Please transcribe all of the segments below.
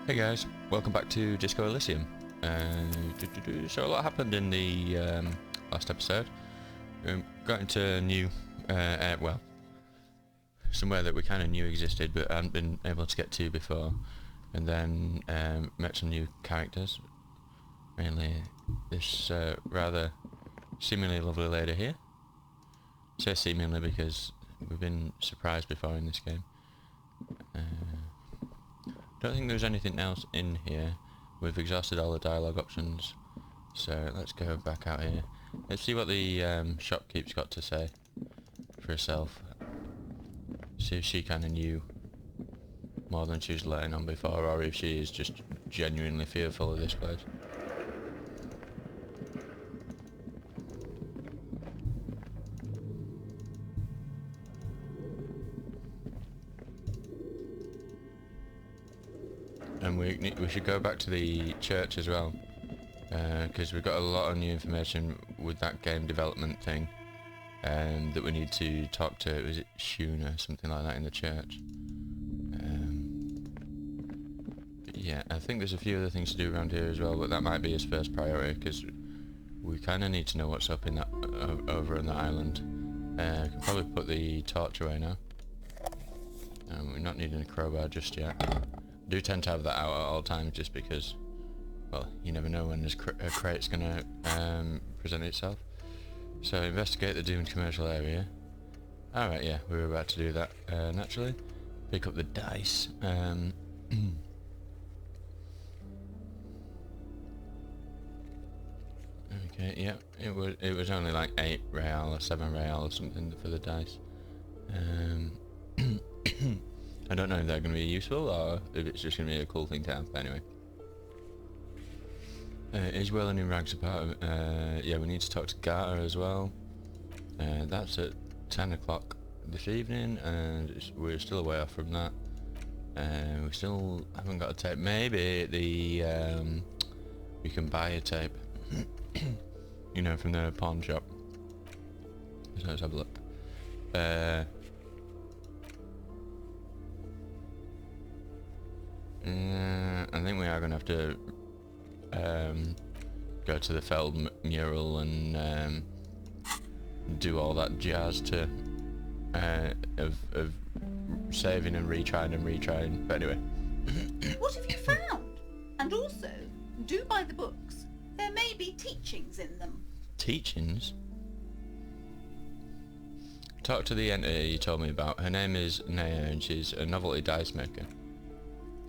Hey guys, welcome back to Disco Elysium. So a lot happened in the last episode. We got into a new, well, somewhere that we kind of knew existed but hadn't been able to get to before, and then met some new characters. Mainly this rather seemingly lovely lady here. I say seemingly because we've been surprised before in this game. Don't think there's anything else in here. We've exhausted all the dialogue options, so let's go back out here. Let's see what the shopkeep's got to say for herself. See if she kind of knew more than she was letting on before, or if she is just genuinely fearful of this place. And we should go back to the church as well, because we've got a lot of new information with that game development thing, that we need to talk to. Was it Shuna, something like that, in the church? Yeah, I think there's a few other things to do around here as well, but that might be his first priority, because we kind of need to know what's up in that over on the island. I can probably put the torch away now. We're not needing a crowbar just yet. I do tend to have that out at all times just because, well, you never know when this a crate's going to present itself. So investigate the doomed commercial area. Alright, yeah, we were about to do that naturally. Pick up the dice. Okay, yeah, it was only like 8 real or 7 real or something for the dice. I don't know if they're going to be useful or if it's just going to be a cool thing to have, but anyway. Is Welling in rags apart? Yeah, we need to talk to Garter as well. That's at 10 o'clock this evening, and we're still a way off from that. We still haven't got a tape. Maybe we can buy a tape, you know, from the pawn shop. So let's have a look. I think we are going to have to go to the Feld mural and do all that jazz to of saving and retrying. But anyway. What have you found? And also, do buy the books. There may be teachings in them. Teachings? Talk to the entity you told me about. Her name is Nea and she's a novelty dice maker.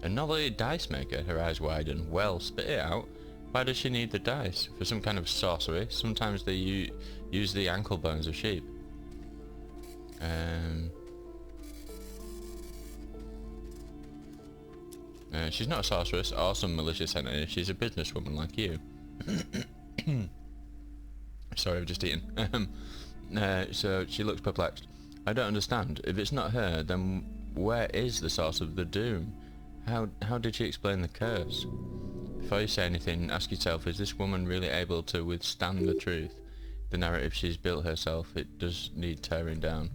A novelty dice maker? Her eyes widen. Well, spit it out. Why does she need the dice? For some kind of sorcery? Sometimes they use the ankle bones of sheep. She's not a sorceress or some malicious entity. She's a businesswoman like you. Sorry, I've just eaten. So she looks perplexed. I don't understand. If it's not her, then where is the source of the doom? How did she explain the curse? Before you say anything, ask yourself, is this woman really able to withstand the truth? The narrative she's built herself, it does need tearing down.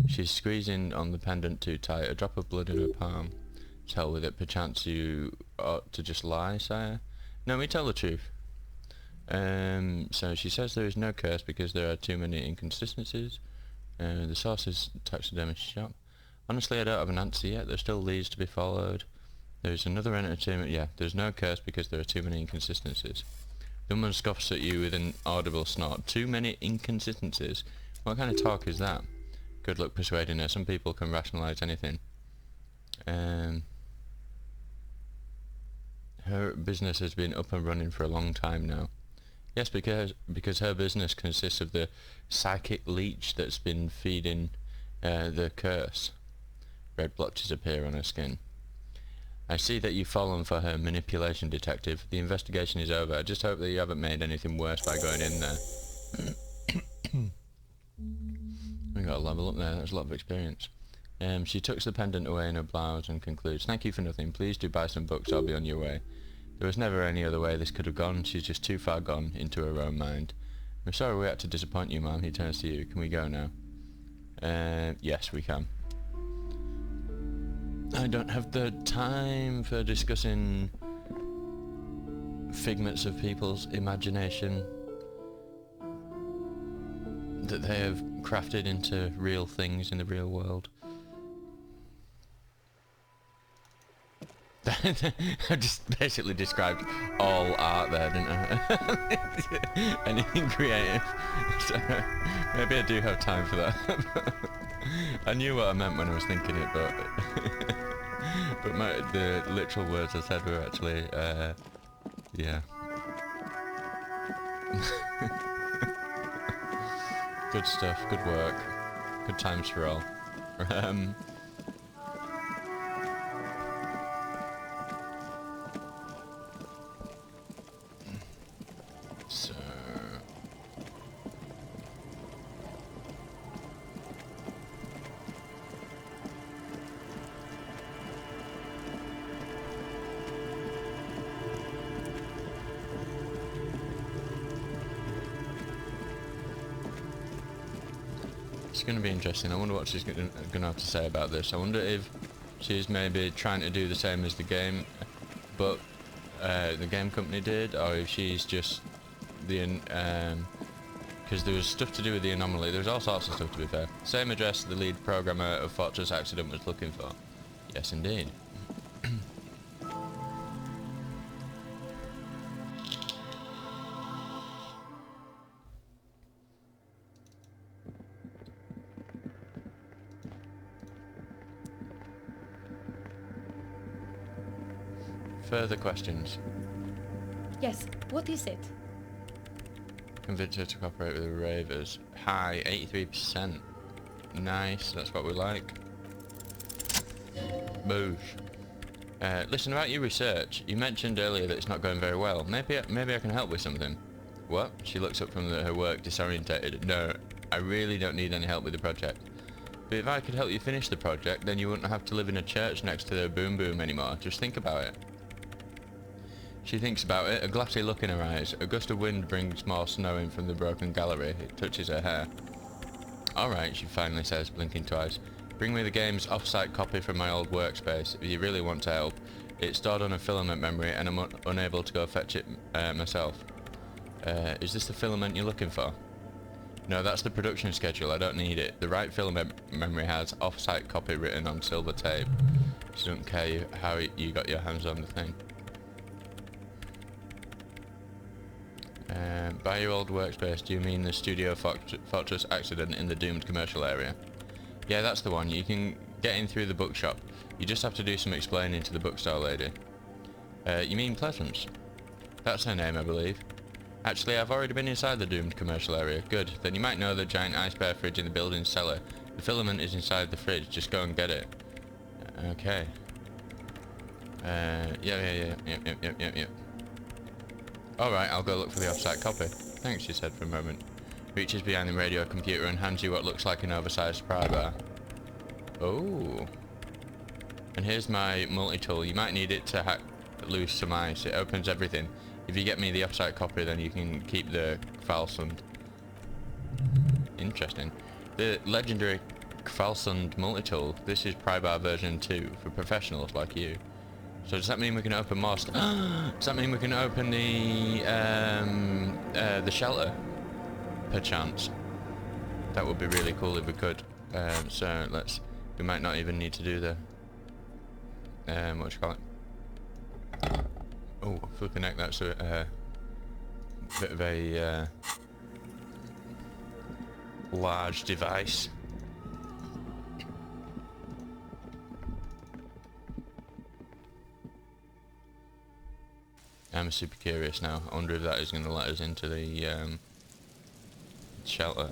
She's squeezing on the pendant too tight, a drop of blood in her palm. Tell with it, perchance you ought to just lie, sire? No, we tell the truth. So she says there is no curse because there are too many inconsistencies. The source is taxidermist shop. Honestly, I don't have an answer yet. There's still leads to be followed. There's another entertainment. Yeah, there's no curse because there are too many inconsistencies. The woman scoffs at you with an audible snort. Too many inconsistencies? What kind of talk is that? Good luck persuading her. Some people can rationalise anything. Her business has been up and running for a long time now. Yes, because her business consists of the psychic leech that's been feeding the curse. Red blotches appear on her skin. I see that you've fallen for her manipulation, detective. The investigation is over. I just hope that you haven't made anything worse by going in there. We got a level up there. That's a lot of experience. She tucks the pendant away in her blouse and concludes, thank you for nothing. Please do buy some books. I'll be on your way. There was never any other way this could have gone. She's just too far gone into her own mind. I'm sorry we had to disappoint you, ma'am. He turns to you. Can we go now? Yes, we can. I don't have the time for discussing figments of people's imagination that they have crafted into real things in the real world. I just basically described all art there, didn't I? Anything creative. So maybe I do have time for that. I knew what I meant when I was thinking it, but the literal words I said were actually, yeah. Good stuff, good work, good times for all. So... It's going to be interesting. I wonder what she's going to have to say about this. I wonder if she's maybe trying to do the same as the game, but the game company did, or if she's just the because there was stuff to do with the anomaly. There was all sorts of stuff, to be fair. Same address the lead programmer of Fortress Accident was looking for. Yes, indeed. Further questions? Yes, what is it? Convinced her to cooperate with the Ravers. High, 83%. Nice, that's what we like. Boosh. Listen, about your research, you mentioned earlier that it's not going very well. Maybe I can help with something. What? She looks up from her work, disorientated. No, I really don't need any help with the project. But if I could help you finish the project, then you wouldn't have to live in a church next to the boom boom anymore. Just think about it. She thinks about it, a glassy look in her eyes. A gust of wind brings more snow in from the broken gallery. It touches her hair. Alright, she finally says, blinking twice. Bring me the game's off-site copy from my old workspace, if you really want to help. It's stored on a filament memory and I'm unable to go fetch it myself. Is this the filament you're looking for? No, that's the production schedule. I don't need it. The right filament memory has off-site copy written on silver tape. She doesn't care how you got your hands on the thing. By your old workspace, do you mean the Studio Fortress Accident in the doomed commercial area? Yeah, that's the one. You can get in through the bookshop. You just have to do some explaining to the bookstore lady. You mean Pleasance? That's her name, I believe. Actually, I've already been inside the doomed commercial area. Good. Then you might know the giant ice bear fridge in the building's cellar. The filament is inside the fridge. Just go and get it. Okay. Yep. Alright, I'll go look for the off-site copy. Thanks, she said for a moment. Reaches behind the radio computer and hands you what looks like an oversized pry bar. Oh. And here's my multi-tool. You might need it to hack loose some ice. It opens everything. If you get me the off-site copy, then you can keep the Kvalsund. Interesting. The legendary Kvalsund multi-tool. This is pry bar version 2 for professionals like you. So does that mean we can open more does that mean we can open the shelter? Perchance. That would be really cool if we could. So we might not even need to do the what do you call it? Oh, flipping heck, that's a bit of a large device. I'm super curious now. I wonder if that is going to let us into the shelter.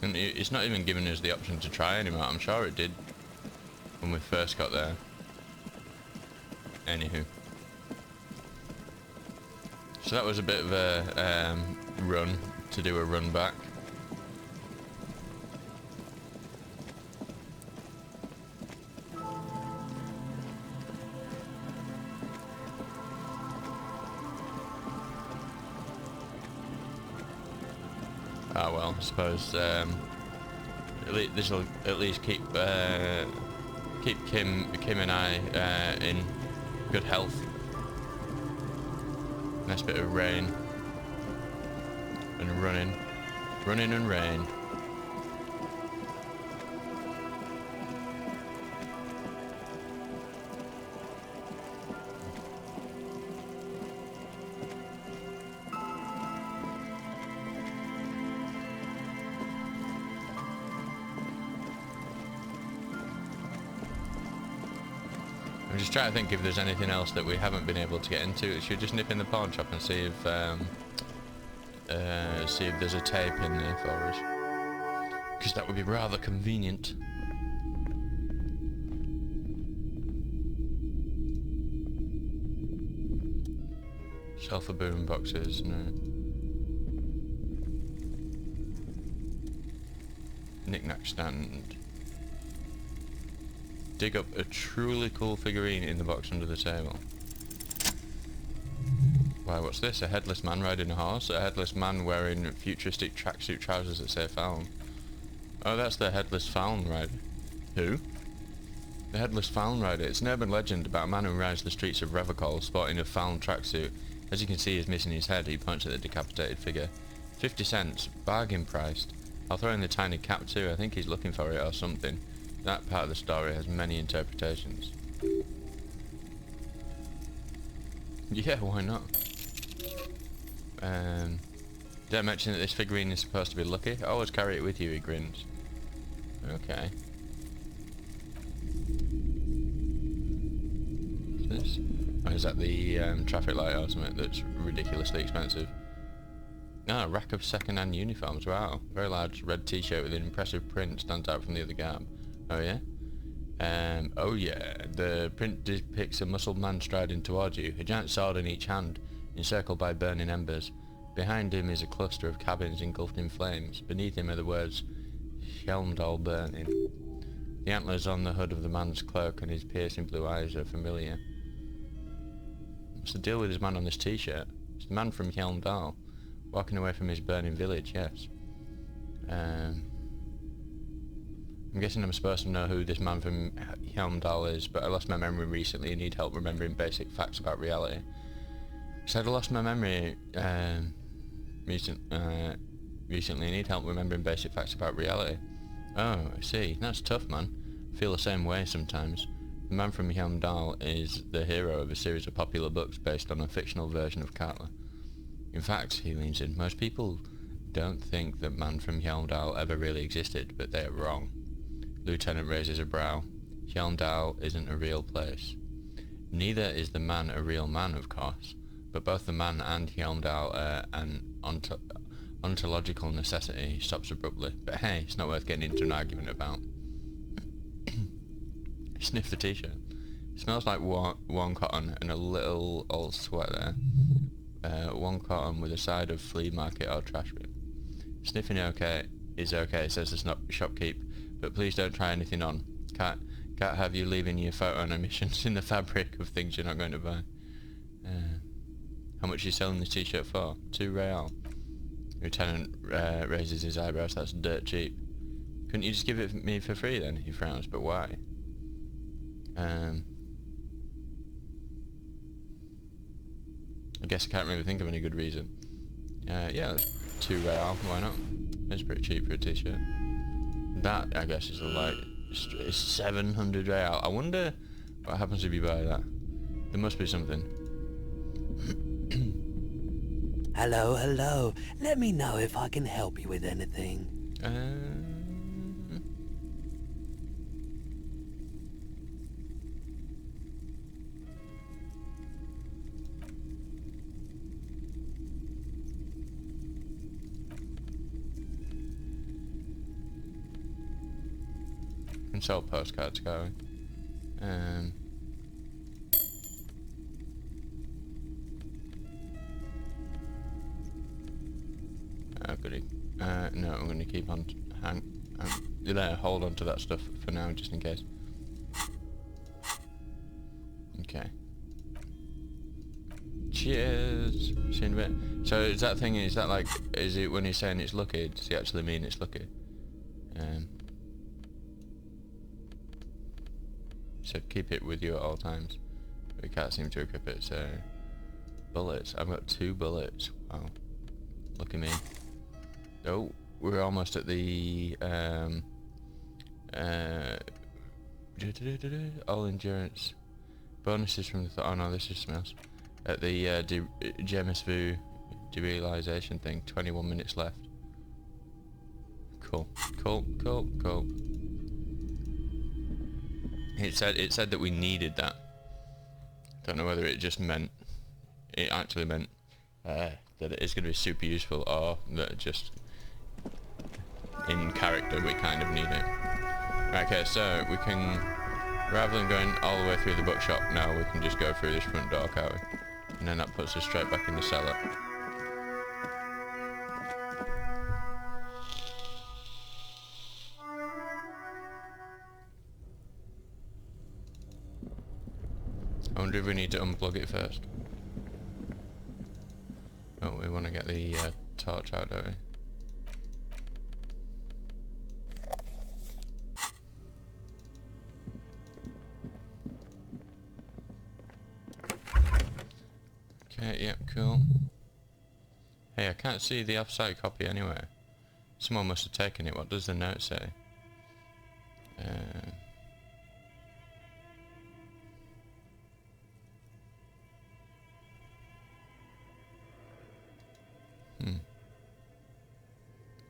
And it's not even giving us the option to try anymore. I'm sure it did when we first got there. Anywho. So that was a bit of a run to do a run back. Ah well, I suppose this will at least keep Kim and I in good health. Nice bit of rain and running and rain. I'm just trying to think if there's anything else that we haven't been able to get into. Should we just nip in the pawn shop and see if there's a tape in there for us? Because that would be rather convenient. Shelf of boom boxes, no. Knick-knack stand. Dig up a truly cool figurine in the box under the table. Why, what's this? A headless man riding a horse? A headless man wearing futuristic tracksuit trousers that say Falun. Oh, that's the headless Falun rider. Who? The headless Falun rider. It's an urban legend about a man who rides the streets of Revachol sporting a Falun tracksuit. As you can see, he's missing his head. He points at the decapitated figure. 50 cents. Bargain priced. I'll throw in the tiny cap too. I think he's looking for it or something. That part of the story has many interpretations. Yeah, why not? Did I mention that this figurine is supposed to be lucky? Always carry it with you, he grins. Okay. What's this? Oh, is that the traffic light or something that's ridiculously expensive? Ah, a rack of second-hand uniforms, wow. Very large red t-shirt with an impressive print stands out from the other garb. Oh yeah? Oh yeah, the print depicts a muscled man striding towards you, a giant sword in each hand, encircled by burning embers. Behind him is a cluster of cabins engulfed in flames. Beneath him are the words, Helmdall burning. The antlers on the hood of the man's cloak and his piercing blue eyes are familiar. What's the deal with this man on this t-shirt? It's the man from Helmdall, walking away from his burning village, yes. I'm guessing I'm supposed to know who this man from Helmdall is, but I lost my memory recently and need help remembering basic facts about reality. Said I lost my memory recently and need help remembering basic facts about reality. Oh, I see. That's tough, man. I feel the same way sometimes. The man from Helmdall is the hero of a series of popular books based on a fictional version of Cartler. In fact, he leans in, most people don't think that man from Helmdall ever really existed, but they are wrong. Lieutenant raises a brow. Helmdall isn't a real place. Neither is the man a real man, of course, but both the man and Helmdall are an ontological necessity. He stops abruptly. But hey, it's not worth getting into an argument about. Sniff the t-shirt. It smells like warm cotton and a little old sweater. Warm cotton with a side of flea market or trash bin. Sniffing is okay, says the shopkeep, but please don't try anything on. Can't have you leaving your photo emissions in the fabric of things you're not going to buy. How much are you selling this t-shirt for? 2 real. Lieutenant raises his eyebrows. That's dirt cheap. Couldn't you just give it me for free then? He frowns. But why? I guess I can't really think of any good reason. Yeah, that's 2 real. Why not? It's pretty cheap for a t-shirt. That, I guess, is a light. It's 700 real. I wonder what happens if you buy that. There must be something. Hello, hello. Let me know if I can help you with anything. Can sell postcards, can't we? goody. No, I'm going to keep on hold on to that stuff for now, just in case. Okay. Cheers. See you in a bit. So is that thing? Is that like? Is it when he's saying it's lucky? Does he actually mean it's lucky? So keep it with you at all times. We can't seem to equip it. So bullets. I've got 2 bullets. Wow. Look at me. Oh, we're almost at the all endurance bonuses from the. Oh no, this is something else. At the Jamis Vu derealization thing. 21 minutes left. Cool. It said that we needed that. Don't know whether it just meant it actually meant that it is going to be super useful, or that just in character we kind of need it. Right, okay, so we can, rather than going all the way through the bookshop now, we can just go through this front door, can't we? And then that puts us straight back in the cellar. I wonder if we need to unplug it first. Oh, we want to get the torch out, don't we? Okay, yep, cool. Hey, I can't see the off-site copy anywhere. Someone must have taken it. What does the note say?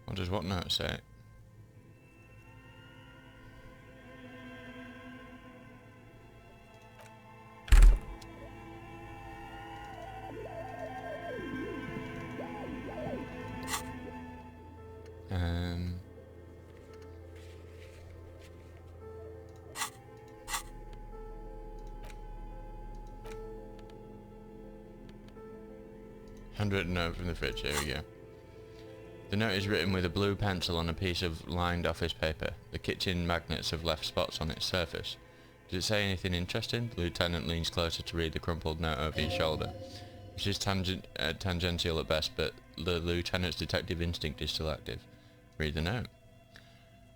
What does what note say? Handwritten note from the fridge, here we go. The note is written with a blue pencil on a piece of lined office paper. The kitchen magnets have left spots on its surface. Does it say anything interesting? The lieutenant leans closer to read the crumpled note over his shoulder. This is tangential at best, but the lieutenant's detective instinct is still active. Read the note.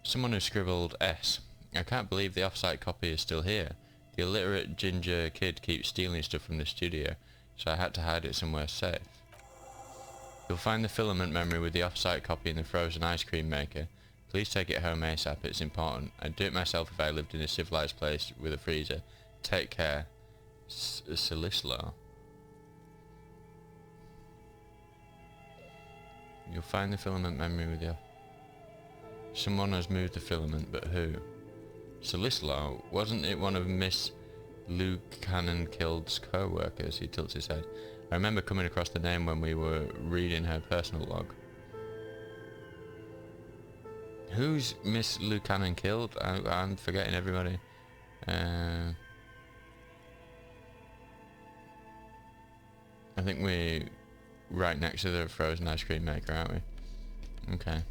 Someone has scribbled S. I can't believe the off-site copy is still here. The illiterate ginger kid keeps stealing stuff from the studio, so I had to hide it somewhere safe. You'll find the filament memory with the off-site copy in the frozen ice cream maker. Please take it home ASAP, it's important. I'd do it myself if I lived in a civilized place with a freezer. Take care. Silisla. You'll find the filament memory with the... Someone has moved the filament, but who? Silisla? Wasn't it one of Miss Lucannon-Killed's co-workers? He tilts his head. I remember coming across the name when we were reading her personal log. Who's Miss Lucannon-Killed? I'm forgetting everybody. I think we're right next to the frozen ice cream maker, aren't we? Okay.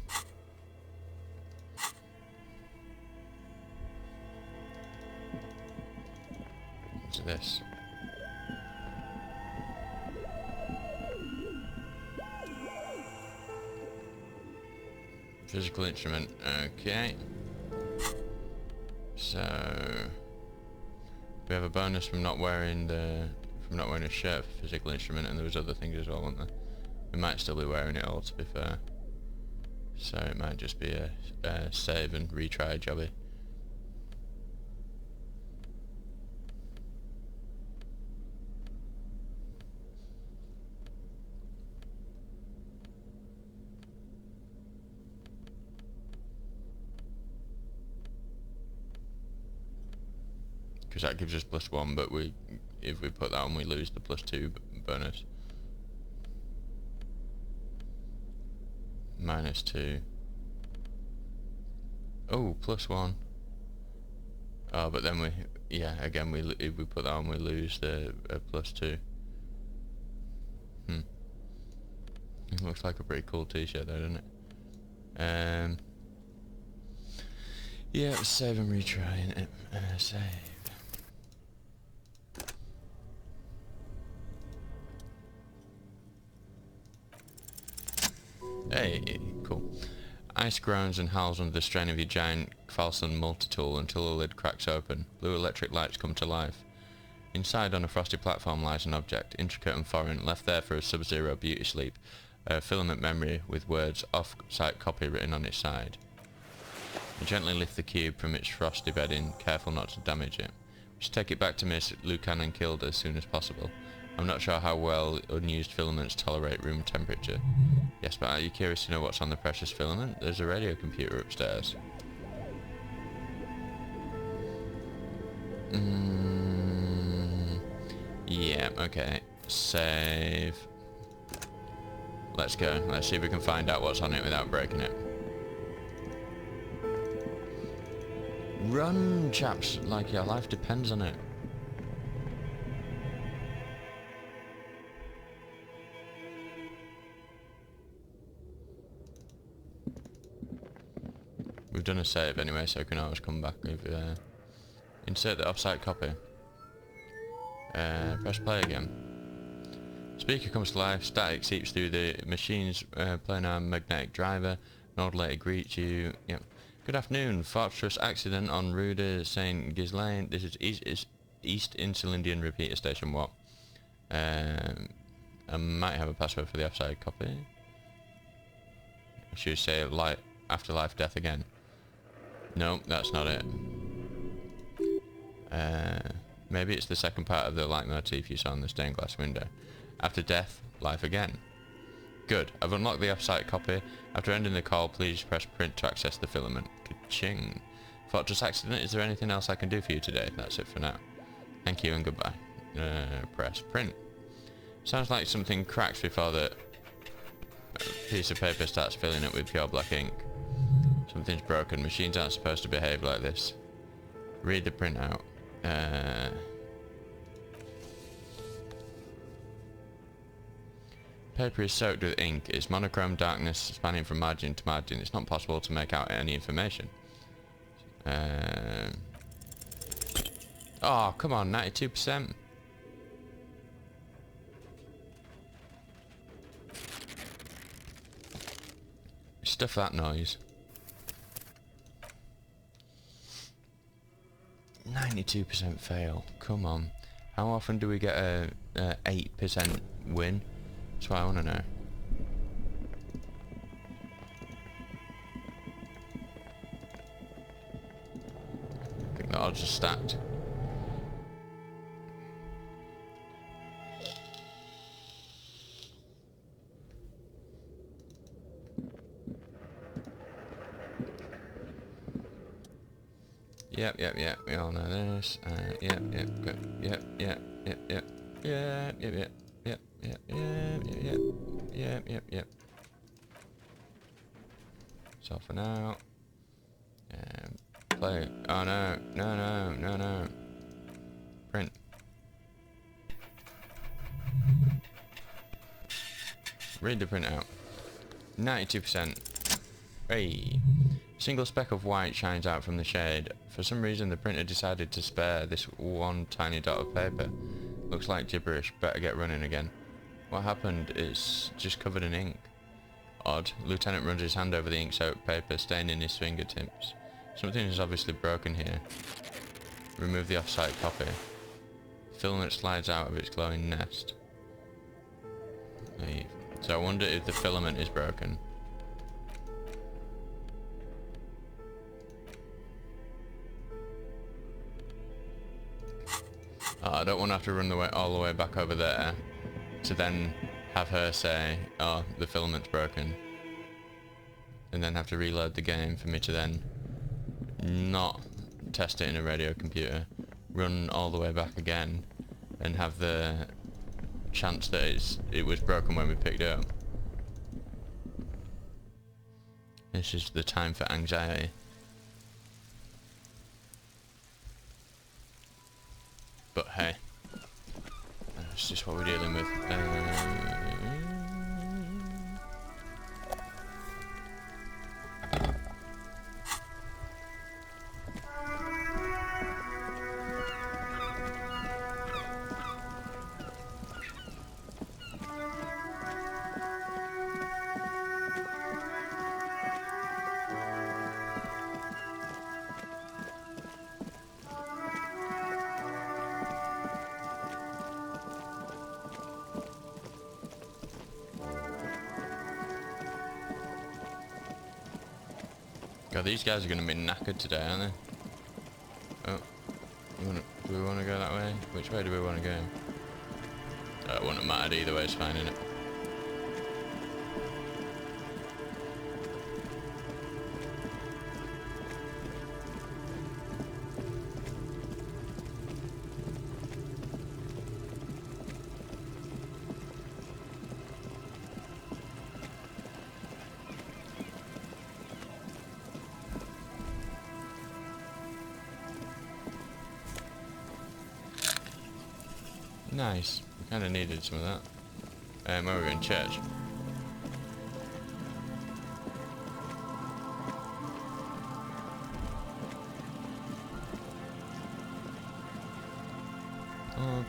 What's this? Physical instrument, okay. So we have a bonus from not wearing a shirt for physical instrument, and there was other things as well, weren't there? We might still be wearing it all, to be fair. So it might just be a save and retry jobby. Because that gives us +1, but if we put that on, we lose the +2 bonus. -2. Oh, +1. Oh, but then again, if we put that on, we lose the +2. It looks like a pretty cool t-shirt though, doesn't it? Yeah, let's save and retry, innit? Save. Hey, cool. Ice groans and howls under the strain of your giant Falson multi-tool until the lid cracks open. Blue electric lights come to life. Inside on a frosty platform lies an object, intricate and foreign, left there for a sub-zero beauty sleep. A filament memory with words off-site copy written on its side. You gently lift the cube from its frosty bedding, careful not to damage it. We should take it back to Miss Lucan Killed as soon as possible. I'm not sure how well unused filaments tolerate room temperature. Yes, but are you curious to know what's on the precious filament? There's a radio computer upstairs. Yeah, okay. Save. Let's go. Let's see if we can find out what's on it without breaking it. Run, chaps, like your life depends on it. We've done a save anyway, so we can always come back. Insert the off-site copy. Press play again. Speaker comes to life, static seeps through the machine's planar magnetic driver. An old lady greets you. Yep. Good afternoon, Fortress accident en route to St. Ghislaine. This is East Insulindian repeater station. What? I might have a password for the offside copy. Should we say afterlife, death again? No, that's not it. Maybe it's the second part of the light motif you saw in the stained glass window. After death, life again. Good. I've unlocked the off-site copy. After ending the call, please press print to access the filament. Ka-ching. Fortress accident, is there anything else I can do for you today? That's it for now. Thank you and goodbye. Press print. Sounds like something cracks before the piece of paper starts filling it with pure black ink. Something's broken. Machines aren't supposed to behave like this. Read the printout. Paper is soaked with ink. It's monochrome darkness spanning from margin to margin. It's not possible to make out any information. Oh, come on, 92%. Stuff that noise. 92% fail. Come on. How often do we get a 8% win? That's what I want to know. I think the odds are stacked. Yep, we all know this. Yep, good. Yep. So for now, play. Oh no. Print. Read the printout. 92%. Hey. Single speck of white shines out from the shade. For some reason the printer decided to spare this one tiny dot of paper. Looks like gibberish, better get running again. What happened? It's just covered in ink. Odd. Lieutenant runs his hand over the ink-soaked paper, staining his fingertips. Something is obviously broken here. Remove the off-site copy. Filament slides out of its glowing nest. Leave. So I wonder if the filament is broken. I don't want to have to run all the way back over there to then have her say, oh, the filament's broken, and then have to reload the game for me to then not test it in a radio computer, run all the way back again, and have the chance that it was broken when we picked it up. This is the time for anxiety. But hey, that's just what we're dealing with. God, these guys are going to be knackered today, aren't they? Oh. Do we want to go that way? Which way do we want to go? It wouldn't have mattered either way, it's fine, innit? Nice. We kind of needed some of that. Where are we going? Church.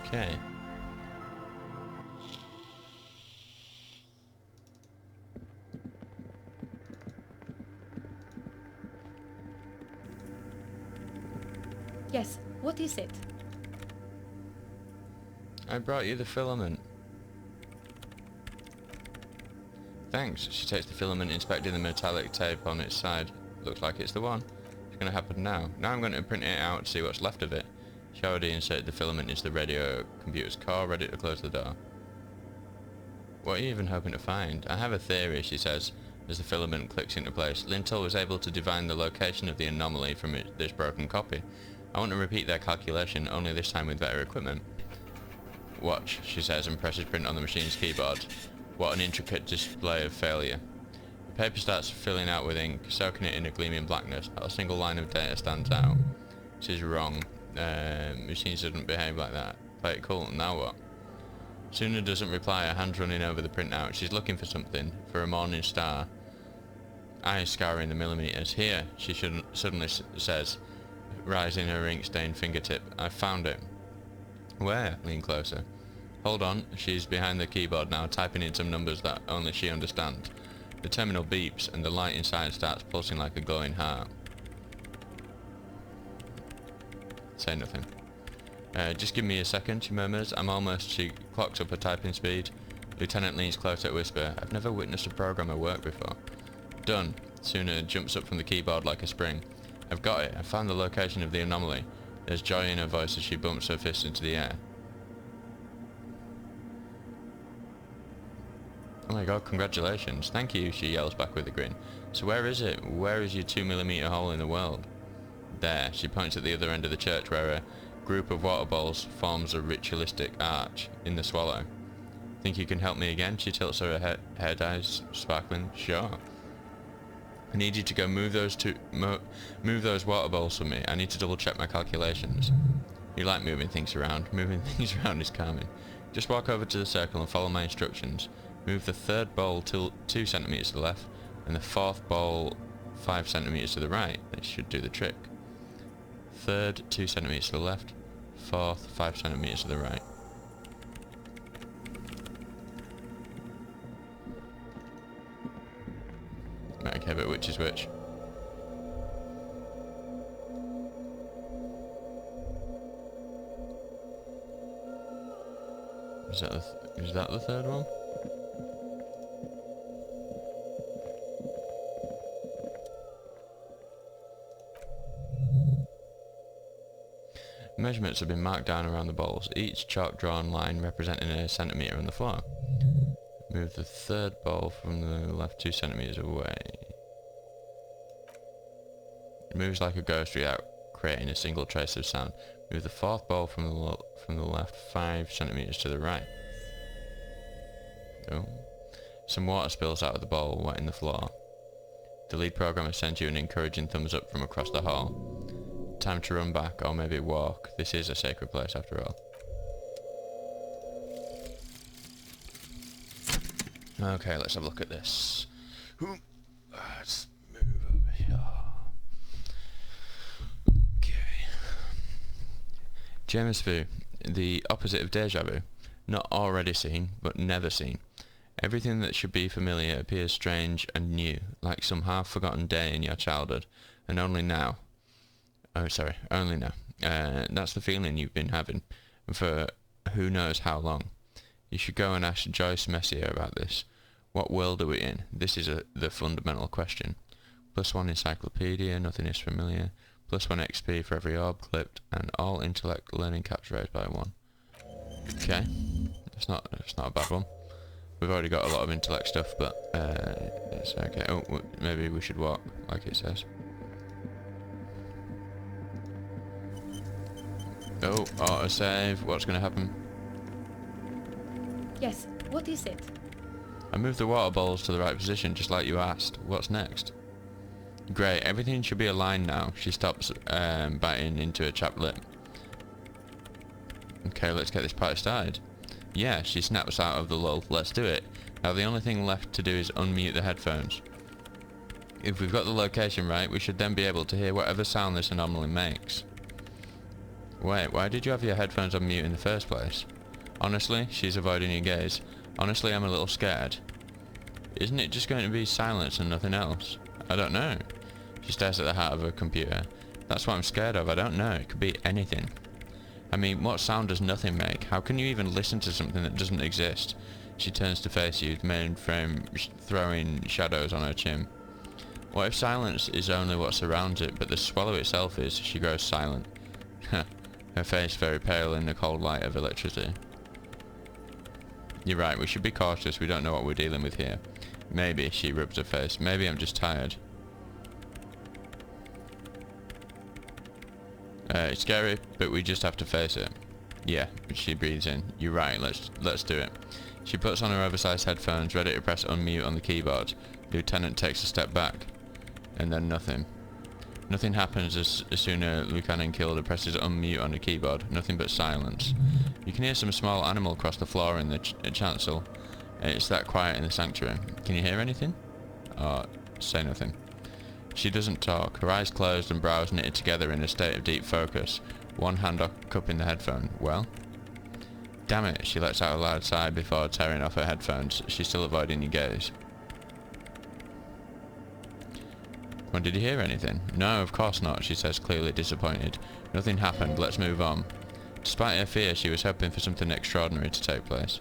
Okay. Yes, what is it? I brought you the filament. Thanks. She takes the filament, inspecting the metallic tape on its side. Looks like it's the one. It's going to happen now. Now I'm going to print it out to see what's left of it. She already inserted the filament into the radio computer's core, ready to close the door. What are you even hoping to find? I have a theory, she says, as the filament clicks into place. Lintel was able to divine the location of the anomaly from this broken copy. I want to repeat their calculation, only this time with better equipment. Watch, she says, and presses print on the machine's keyboard. What an intricate display of failure. The paper starts filling out with ink, soaking it in a gleaming blackness. Not a single line of data stands out. This is wrong. Machines shouldn't behave like that. Play it cool, now what? Suna doesn't reply, her hand's running over the printout. She's looking for something, for a morning star. Eyes scouring the millimeters. Here, she suddenly says, rising her ink-stained fingertip. I found it. Where? Lean closer. Hold on, she's behind the keyboard now, typing in some numbers that only she understands. The terminal beeps, and the light inside starts pulsing like a glowing heart. Say nothing. Just give me a second, she murmurs. I'm almost. She clocks up her typing speed. Lieutenant leans closer to whisper. I've never witnessed a programmer work before. Done. Suna jumps up from the keyboard like a spring. I've got it. I found the location of the anomaly. There's joy in her voice as she bumps her fist into the air. Oh my god, congratulations. Thank you, she yells back with a grin. So where is it? Where is your 2mm hole in the world? There, she points at the other end of the church where a group of water bowls forms a ritualistic arch in the swallow. Think you can help me again? She tilts her head, eyes sparkling. Sure. I need you to go move those water bowls for me. I need to double check my calculations. You like moving things around. Moving things around is calming. Just walk over to the circle and follow my instructions. Move the third bowl 2 centimeters to the left and the fourth bowl 5 centimeters to the right. This should do the trick. Third 2 centimeters to the left, fourth 5 centimeters to the right. Right, okay, but which is which? Is that the third one? Measurements have been marked down around the bowls, each chalk-drawn line representing a centimetre on the floor. Move the third bowl from the left 2 centimetres away. It moves like a ghost without creating a single trace of sound. Move the fourth bowl from the left 5 centimetres to the right. Oh. Some water spills out of the bowl, wetting the floor. The lead programmer sends you an encouraging thumbs up from across the hall. Time to run back, or maybe walk. This is a sacred place after all. Okay, let's have a look at this. Let's move over here. Okay. James vu, the opposite of deja vu. Not already seen, but never seen. Everything that should be familiar appears strange and new, like some half-forgotten day in your childhood, and only now. Oh, sorry, only now. That's the feeling you've been having for who knows how long. You should go and ask Joyce Messier about this. What world are we in? This is the fundamental question. +1 encyclopedia, nothing is familiar. +1 XP for every orb clipped, and all intellect learning caps raised by 1. Okay, it's not a bad one. We've already got a lot of intellect stuff, but it's okay. Oh, maybe we should walk, like it says. Oh, autosave. What's going to happen? Yes, what is it? I moved the water bowls to the right position, just like you asked. What's next? Great, everything should be aligned now. She stops biting into her chapped lip. Okay, let's get this party started. Yeah, she snaps out of the lull. Let's do it. Now the only thing left to do is unmute the headphones. If we've got the location right, we should then be able to hear whatever sound this anomaly makes. Wait, why did you have your headphones on mute in the first place? Honestly, she's avoiding your gaze. Honestly, I'm a little scared. Isn't it just going to be silence and nothing else? I don't know. She stares at the heart of her computer. That's what I'm scared of. I don't know. It could be anything. I mean, what sound does nothing make? How can you even listen to something that doesn't exist? She turns to face you, mainframe throwing shadows on her chin. What if silence is only what surrounds it, but the swallow itself is? She grows silent. Her face very pale in the cold light of electricity. You're right, we should be cautious. We don't know what we're dealing with here. Maybe, she rubs her face. Maybe I'm just tired. It's scary, but we just have to face it. Yeah, she breathes in. You're right, let's do it. She puts on her oversized headphones, ready to press unmute on the keyboard. Lieutenant takes a step back, and then nothing. Nothing happens as soon as Lieutenant Kilder presses unmute on the keyboard. Nothing but silence. You can hear some small animal cross the floor in the chancel. It's that quiet in the sanctuary. Can you hear anything? Say nothing. She doesn't talk, her eyes closed and brows knitted together in a state of deep focus, one hand cupping the headphone. Well? Damn it, she lets out a loud sigh before tearing off her headphones. She's still avoiding your gaze. Well, did you hear anything? No, of course not, she says, clearly disappointed. Nothing happened, let's move on. Despite her fear, she was hoping for something extraordinary to take place.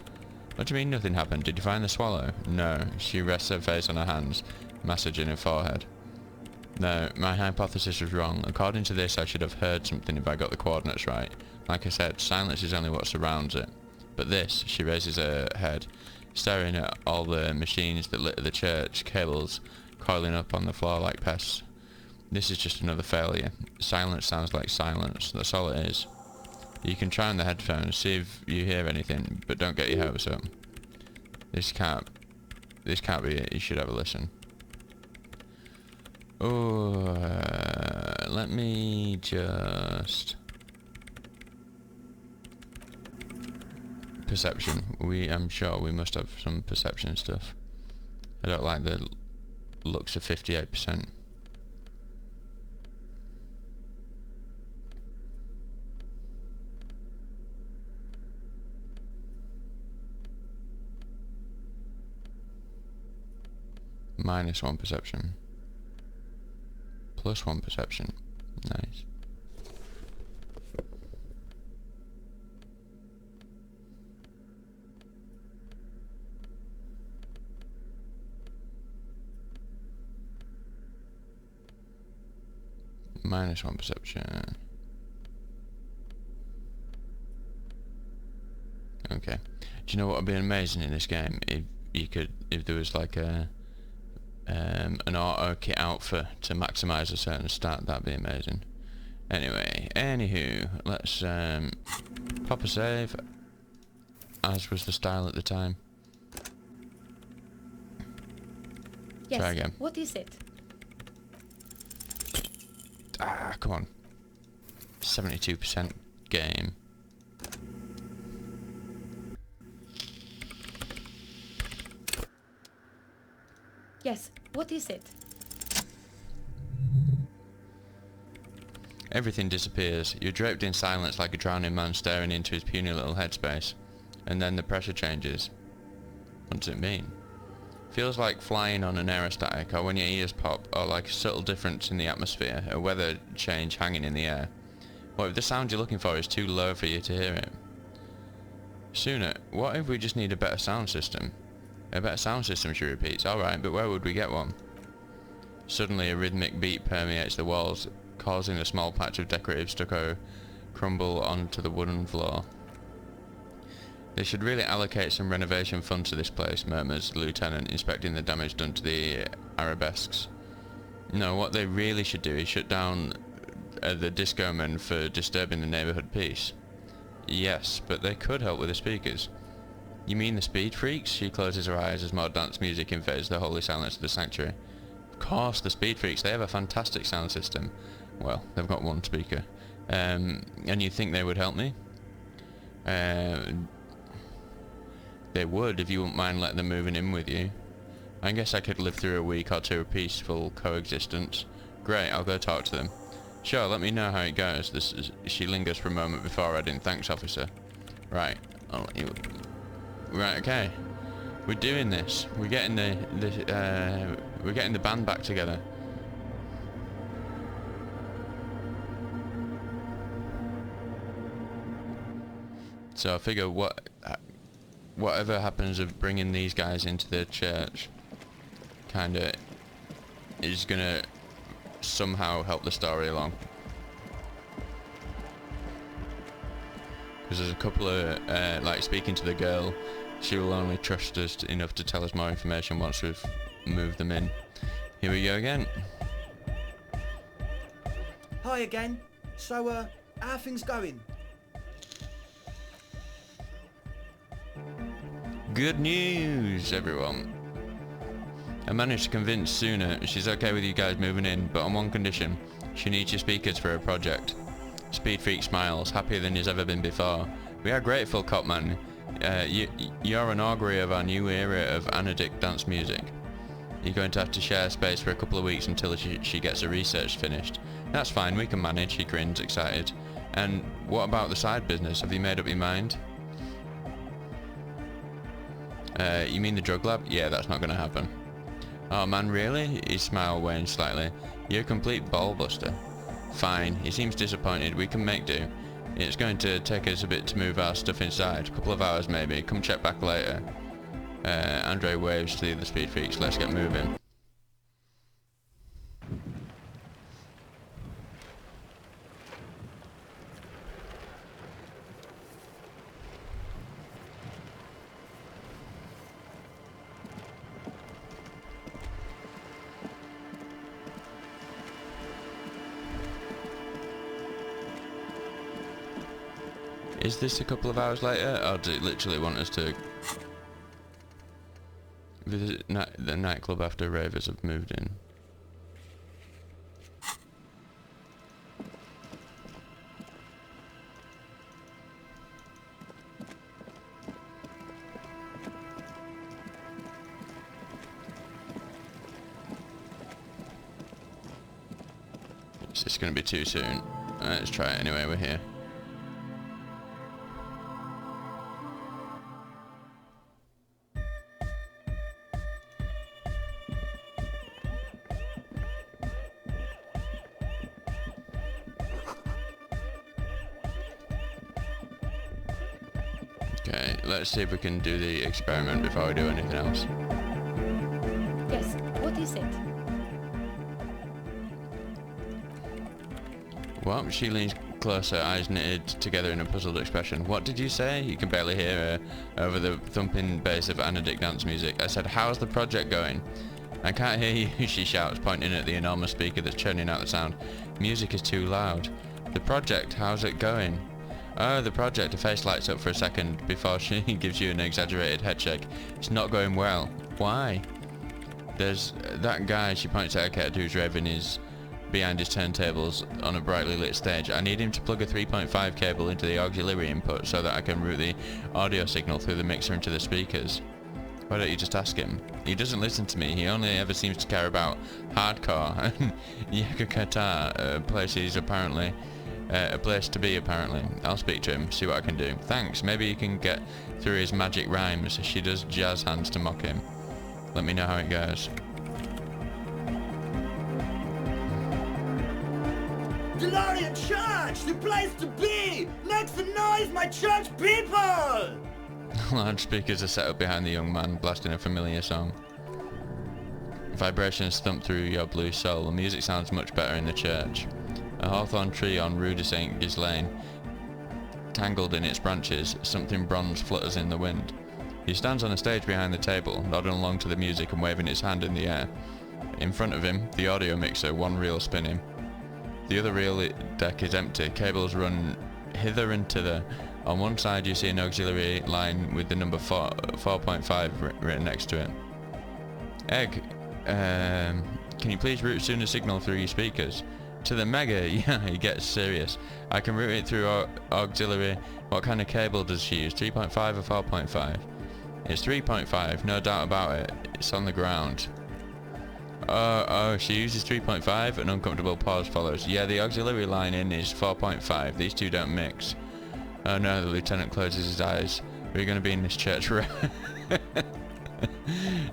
What do you mean nothing happened? Did you find the swallow? No. She rests her face on her hands, massaging her forehead. No, my hypothesis was wrong. According to this, I should have heard something if I got the coordinates right. Like I said, silence is only what surrounds it. But this, she raises her head, staring at all the machines that litter the church, cables coiling up on the floor like pests. This is just another failure. Silence sounds like silence, that's all it is. You can try on the headphones, see if you hear anything, but don't get your hopes up. This can't be it, you should have a listen. Oh, let me just... Perception. I'm sure we must have some perception stuff. I don't like the looks of 58%. -1 perception. +1 perception. Nice. -1 perception. Okay. Do you know what would be amazing in this game? If there was like an auto kit outfit to maximise a certain stat, that'd be amazing. Anyway, anywho, let's pop a save, as was the style at the time. Yes. Try again. What is it? Come on. 72% game. Yes. What is it? Everything disappears. You're draped in silence like a drowning man staring into his puny little headspace. And then the pressure changes. What does it mean? Feels like flying on an aerostatic, or when your ears pop, or like a subtle difference in the atmosphere, a weather change hanging in the air. What if the sound you're looking for is too low for you to hear it? Sooner, what if we just need a better sound system? A better sound system, she repeats. Alright, but where would we get one? Suddenly a rhythmic beat permeates the walls, causing a small patch of decorative stucco crumble onto the wooden floor. They should really allocate some renovation funds to this place, murmurs the lieutenant, inspecting the damage done to the arabesques. No, what they really should do is shut down the disco men for disturbing the neighbourhood peace. Yes, but they could help with the speakers. You mean the speed freaks? She closes her eyes as more dance music invades the holy silence of the sanctuary. Of course, the speed freaks, they have a fantastic sound system. Well, they've got one speaker. And you think they would help me? They would, if you wouldn't mind letting them moving in with you. I guess I could live through a week or two of peaceful coexistence. Great, I'll go talk to them. Sure, let me know how it goes. She lingers for a moment before adding, thanks, officer. Right, I'll let you... Right, okay. We're doing this. We're getting we're getting the band back together. So I figure whatever happens of bringing these guys into the church kinda is gonna somehow help the story along. Because there's a couple of, like speaking to the girl, she will only trust us enough to tell us more information once we've moved them in. Here we go again. Hi again. So, how are things going? Good news, everyone. I managed to convince Suna she's okay with you guys moving in, but on one condition. She needs your speakers for her project. Speed Freak smiles, happier than he's ever been before. We are grateful, Copman. You're an augury of our new era of anodic dance music. You're going to have to share space for a couple of weeks until she gets her research finished. That's fine, we can manage, he grins, excited. And what about the side business? Have you made up your mind? You mean the drug lab? Yeah, that's not going to happen. Oh man, really? His smile waned slightly. You're a complete ballbuster. Fine, he seems disappointed. We can make do. It's going to take us a bit to move our stuff inside. A couple of hours maybe. Come check back later. Andre waves to the other speed freaks. Let's get moving. Is this a couple of hours later, or does it literally want us to visit the nightclub after ravers have moved in? Is this going to be too soon? Let's try it anyway, we're here. Okay, let's see if we can do the experiment before we do anything else. Yes, what is it? What? She leans closer, eyes knitted together in a puzzled expression. What did you say? You can barely hear her over the thumping bass of anodic dance music. I said, how's the project going? I can't hear you, she shouts, pointing at the enormous speaker that's churning out the sound. Music is too loud. The project, how's it going? Oh, the project. Her face lights up for a second before she gives you an exaggerated head shake. It's not going well. Why? There's that guy, she points at a cat who's raving his behind his turntables on a brightly lit stage. I need him to plug a 3.5 cable into the auxiliary input so that I can route the audio signal through the mixer into the speakers. Why don't you just ask him? He doesn't listen to me. He only ever seems to care about hardcore and Yakakata, places apparently. A place to be, apparently. I'll speak to him, see what I can do. Thanks, maybe you can get through his magic rhymes. She does jazz hands to mock him. Let me know how it goes. Gloria Church! The place to be! Make some noise, my church people! Large speakers are set up behind the young man, blasting a familiar song. Vibrations thump through your blue soul. The music sounds much better in the church. A hawthorn tree on Rue de Saint Ghislaine, tangled in its branches, something bronze flutters in the wind. He stands on a stage behind the table, nodding along to the music and waving his hand in the air. In front of him, the audio mixer, one reel spinning. The other reel deck is empty, cables run hither and thither. On one side you see an auxiliary line with the number 4.5 written next to it. Egg, can you please route sooner signal through your speakers? To the Mega, yeah, he gets serious. I can route it through auxiliary. What kind of cable does she use, 3.5 or 4.5? It's 3.5, no doubt about it. It's on the ground. Oh, she uses 3.5? An uncomfortable pause follows. Yeah, the auxiliary line in is 4.5. These two don't mix. Oh no, the lieutenant closes his eyes. We're going to be in this church forever.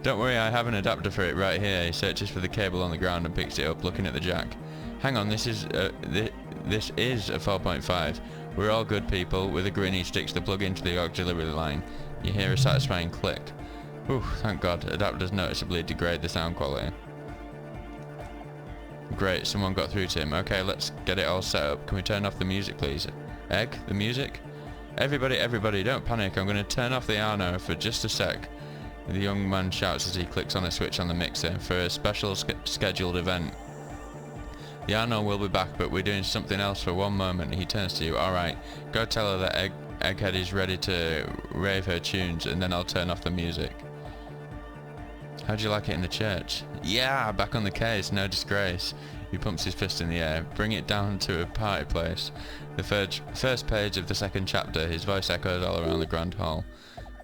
Don't worry, I have an adapter for it right here. He searches for the cable on the ground and picks it up, looking at the jack. Hang on, this is a 4.5. We're all good people. With a grin, he sticks the plug into the auxiliary line. You hear a satisfying click. Whew, thank God. Adapters noticeably degrade the sound quality. Great, someone got through to him. Okay, let's get it all set up. Can we turn off the music, please? Egg, the music? Everybody, don't panic. I'm going to turn off the Arno for just a sec. The young man shouts as he clicks on a switch on the mixer for a special scheduled event. The Arno will be back, but we're doing something else for one moment. He turns to you. Alright, go tell her that Egghead is ready to rave her tunes, and then I'll turn off the music. How'd you like it in the church? Yeah, back on the case, no disgrace. He pumps his fist in the air. Bring it down to a party place. The first page of the second chapter, his voice echoes all around the grand hall.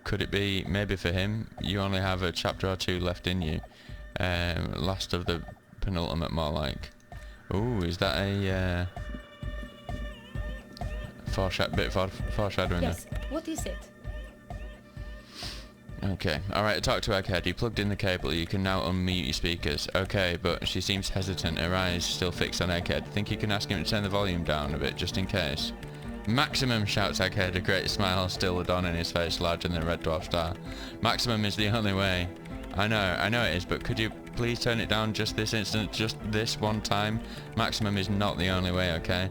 Could it be, maybe for him, you only have a chapter or two left in you. Last of the penultimate, more like. Ooh, is that a foreshadowing? Yes, what is it? Okay, alright, talk to Egghead. You plugged in the cable, you can now unmute your speakers. Okay, but she seems hesitant, her eyes still fixed on Egghead. Think you can ask him to turn the volume down a bit, just in case? Maximum, shouts Egghead, a great smile still adorning his face larger than a red dwarf star. Maximum is the only way. I know it is, but could you please turn it down just this instant, just this one time? Maximum is not the only way, okay?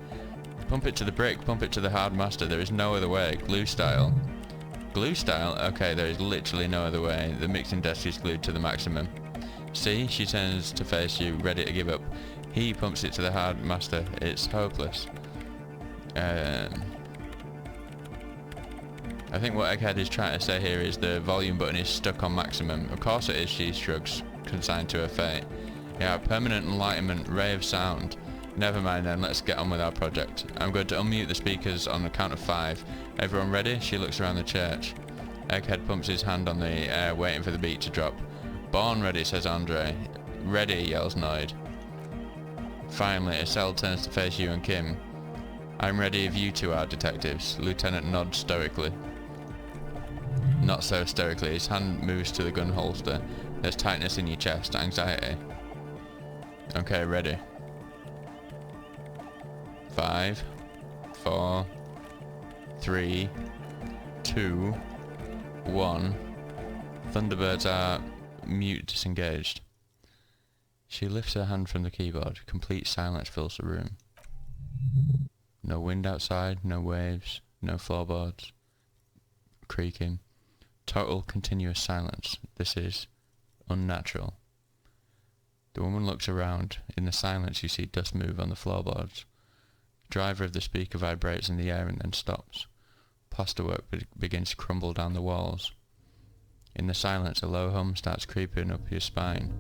Pump it to the brick, pump it to the hard master, there is no other way, glue style. Glue style? Okay, there is literally no other way. The mixing desk is glued to the maximum. See? She turns to face you, ready to give up. He pumps it to the hard master. It's hopeless. I think what Egghead is trying to say here is the volume button is stuck on maximum. Of course it is, she shrugs, consigned to her fate. Yeah, permanent enlightenment, ray of sound. Never mind then, let's get on with our project. I'm going to unmute the speakers on the count of 5. Everyone ready? She looks around the church. Egghead pumps his hand on the air, waiting for the beat to drop. Born ready, says Andre. Ready, yells Noid. Finally, Estelle turns to face you and Kim. I'm ready if you two are, detectives. Lieutenant nods stoically. Not so stoically, his hand moves to the gun holster. There's tightness in your chest, anxiety. Okay, ready. 5, 4, 3, 2, 1. Thunderbirds are mute, disengaged. She lifts her hand from the keyboard. Complete silence fills the room. No wind outside, no waves, no floorboards creaking. Total continuous silence. This is unnatural. The woman looks around. In the silence you see dust move on the floorboards. Driver of the speaker vibrates in the air and then stops. Plasterwork begins to crumble down the walls. In the silence, a low hum starts creeping up your spine.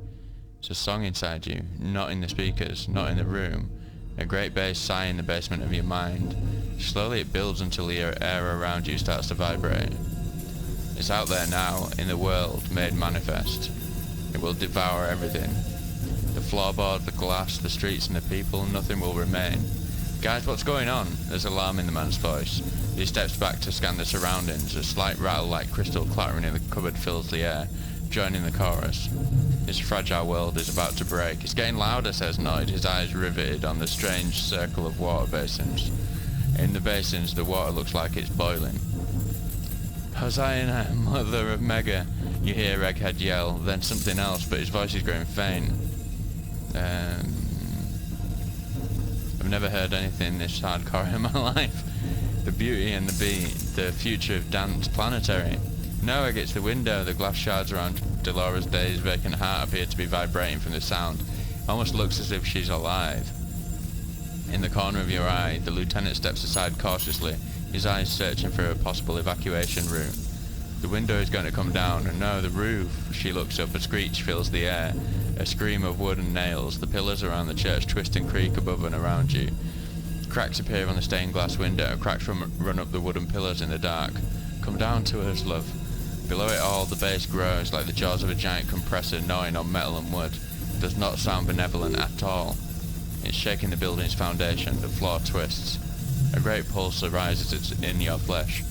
It's a song inside you, not in the speakers, not in the room. A great bass sigh in the basement of your mind. Slowly it builds until the air around you starts to vibrate. It's out there now, in the world, made manifest. It will devour everything. The floorboard, the glass, the streets and the people, nothing will remain. Guys, what's going on? There's alarm in the man's voice. He steps back to scan the surroundings. A slight rattle like crystal clattering in the cupboard fills the air, joining the chorus. This fragile world is about to break. It's getting louder, says Noid, his eyes riveted on the strange circle of water basins. In the basins, the water looks like it's boiling. Hosanna, mother of Mega, you hear Egghead yell, then something else, but his voice is growing faint. I've never heard anything this hardcore in my life. The beauty and the beat, the future of dance planetary. No, Egg, it's the window. The glass shards around Delora's dazed, vacant heart appear to be vibrating from the sound. Almost looks as if she's alive. In the corner of your eye, the lieutenant steps aside cautiously, his eyes searching for a possible evacuation route. The window is going to come down, and no, the roof. She looks up, a screech fills the air, a scream of wood and nails. The pillars around the church twist and creak above and around you. Cracks appear on the stained glass window, cracks run up the wooden pillars in the dark. Come down to us, love. Below it all, the bass grows like the jaws of a giant compressor gnawing on metal and wood. It does not sound benevolent at all. It's shaking the building's foundation, the floor twists. A great pulse arises in your flesh.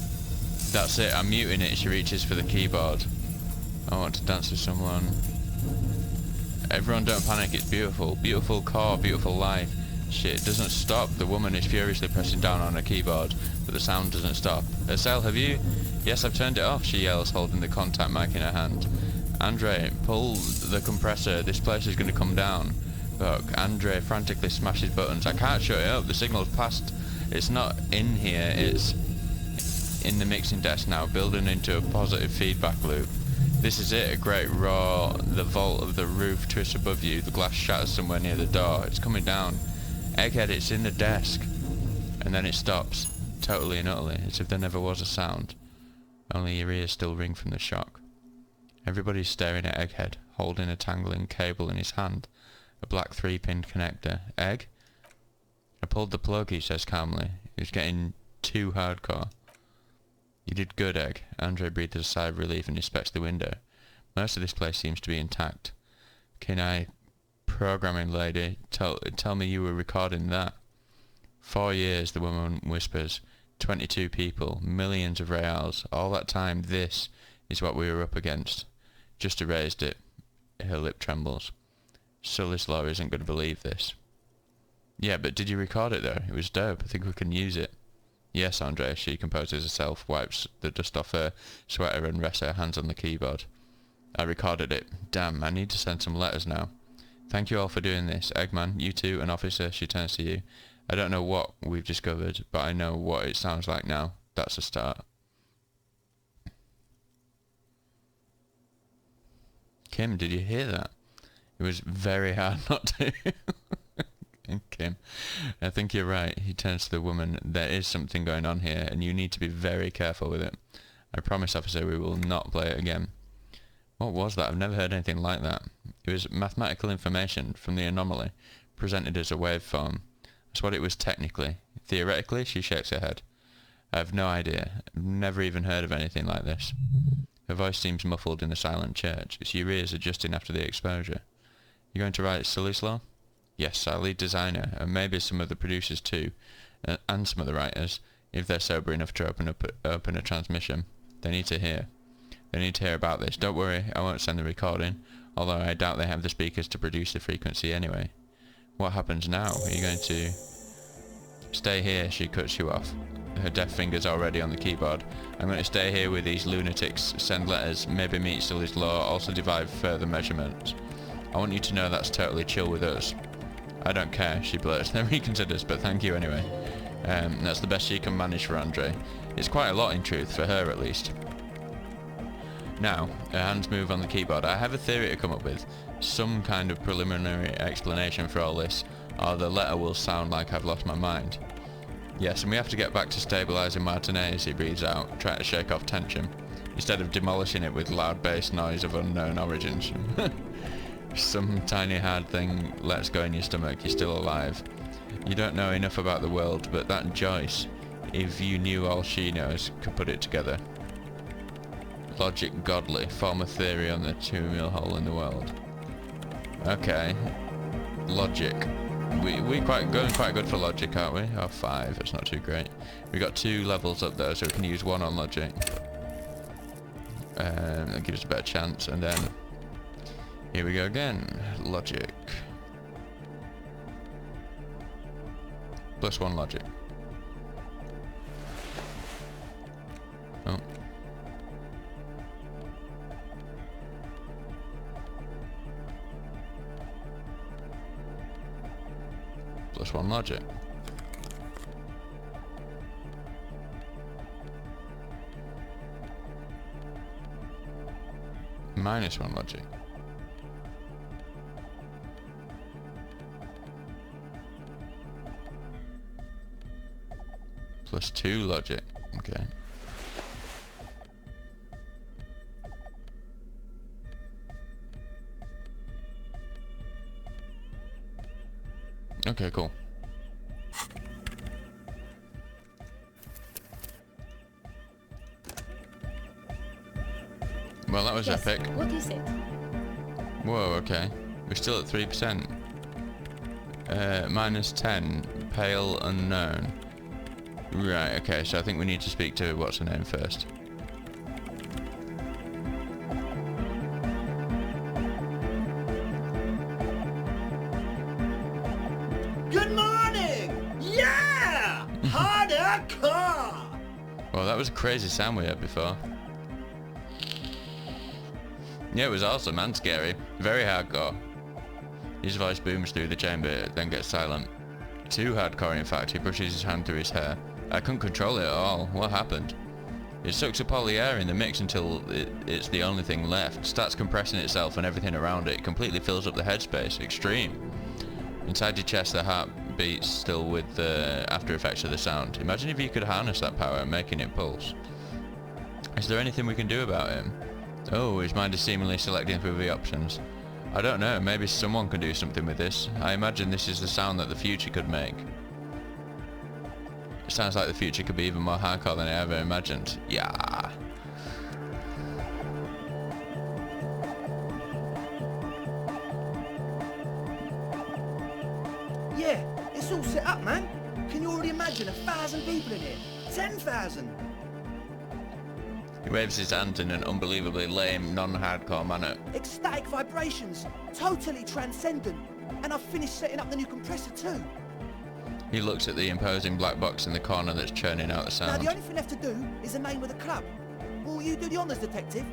That's it, I'm muting it. She reaches for the keyboard. I want to dance with someone. Everyone don't panic, it's beautiful. Beautiful core, beautiful life. Shit, it doesn't stop. The woman is furiously pressing down on her keyboard, but the sound doesn't stop. Estelle, have you? Yes, I've turned it off, she yells, holding the contact mic in her hand. Andre, pull the compressor. This place is going to come down. Look, Andre frantically smashes buttons. I can't shut it up. The signal's passed. It's not in here. It's in the mixing desk now, building into a positive feedback loop. This is it, a great roar. The vault of the roof twists above you. The glass shatters somewhere near the door. It's coming down. Egghead, it's in the desk. And then it stops, totally and utterly, as if there never was a sound. Only your ears still ring from the shock. Everybody's staring at Egghead, holding a tangling cable in his hand. A black 3-pinned connector. Egg? I pulled the plug, he says calmly. It was getting too hardcore. You did good, Egg. Andre breathed a sigh of relief and inspects the window. Most of this place seems to be intact. Can I... Programming lady, tell me you were recording that. 4 years, the woman whispers. 22 people, millions of reals. All that time, this is what we were up against. Just erased it. Her lip trembles. Sully's law isn't going to believe this. Yeah, but did you record it though? It was dope. I think we can use it. Yes, Andre, she composes herself, wipes the dust off her sweater and rests her hands on the keyboard. I recorded it. Damn, I need to send some letters now. Thank you all for doing this. Eggman, you too, an officer, she turns to you. I don't know what we've discovered, but I know what it sounds like now. That's a start. Kim, did you hear that? It was very hard not to. Kim, I think you're right. He turns to the woman. There is something going on here, and you need to be very careful with it. I promise, officer, we will not play it again. What was that? I've never heard anything like that. It was mathematical information from the anomaly, presented as a waveform. That's what it was technically. Theoretically, she shakes her head. I have no idea. I've never even heard of anything like this. Her voice seems muffled in the silent church. It's your ears adjusting after the exposure. You going to write Sully's Law? Yes, our lead designer, and maybe some of the producers too, and some of the writers, if they're sober enough to open a transmission. They need to hear. They need to hear about this. Don't worry, I won't send the recording, although I doubt they have the speakers to produce the frequency anyway. What happens now? Are you going to... Stay here, she cuts you off. Her deft fingers already on the keyboard. I'm going to stay here with these lunatics, send letters, maybe meet Sully's Law, also divide further measurements. I want you to know that's totally chill with us. I don't care, she blurts, then reconsiders, but thank you anyway. That's the best she can manage for Andre. It's quite a lot in truth, for her at least. Now, her hands move on the keyboard. I have a theory to come up with. Some kind of preliminary explanation for all this, or the letter will sound like I've lost my mind. Yes, and we have to get back to stabilising Martinez, he breathes out, trying to shake off tension, instead of demolishing it with loud bass noise of unknown origins. Some tiny hard thing lets go in your stomach, you're still alive. You don't know enough about the world, but that Joyce, if you knew all she knows, could put it together. Logic godly, form a theory on the 2 mil hole in the world. Okay. Logic. We going quite good for logic, aren't we? Oh, 5, it's not too great. We got 2 levels up there, so we can use 1 on logic. That gives us a better chance, and then here we go again. Logic. +1 logic. Oh. 1 logic. Minus 1 logic. Plus 2 logic. Okay. Okay, cool. Well, that was Yes, epic. what is it? Whoa, okay. We're still at 3%. Minus 10. Pale unknown. Right, okay, so I think we need to speak to what's her name first. Good morning! Yeah! Hardcore! Well, that was a crazy sound we heard before. Yeah, it was awesome and scary. Very hardcore. His voice booms through the chamber, then gets silent. Too hardcore, in fact. He brushes his hand through his hair. I couldn't control it at all. What happened? It sucks up all the air in the mix until it's the only thing left. Starts compressing itself and everything around it. Completely fills up the headspace. Extreme. Inside your chest, the heart beats still with the after effects of the sound. Imagine if you could harness that power, making it pulse. Is there anything we can do about him? Oh, his mind is seemingly selecting through the options. I don't know, maybe someone can do something with this. I imagine this is the sound that the future could make. It sounds like the future could be even more hardcore than I ever imagined. Yeah. Yeah, it's all set up, man. Can you already imagine 1,000 people in here? 10,000? He waves his hand in an unbelievably lame, non-hardcore manner. Ecstatic vibrations, totally transcendent. And I've finished setting up the new compressor too. He looks at the imposing black box in the corner that's churning out the Now sound. the only thing left to do is the name of the club. Will you do the honours, detective?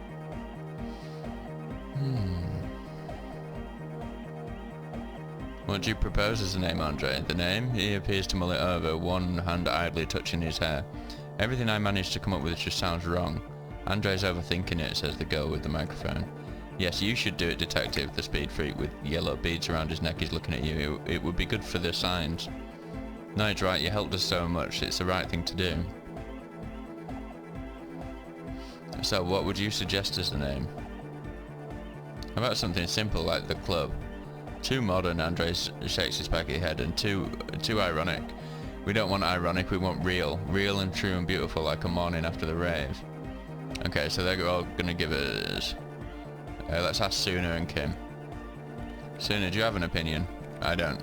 What do you propose as a name, Andre? The name? He appears to mull it over, one hand idly touching his hair. Everything I managed to come up with just sounds wrong. Andre's overthinking it, says the girl with the microphone. Yes, you should do it, detective. The speed freak with yellow beads around his neck is looking at you. It would be good for the signs. No, it's right. You helped us so much. It's the right thing to do. So, what would you suggest as the name? How about something simple like the club? Too modern, Andre shakes his baggy head, and too ironic. We don't want ironic, we want real. Real and true and beautiful, like a morning after the rave. Okay, so they're all gonna give us... let's ask Suna and Kim. Suna, do you have an opinion? I don't.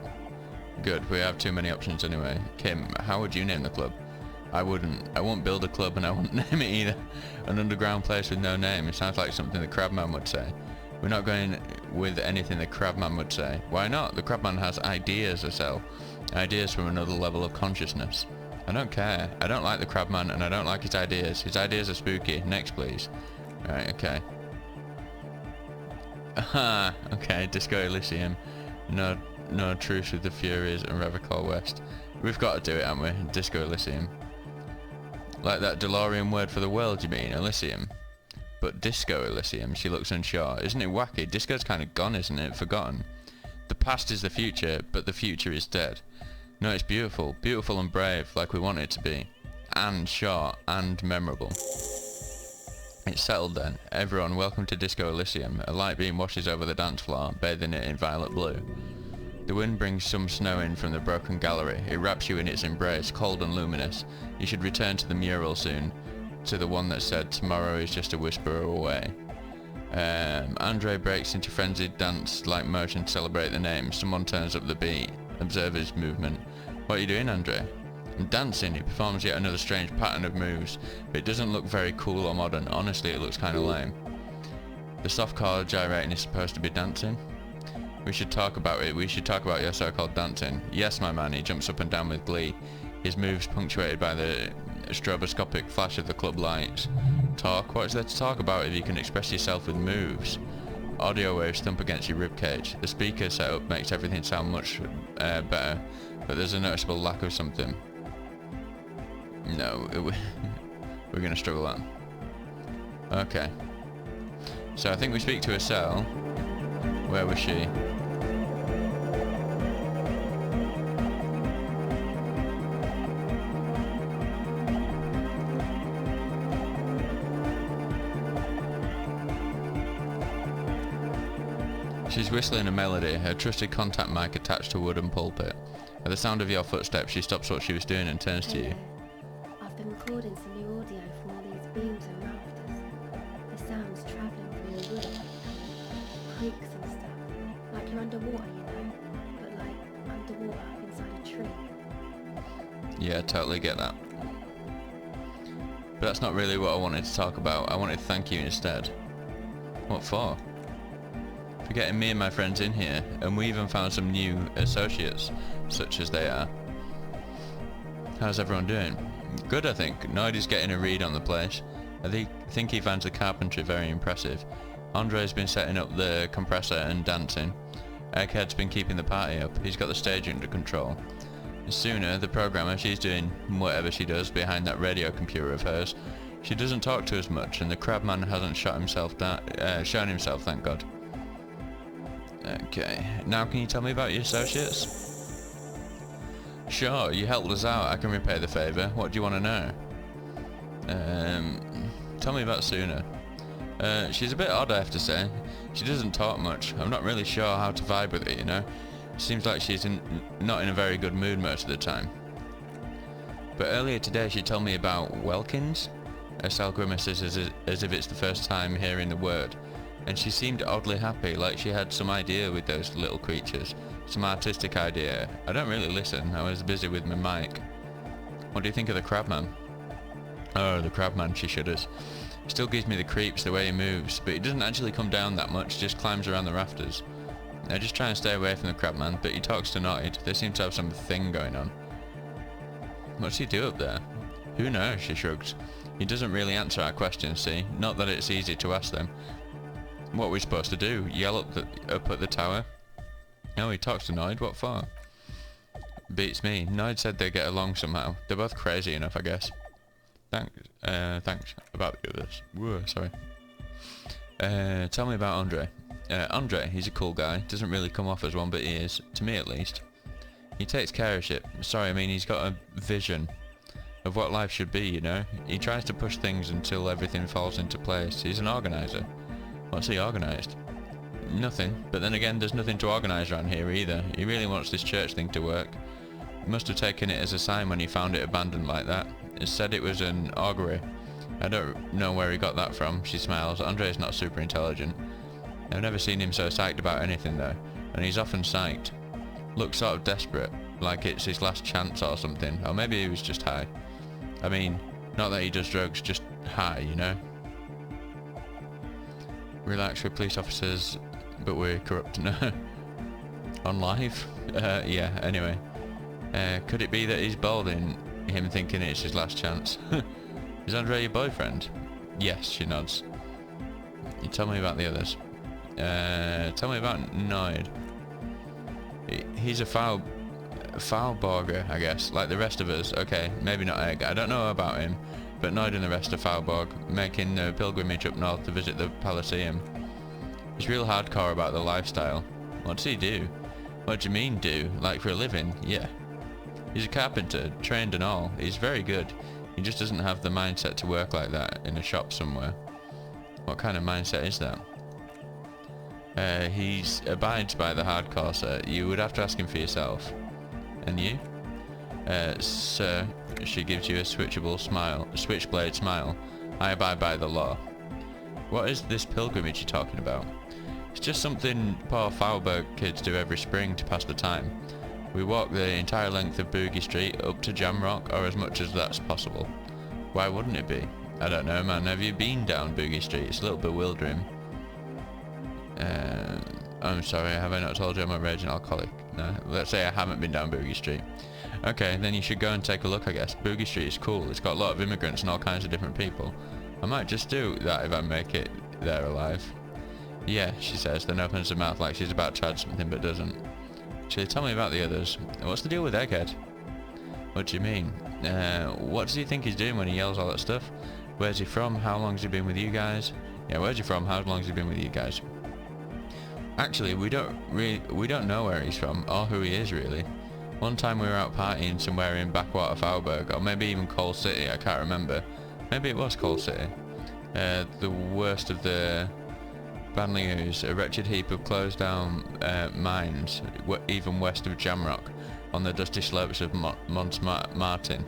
Good, we have too many options anyway. Kim, how would you name the club? I wouldn't. I won't build a club and I won't name it either. An underground place with no name. It sounds like something the Crabman would say. We're not going with anything the Crabman would say. Why not? The Crabman has ideas to sell. Ideas from another level of consciousness. I don't care. I don't like the Crabman and I don't like his ideas. His ideas are spooky. Next, please. Right, okay. Aha, okay. Disco Elysium. No truce with the Furies and Revocol West. We've got to do it, haven't we? Disco Elysium. Like that DeLorean word for the world, you mean? Elysium. But Disco Elysium, she looks unsure. Isn't it wacky? Disco's kind of gone, isn't it? Forgotten. The past is the future, but the future is dead. No, it's beautiful. Beautiful and brave, like we want it to be. And short, and memorable. It's settled then. Everyone, welcome to Disco Elysium. A light beam washes over the dance floor, bathing it in violet blue. The wind brings some snow in from the broken gallery. It wraps you in its embrace, cold and luminous. You should return to the mural soon. To the one that said, tomorrow is just a whisper away. Andre breaks into frenzied dance-like motion to celebrate the name. Someone turns up the beat. Observe his movement. What are you doing, Andre? I'm dancing. He performs yet another strange pattern of moves. But it doesn't look very cool or modern. Honestly, it looks kind of lame. The softcore gyrating is supposed to be dancing? We should talk about it. We should talk about your so-called dancing. Yes, my man. He jumps up and down with glee. His moves punctuated by the stroboscopic flash of the club lights. Talk? What is there to talk about if you can express yourself with moves? Audio waves thump against your ribcage. The speaker setup makes everything sound much better. but there's a noticeable lack of something. No, we're going to struggle on. Okay. So I think we speak to a cell. Where was she? She's whistling a melody, her trusted contact mic attached to a wooden pulpit. At the sound of your footsteps, she stops what she was doing and turns to you. I've been recording some new audio from all these beams and rafters. The sounds travelling through the wood, creaks and stuff. Like you're underwater, you know, but like underwater inside a tree. Yeah, totally get that. But that's not really what I wanted to talk about. I wanted to thank you instead. What for? For getting me and my friends in here, and we even found some new associates, such as they are. How's everyone doing? Good, I think. Noidy's getting a read on the place. I think he finds the carpentry very impressive. Andre's been setting up the compressor and dancing. Egghead's been keeping the party up. He's got the stage under control. Sooner, the programmer, she's doing whatever she does behind that radio computer of hers. She doesn't talk to us much, and the crabman hasn't shown himself, thank God. Okay, now can you tell me about your associates? Sure, you helped us out, I can repay the favour. What do you want to know? Tell me about Suna. She's a bit odd, I have to say. She doesn't talk much. I'm not really sure how to vibe with her, you know? Seems like she's not in a very good mood most of the time. But earlier today she told me about Welkins. Estelle grimaces as if it's the first time hearing the word. And she seemed oddly happy, like she had some idea with those little creatures. Some artistic idea. I don't really listen, I was busy with my mic. What do you think of the crabman? Oh, the crabman, she shudders. Still gives me the creeps the way he moves, but he doesn't actually come down that much, just climbs around the rafters. I just try and stay away from the crabman, but he talks to Noid. They seem to have some thing going on. What's he do up there? Who knows, she shrugs. He doesn't really answer our questions, see? Not that it's easy to ask them. What are we supposed to do? Yell up at the tower? Oh, he talks to Noid, what for? Beats me. Noid said they get along somehow. They're both crazy enough, I guess. Thanks about the others. Whoa, sorry. Tell me about Andre. Andre, he's a cool guy. Doesn't really come off as one, but he is. To me, at least. He takes care of shit. Sorry, I mean, he's got a vision of what life should be, you know? He tries to push things until everything falls into place. He's an organizer. What's he organised? Nothing, but then again there's nothing to organise around here either. He really wants this church thing to work. He must have taken it as a sign when he found it abandoned like that. It said it was an augury. I don't know where he got that from, she smiles. Andre's not super intelligent. I've never seen him so psyched about anything though, and he's often psyched. Looks sort of desperate, like it's his last chance or something, or maybe he was just high. I mean, not that he does drugs, just high, you know? Relax, we're police officers, but we're corrupt. No. On live? Yeah, anyway. Could it be that he's balding, him thinking it's his last chance? Is Andre your boyfriend? Yes, she nods. You tell me about the others. Tell me about Noid. He's a Foulborger, I guess, like the rest of us. Okay, maybe not Egg. I don't know about him. But Noid and the rest of Foulborg, making the pilgrimage up north to visit the Elysium. He's real hardcore about the lifestyle. What does he do? What do you mean do? Like for a living? Yeah. He's a carpenter, trained and all. He's very good. He just doesn't have the mindset to work like that in a shop somewhere. What kind of mindset is that? He abides by the hardcore, sir. You would have to ask him for yourself. And you? Sir, she gives you a switchblade smile. I abide by the law. What is this pilgrimage you're talking about? It's just something poor Foulberg kids do every spring to pass the time. We walk the entire length of Boogie Street up to Jamrock, or as much as that's possible. Why wouldn't it be? I don't know, man. Have you been down Boogie Street? It's a little bewildering. I'm sorry, have I not told you I'm a raging alcoholic? No, let's say I haven't been down Boogie Street. Okay, then you should go and take a look, I guess. Boogie Street is cool. It's got a lot of immigrants and all kinds of different people. I might just do that if I make it there alive. Yeah, she says, then opens her mouth like she's about to add something but doesn't. Actually, tell me about the others. What's the deal with Egghead? What do you mean? What does he think he's doing when he yells all that stuff? Where's he from? How long's he been with you guys? Yeah, where's he from? How long's he been with you guys? Actually, we don't know where he's from or who he is really. One time we were out partying somewhere in backwater Faubourg, or maybe even Coal City, I can't remember. Maybe it was Coal City. The worst of the banlieues, a wretched heap of closed down mines, even west of Jamrock, on the dusty slopes of Montmartin.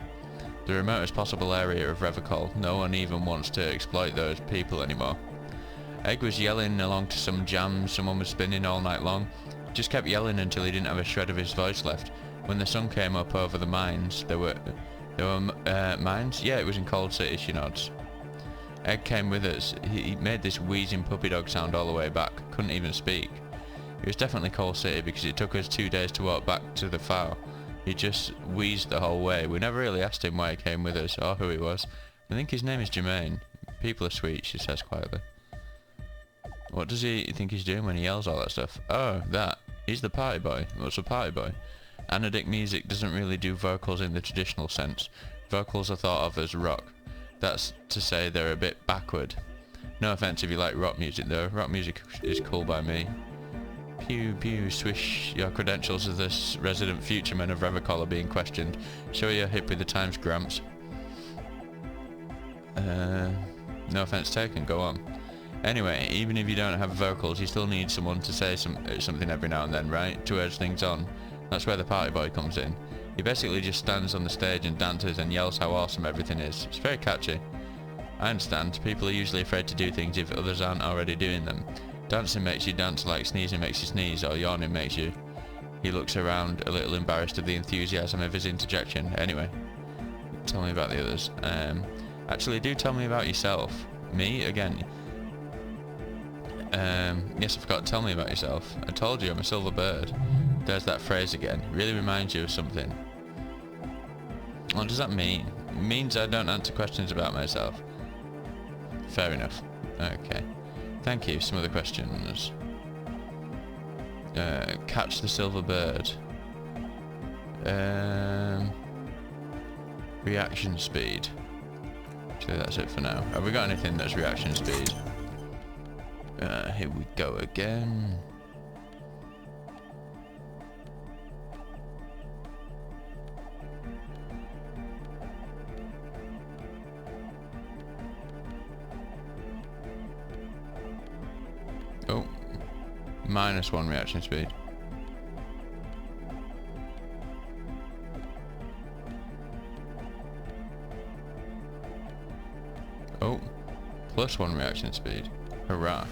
The remotest possible area of Revicol. No one even wants to exploit those people anymore. Egg was yelling along to some jams someone was spinning all night long. Just kept yelling until he didn't have a shred of his voice left. When the sun came up over the mines, there were mines? Yeah, it was in Cold City, she nods. Egg came with us. He made this wheezing puppy dog sound all the way back. Couldn't even speak. It was definitely Cold City because it took us 2 days to walk back to the Fao. He just wheezed the whole way. We never really asked him why he came with us or who he was. I think his name is Jermaine. People are sweet, she says quietly. What does he think he's doing when he yells all that stuff? Oh, that. He's the party boy. What's a party boy? Anodic music doesn't really do vocals in the traditional sense. Vocals are thought of as rock. That's to say they're a bit backward. No offense if you like rock music though. Rock music is cool by me. Pew pew swish. Your credentials as this resident futureman of Revicol are being questioned. Show you're hip with the times, Gramps. No offense taken, go on. Anyway, even if you don't have vocals, you still need someone to say something every now and then, right? To urge things on. That's where the party boy comes in. He basically just stands on the stage and dances and yells how awesome everything is. It's very catchy. I understand, people are usually afraid to do things if others aren't already doing them. Dancing makes you dance like sneezing makes you sneeze, or yawning makes you... He looks around, a little embarrassed of the enthusiasm of his interjection. Anyway, tell me about the others. Actually, do tell me about yourself. Me? Again. Yes, I forgot to tell me about yourself. I told you I'm a silver bird. There's that phrase again. It really reminds you of something. What does that mean? It means I don't answer questions about myself. Fair enough. Okay. Thank you. Some other questions. Catch the silver bird. Reaction speed. Actually, that's it for now. Have we got anything that's reaction speed? Here we go again. Oh, -1 reaction speed. Oh, +1 reaction speed. Hurrah.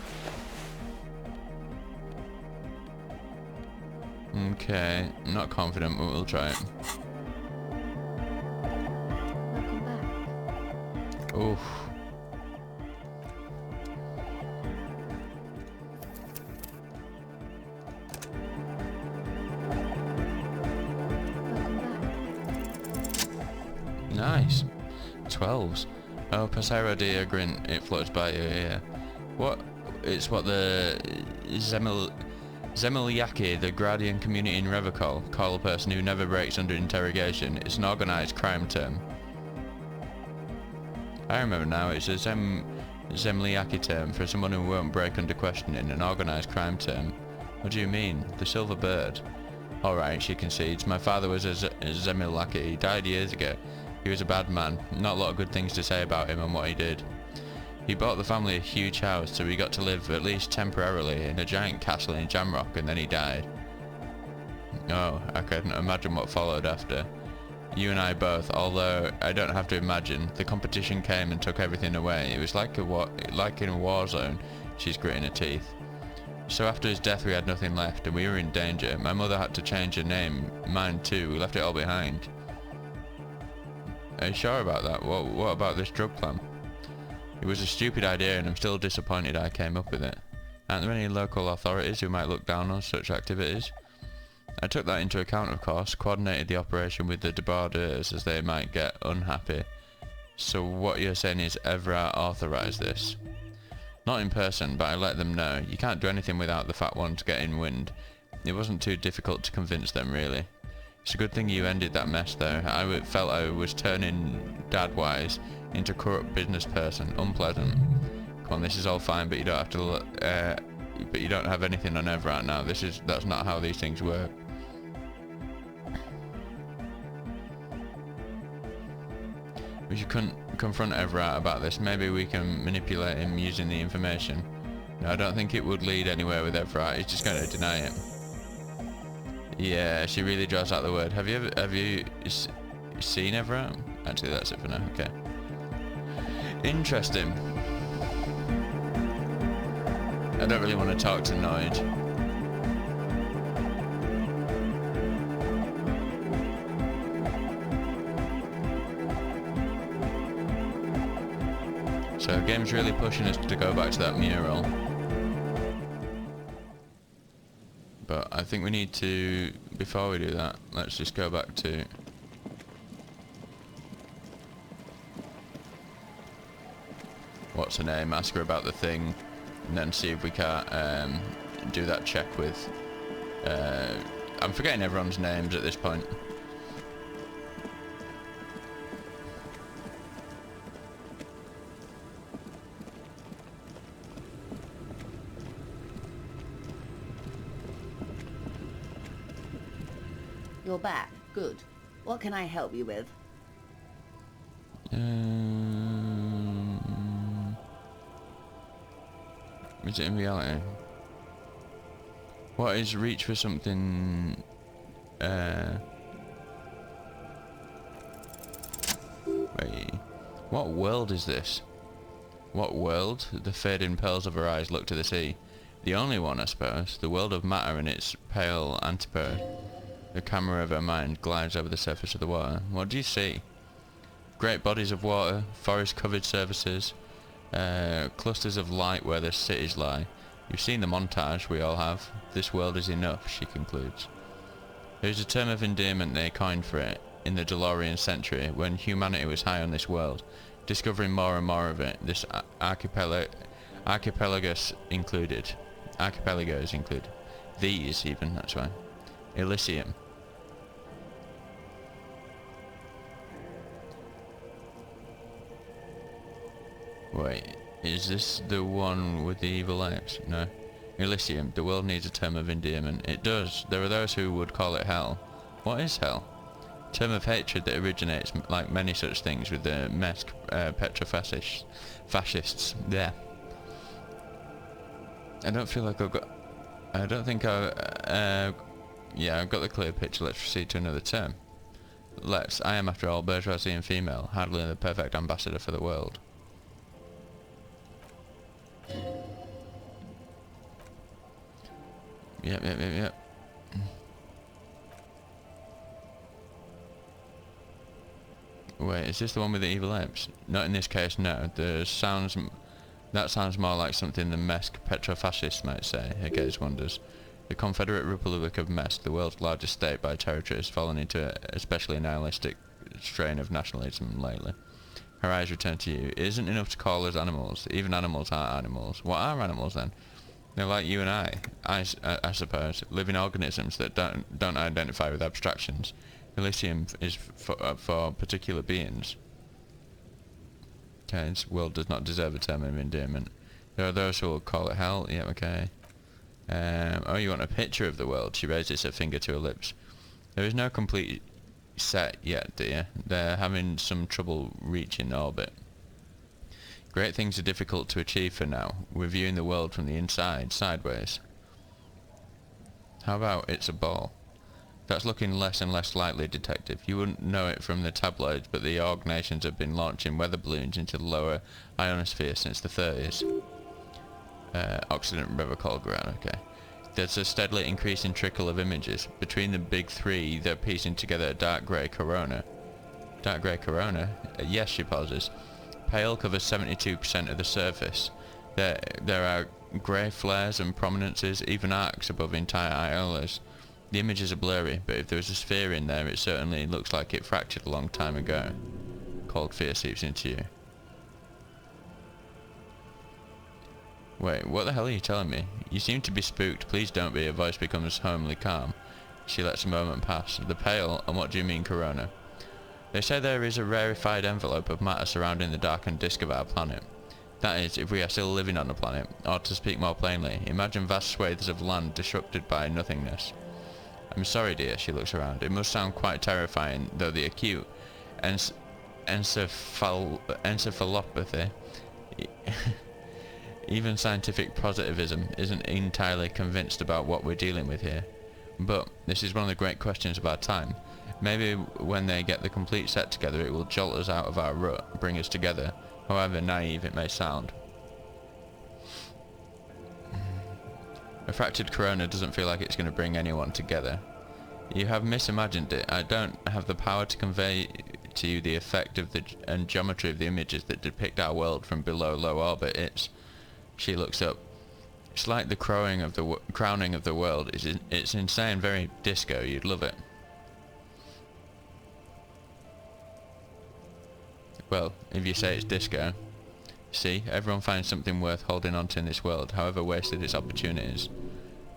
Okay, not confident, but we'll try it. Welcome back. Oof. Welcome back. Nice. 12s. Oh, Passero Dia Grint, it floats by your ear. What? It's what the Zemelyaki, the Gradian community in Revicol, call a person who never breaks under interrogation. It's an organised crime term. I remember now, it's a Zemelyaki term for someone who won't break under questioning, an organised crime term. What do you mean? The silver bird. Alright, she concedes. My father was a Zemelyaki. He died years ago. He was a bad man. Not a lot of good things to say about him and what he did. He bought the family a huge house, so we got to live, at least temporarily, in a giant castle in Jamrock, and then he died. Oh, I can imagine what followed after. You and I both, although I don't have to imagine, the competition came and took everything away. It was like in a war zone. She's gritting her teeth. So after his death we had nothing left, and we were in danger. My mother had to change her name, mine too. We left it all behind. Are you sure about that? What about this drug plan? It was a stupid idea and I'm still disappointed I came up with it. Aren't there any local authorities who might look down on such activities? I took that into account, of course, coordinated the operation with the debardeurs as they might get unhappy. So what you're saying is Evra authorised this? Not in person, but I let them know. You can't do anything without the fat ones getting wind. It wasn't too difficult to convince them, really. It's a good thing you ended that mess, though. Felt I was turning dad-wise into a corrupt business person. Unpleasant. Come on, this is all fine, but you don't have to. But you don't have anything on Ev right now. That's not how these things work. We should confront Everett about this. Maybe we can manipulate him using the information. No, I don't think it would lead anywhere with Everett. He's just going to deny it. Yeah, she really draws out the word. Have you seen Everett? Actually, that's it for now. Okay. Interesting. I don't really want to talk to Noid. So the game's really pushing us to go back to that mural. But I think we need to, before we do that, let's just go back to... What's her name? Ask her about the thing, and then see if we can't do that check with... I'm forgetting everyone's names at this point. You're back. Good. What can I help you with? Is it in reality? What is reach for something? Wait. What world is this? What world? The fading pearls of her eyes look to the sea. The only one, I suppose. The world of matter and its pale antipode. The camera of her mind glides over the surface of the water. What do you see? Great bodies of water, forest-covered surfaces, clusters of light where the cities lie. You've seen the montage, we all have. This world is enough, she concludes. There is a term of endearment they coined for it in the DeLorean century, when humanity was high on this world, discovering more and more of it, this archipelagos included. These, even, that's why. Elysium. Wait, is this the one with the evil apes? No. Elysium, the world needs a term of endearment. It does. There are those who would call it hell. What is hell? A term of hatred that originates, like many such things, with the Mesk fascists. There. I don't feel like I've got... I don't think yeah, I've got the clear picture. Let's proceed to another term. I am, after all, bourgeoisie and female, hardly the perfect ambassador for the world. Yep. Wait, is this the one with the evil apes? Not in this case, no. That sounds more like something the Mesk petrofascists might say, her gaze wanders. The Confederate Republic of Mesk, the world's largest state by territory, has fallen into an especially nihilistic strain of nationalism lately. Her eyes return to you. It isn't enough to call us animals. Even animals aren't animals. What are animals then? They're like you and I suppose, living organisms that don't identify with abstractions. Elysium is for particular beings. Okay, this world does not deserve a term of endearment. There are those who will call it hell. Yeah, okay. Oh, you want a picture of the world? She raises her finger to her lips. There is no complete set yet, dear. They're having some trouble reaching orbit. Great things are difficult to achieve for now. We're viewing the world from the inside, sideways. How about it's a ball? That's looking less and less likely, detective. You wouldn't know it from the tabloids, but the org nations have been launching weather balloons into the lower ionosphere since the 30s. Occident River Colgrad, okay. There's a steadily increasing trickle of images. Between the big three, they're piecing together a dark grey corona. Dark grey corona? Yes, she pauses. Pale covers 72% of the surface. There are grey flares and prominences, even arcs above entire iolas. The images are blurry, but if there was a sphere in there, it certainly looks like it fractured a long time ago. Cold fear seeps into you. Wait, what the hell are you telling me? You seem to be spooked. Please don't be. Her voice becomes homely calm. She lets a moment pass. The Pale, and what do you mean, Corona? They say there is a rarefied envelope of matter surrounding the darkened disk of our planet. That is, if we are still living on the planet, or to speak more plainly, imagine vast swathes of land disrupted by nothingness. I'm sorry, dear, she looks around. It must sound quite terrifying, though the acute encephalopathy, even scientific positivism, isn't entirely convinced about what we're dealing with here. But this is one of the great questions of our time. Maybe when they get the complete set together, it will jolt us out of our rut, bring us together, however naive it may sound. A fractured corona doesn't feel like it's going to bring anyone together. You have misimagined it. I don't have the power to convey to you the effect of and geometry of the images that depict our world from below low orbit. She looks up. It's like the crowning of the world. It's insane, very disco. You'd love it. Well, if you say it's disco. See, everyone finds something worth holding on to in this world, however wasted its opportunities.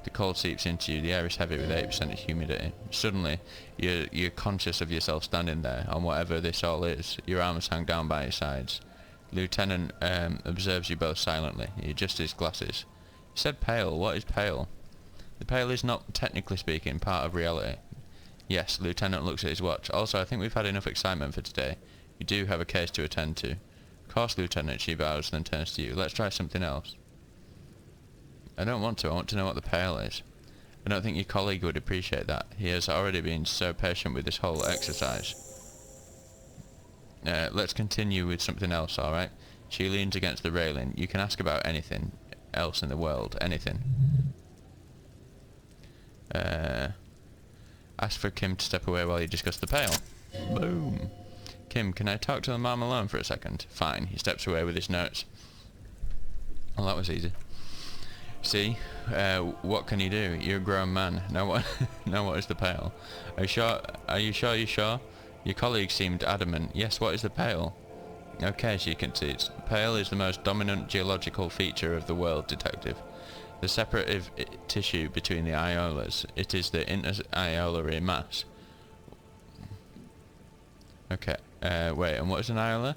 The cold seeps into you, the air is heavy with 8% humidity. Suddenly, you're conscious of yourself standing there, on whatever this all is. Your arms hang down by your sides. Lieutenant observes you both silently. He adjusts his glasses. He said pale. What is pale? The pale is not, technically speaking, part of reality. Yes, Lieutenant looks at his watch. Also, I think we've had enough excitement for today. You do have a case to attend to. Of course, Lieutenant, she bows, then turns to you. Let's try something else. I don't want to. I want to know what the pale is. I don't think your colleague would appreciate that. He has already been so patient with this whole exercise. Let's continue with something else, alright? She leans against the railing. You can ask about anything else in the world. Anything. Ask for Kim to step away while you discuss the pale. Boom. Kim, can I talk to the mom alone for a second? Fine. He steps away with his notes. Well, that was easy. See, what can you do? You're a grown man. Now what is the pale? Are you sure? Are you sure? Your colleague seemed adamant. Yes, what is the pale? Okay, she concedes. Pale is the most dominant geological feature of the world, detective. The separative tissue between the iolas. It is the inter-iolary mass. Okay, wait, and what is an iola?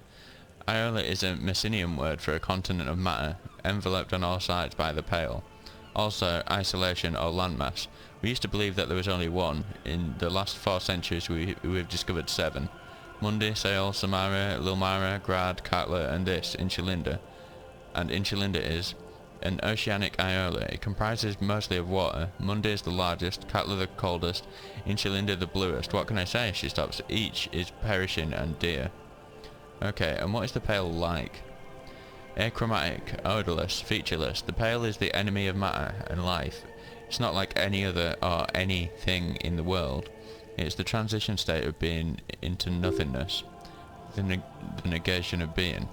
Iola is a Messinian word for a continent of matter, enveloped on all sides by the pale. Also, isolation or landmass. We used to believe that there was only one. In the last 4 centuries we've discovered 7. Mundi, Seol, Samara, Lilmara, Grad, Katla, and this, Inchalinda. And Inchalinda is an oceanic iola. It comprises mostly of water. Mundi is the largest, Katla the coldest, Inchalinda the bluest. What can I say? She stops. Each is perishing and dear. Okay, and what is the pale like? Achromatic, odorless, featureless. The pale is the enemy of matter and life. It's not like any other or anything in the world. It's the transition state of being into nothingness. The negation of being.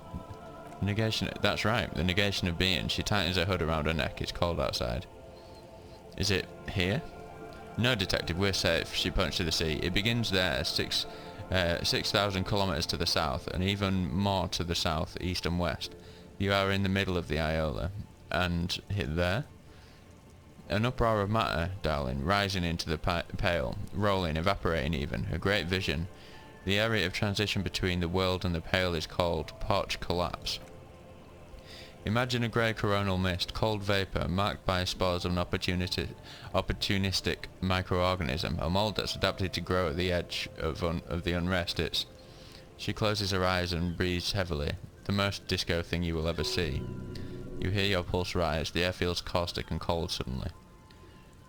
That's right, the negation of being. She tightens her hood around her neck. It's cold outside. Is it here? No, detective, we're safe. She points to the sea. It begins there, 6,000 kilometers to the south, and even more to the south, east and west. You are in the middle of the Iola. And hit there? An uproar of matter, darling, rising into the pale, rolling, evaporating even, a great vision. The area of transition between the world and the pale is called porch collapse. Imagine a grey coronal mist, cold vapour, marked by spores of an opportunistic microorganism, a mould that's adapted to grow at the edge of the unrest. She closes her eyes and breathes heavily, the most disco thing you will ever see. You hear your pulse rise, the air feels caustic and cold suddenly.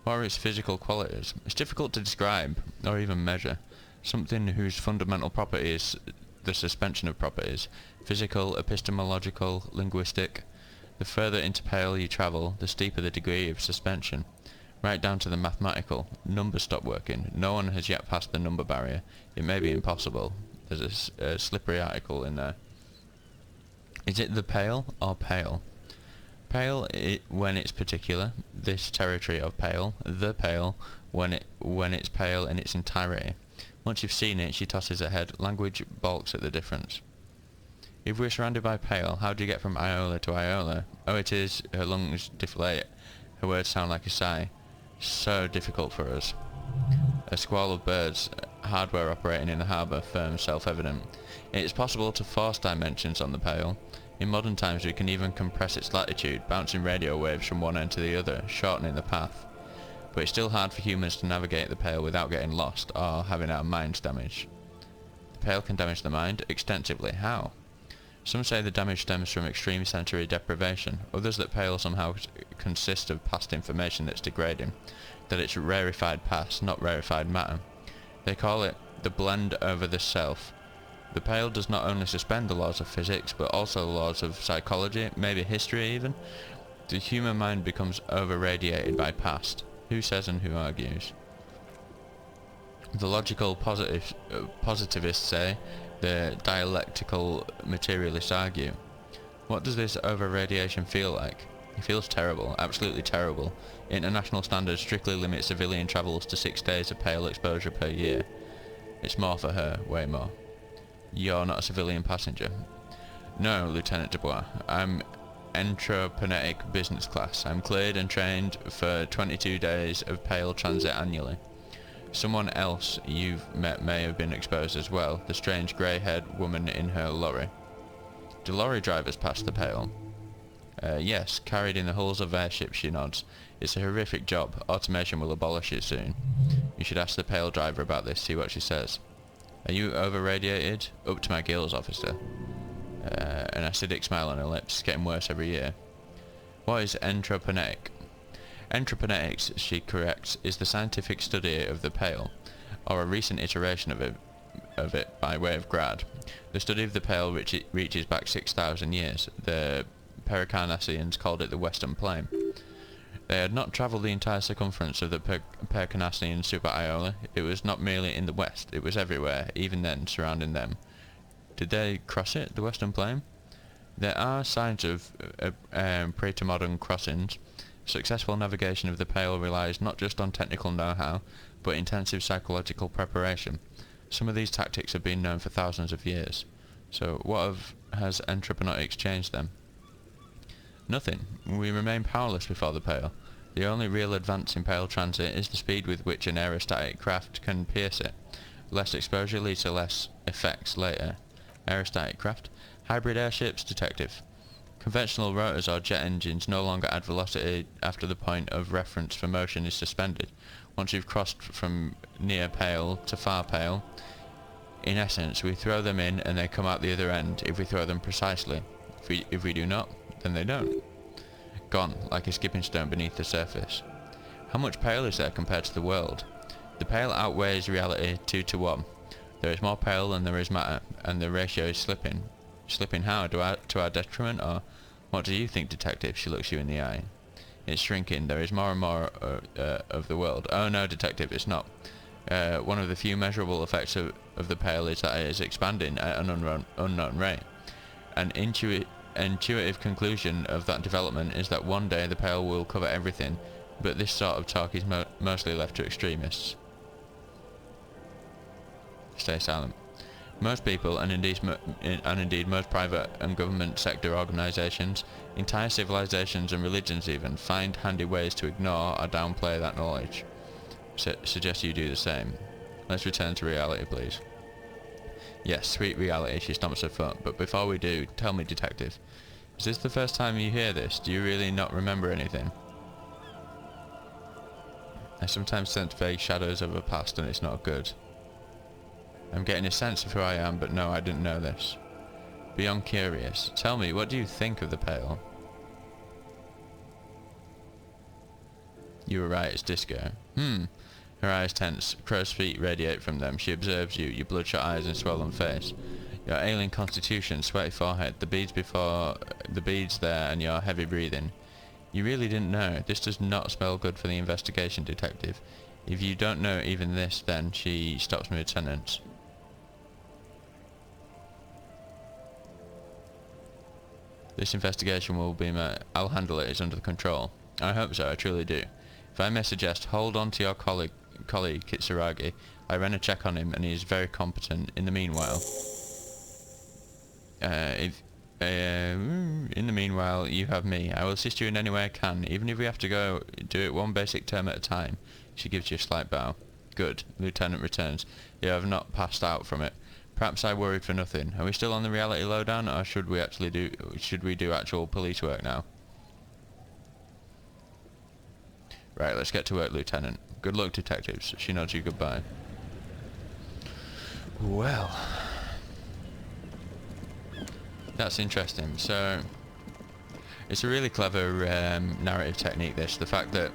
What are its physical qualities? It's difficult to describe, or even measure. Something whose fundamental property is the suspension of properties, physical, epistemological, linguistic. The further into pale you travel, the steeper the degree of suspension, right down to the mathematical. Numbers stop working. No one has yet passed the number barrier. It may be impossible. There's a slippery article in there. Is it the pale or pale? Pale when it's particular, this territory of pale. The pale when it's pale in its entirety. Once you've seen it, she tosses her head. Language balks at the difference. If we're surrounded by pale, how do you get from Iola to Iola? Oh, it is. Her lungs deflate. Her words sound like a sigh. So difficult for us. A squall of birds, hardware operating in the harbour, firm, self-evident. It is possible to force dimensions on the pale. In modern times we can even compress its latitude, bouncing radio waves from one end to the other, shortening the path. But it's still hard for humans to navigate the pale without getting lost or having our minds damaged. The pale can damage the mind extensively. How? Some say the damage stems from extreme sensory deprivation, others that pale somehow consists of past information that's degrading, that it's rarefied past, not rarefied matter. They call it the blend over the self. The pale does not only suspend the laws of physics, but also the laws of psychology, maybe history even. The human mind becomes over-radiated by past. Who says and who argues? The logical positivists say, the dialectical materialists argue. What does this over-radiation feel like? It feels terrible, absolutely terrible. International standards strictly limit civilian travels to 6 days of pale exposure per year. It's more for her, way more. You're not a civilian passenger. No, Lieutenant Dubois. I'm entropanetic business class. I'm cleared and trained for 22 days of pale transit annually. Someone else you've met may have been exposed as well, the strange grey-haired woman in her lorry. Do lorry drivers pass the pale? Yes, carried in the hulls of airships, she nods. It's a horrific job. Automation will abolish it soon. You should ask the pale driver about this, see what she says. Are you over-radiated? Up to my gills, officer. An acidic smile on her lips, getting worse every year. What is entropanetic? Entropanetics, she corrects, is the scientific study of the pale, or a recent iteration of it by way of grad. The study of the pale reaches back 6,000 years. The Pericarnassians called it the Western Plain. They had not travelled the entire circumference of the Pericarnassian Super Iola. It was not merely in the west, it was everywhere, even then, surrounding them. Did they cross it, the Western Plain? There are signs of pre-to-modern crossings. Successful navigation of the pale relies not just on technical know-how, but intensive psychological preparation. Some of these tactics have been known for thousands of years. So what has entropanetics changed them? Nothing. We remain powerless before the pale. The only real advance in pale transit is the speed with which an aerostatic craft can pierce it. Less exposure leads to less effects later. Aerostatic craft? Hybrid airships? Detective. Conventional rotors or jet engines no longer add velocity after the point of reference for motion is suspended. Once you've crossed from near pale to far pale, in essence, we throw them in and they come out the other end if we throw them precisely. If we do not, then they don't. Gone, like a skipping stone beneath the surface. How much pale is there compared to the world? The pale outweighs reality 2 to 1. There is more pale than there is matter, and the ratio is slipping. Slipping how? To our detriment, or what do you think, detective? She looks you in the eye. It's shrinking. There is more and more of the world. Oh no, detective, it's not. One of the few measurable effects of the pale is that it is expanding at an unknown rate. An intuitive conclusion of that development is that one day the pale will cover everything, but this sort of talk is mostly left to extremists. Stay silent. Most people, and indeed most private and government sector organisations, entire civilizations and religions even, find handy ways to ignore or downplay that knowledge. Suggest you do the same. Let's return to reality, please. Yes, sweet reality, she stomps her foot, but before we do, tell me, detective, is this the first time you hear this? Do you really not remember anything? I sometimes sense vague shadows of a past and it's not good. I'm getting a sense of who I am, but no, I didn't know this. Beyond curious. Tell me, what do you think of the pale? You were right, it's disco. Her eyes tense. Crow's feet radiate from them. She observes you, your bloodshot eyes and swollen face. Your alien constitution, sweaty forehead, the beads there, and your heavy breathing. You really didn't know. This does not spell good for the investigation, detective. If you don't know even this, then she stops mid-sentence. This investigation will be I'll handle it, it's under control. I hope so, I truly do. If I may suggest, hold on to your colleague Kitsuragi. I ran a check on him and he is very competent. In the meanwhile... In the meanwhile, you have me. I will assist you in any way I can, even if we have to go do it one basic term at a time. She gives you a slight bow. Good. Lieutenant returns. You have not passed out from it. Perhaps I worried for nothing. Are we still on the reality lowdown, or should we do actual police work now? Right, let's get to work, Lieutenant. Good luck, detectives. She nods you goodbye. Well, that's interesting. So, it's a really clever narrative technique, this. The fact that,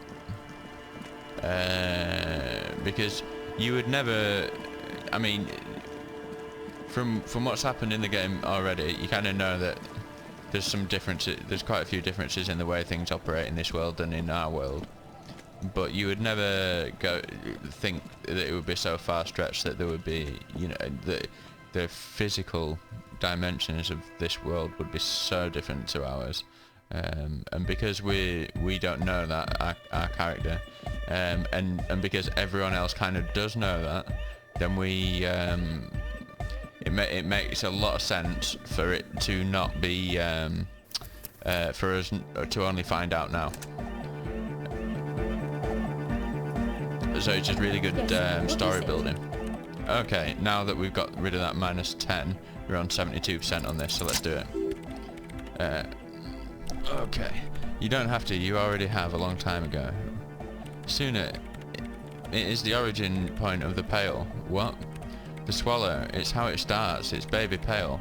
because you would never, I mean, from what's happened in the game already, you kind of know that there's some differences, there's quite a few differences in the way things operate in this world and in our world. But you would never think that it would be so far stretched that there would be, you know, the physical dimensions of this world would be so different to ours. And because we don't know that, our character, and because everyone else kind of does know that, then we it makes a lot of sense for it to not be for us to only find out now. So it's just really good story building. Okay, now that we've got rid of that -10, we're on 72% on this, so let's do it. Okay, you don't have to, you already have a long time ago. Sooner, it is the origin point of the Pale. What? The swallow, it's how it starts, it's baby Pale.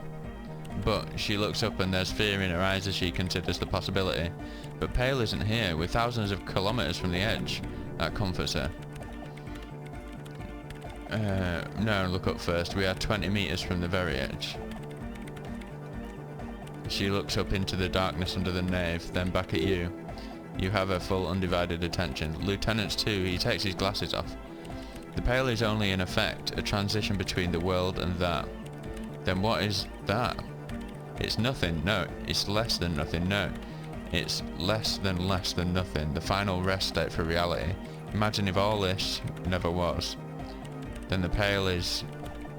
But she looks up and there's fear in her eyes as she considers the possibility. But Pale isn't here, we're thousands of kilometers from the edge. That comforts her. No, look up first. We are 20 meters from the very edge. She looks up into the darkness under the nave, then back at you. You have her full undivided attention. Lieutenant's too, he takes his glasses off. The Pale is only in effect, a transition between the world and that. Then what is that? It's nothing, no. It's less than nothing, no. It's less than nothing, the final rest state for reality. Imagine if all this never was. Then the Pale is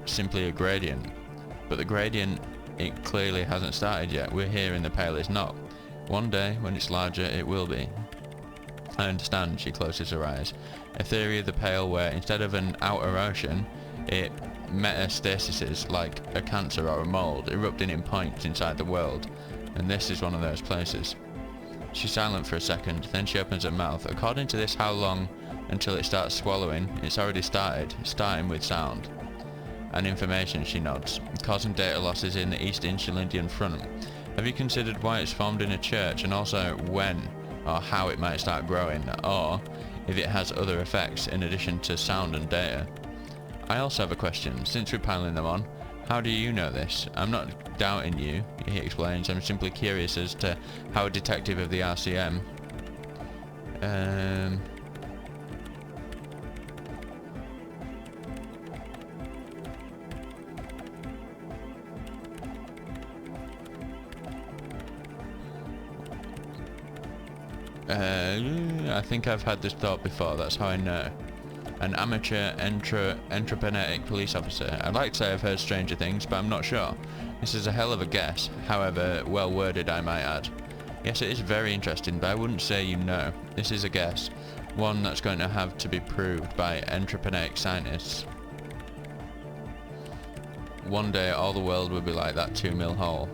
simply a gradient. But the gradient, it clearly hasn't started yet. We're here and the Pale is not. One day, when it's larger, it will be. I understand, she closes her eyes. A theory of the Pale where instead of an outer ocean, it metastasises like a cancer or a mould, erupting in points inside the world. And this is one of those places. She's silent for a second, then she opens her mouth. According to this, how long until it starts swallowing? It's already started, starting with sound. And information, she nods, causing data losses in the East Indian front. Have you considered why it's formed in a church, and also when or how it might start growing, or if it has other effects in addition to sound and data? I also have a question, since we're piling them on. How do you know this? I'm not doubting you, he explains. I'm simply curious as to how a detective of the RCM... I think I've had this thought before, that's how I know. An amateur entrepreneuric police officer. I'd like to say I've heard stranger things, but I'm not sure. This is a hell of a guess, however well worded I might add. Yes, it is very interesting, but I wouldn't say you know. This is a guess, one that's going to have to be proved by entrepreneuric scientists. One day all the world will be like that 2-mil hole.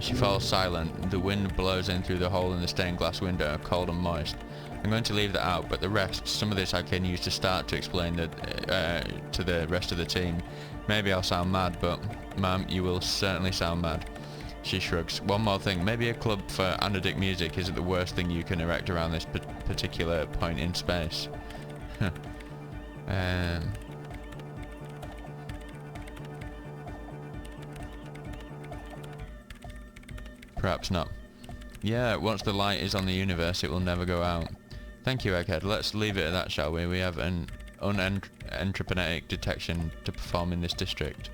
She falls silent. The wind blows in through the hole in the stained glass window, cold and moist. I'm going to leave that out, but the rest, some of this I can use to start to explain to the rest of the team. Maybe I'll sound mad, but ma'am, you will certainly sound mad. She shrugs. One more thing, maybe a club for anodic music isn't the worst thing you can erect around this particular point in space. Perhaps not. Yeah, once the light is on the universe, it will never go out. Thank you, Egghead. Let's leave it at that, shall we? We have an entrepreneuric detection to perform in this district.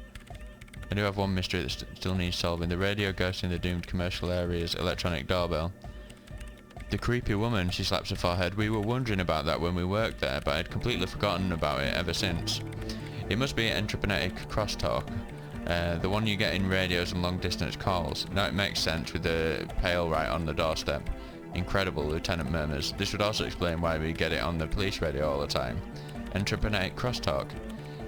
I do have one mystery that still needs solving. The radio ghost in the doomed commercial area's electronic doorbell. The creepy woman, she slaps her forehead. We were wondering about that when we worked there, but I'd completely forgotten about it ever since. It must be an entrepreneuric crosstalk. The one you get in radios and long distance calls. Now it makes sense with the Pale right on the doorstep. Incredible, Lieutenant murmurs. This would also explain why we get it on the police radio all the time. Entrepreneur crosstalk.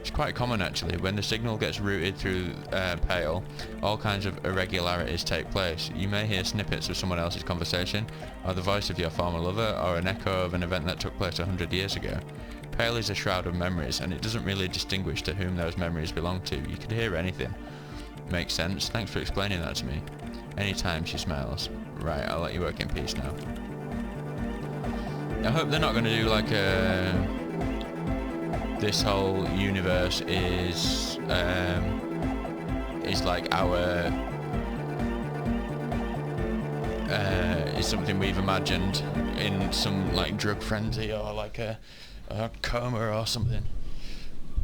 It's quite common actually. When the signal gets routed through Pale, all kinds of irregularities take place. You may hear snippets of someone else's conversation, or the voice of your former lover, or an echo of an event that took place 100 years ago. Pale is a shroud of memories, and it doesn't really distinguish to whom those memories belong to. You could hear anything. Makes sense. Thanks for explaining that to me. Anytime, she smiles. Right, I'll let you work in peace now. I hope they're not going to do like a... This whole universe is like our... is something we've imagined in some like drug frenzy or like a coma or something.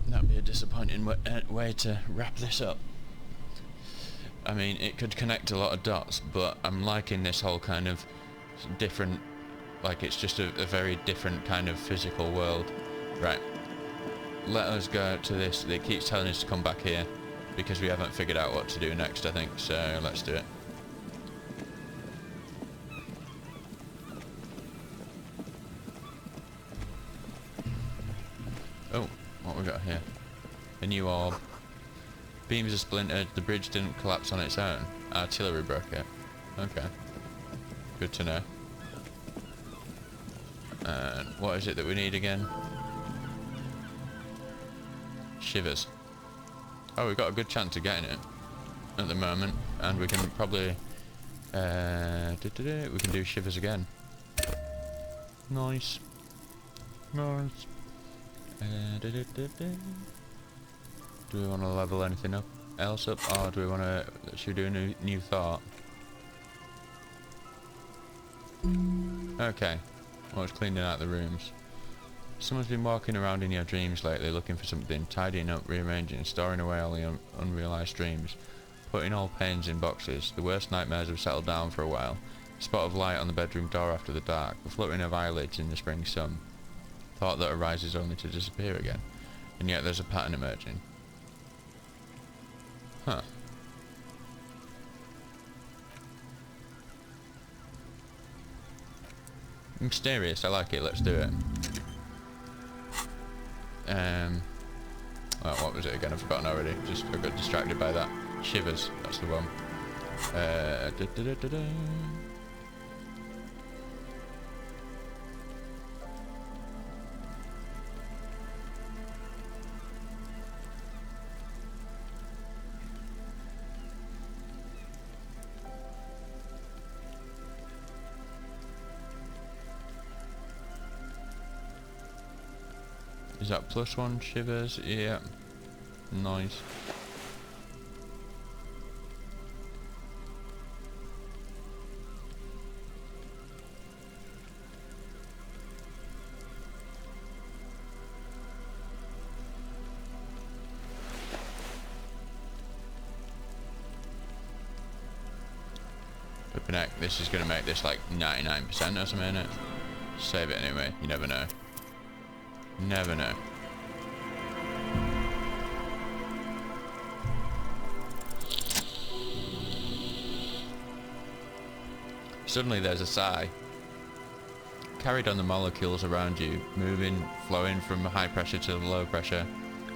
That'd be a disappointing way to wrap this up. I mean, it could connect a lot of dots, but I'm liking this whole kind of different, like it's just a very different kind of physical world. Right, let us go to this. It keeps telling us to come back here because we haven't figured out what to do next, I think, so let's do it. Oh, what we got here? A new orb. Beams are splintered. The bridge didn't collapse on its own. Artillery broke it. Okay. Good to know. And what is it that we need again? Shivers. Oh, we've got a good chance of getting it at the moment, and we can probably we can do shivers again. Nice. Nice. Do we want to level anything else up, or do we want to? Should we do a new thought? Okay. Well, it's cleaning out the rooms. Someone's been walking around in your dreams lately, looking for something, tidying up, rearranging, storing away all the unrealised dreams, putting all pains in boxes. The worst nightmares have settled down for a while. A spot of light on the bedroom door after the dark, the fluttering of eyelids in the spring sun. Thought that arises only to disappear again, and yet there's a pattern emerging. Huh. Mysterious, I like it, let's do it. Well, what was it again? I've forgotten already. I got distracted by that. Shivers, that's the one. Is that +1 shivers? Yeah. Nice. Flipping heck, this is gonna make this like 99% or something, innit? Save it anyway, you never know. Never know. Suddenly there's a sigh. Carried on the molecules around you, moving, flowing from high pressure to low pressure,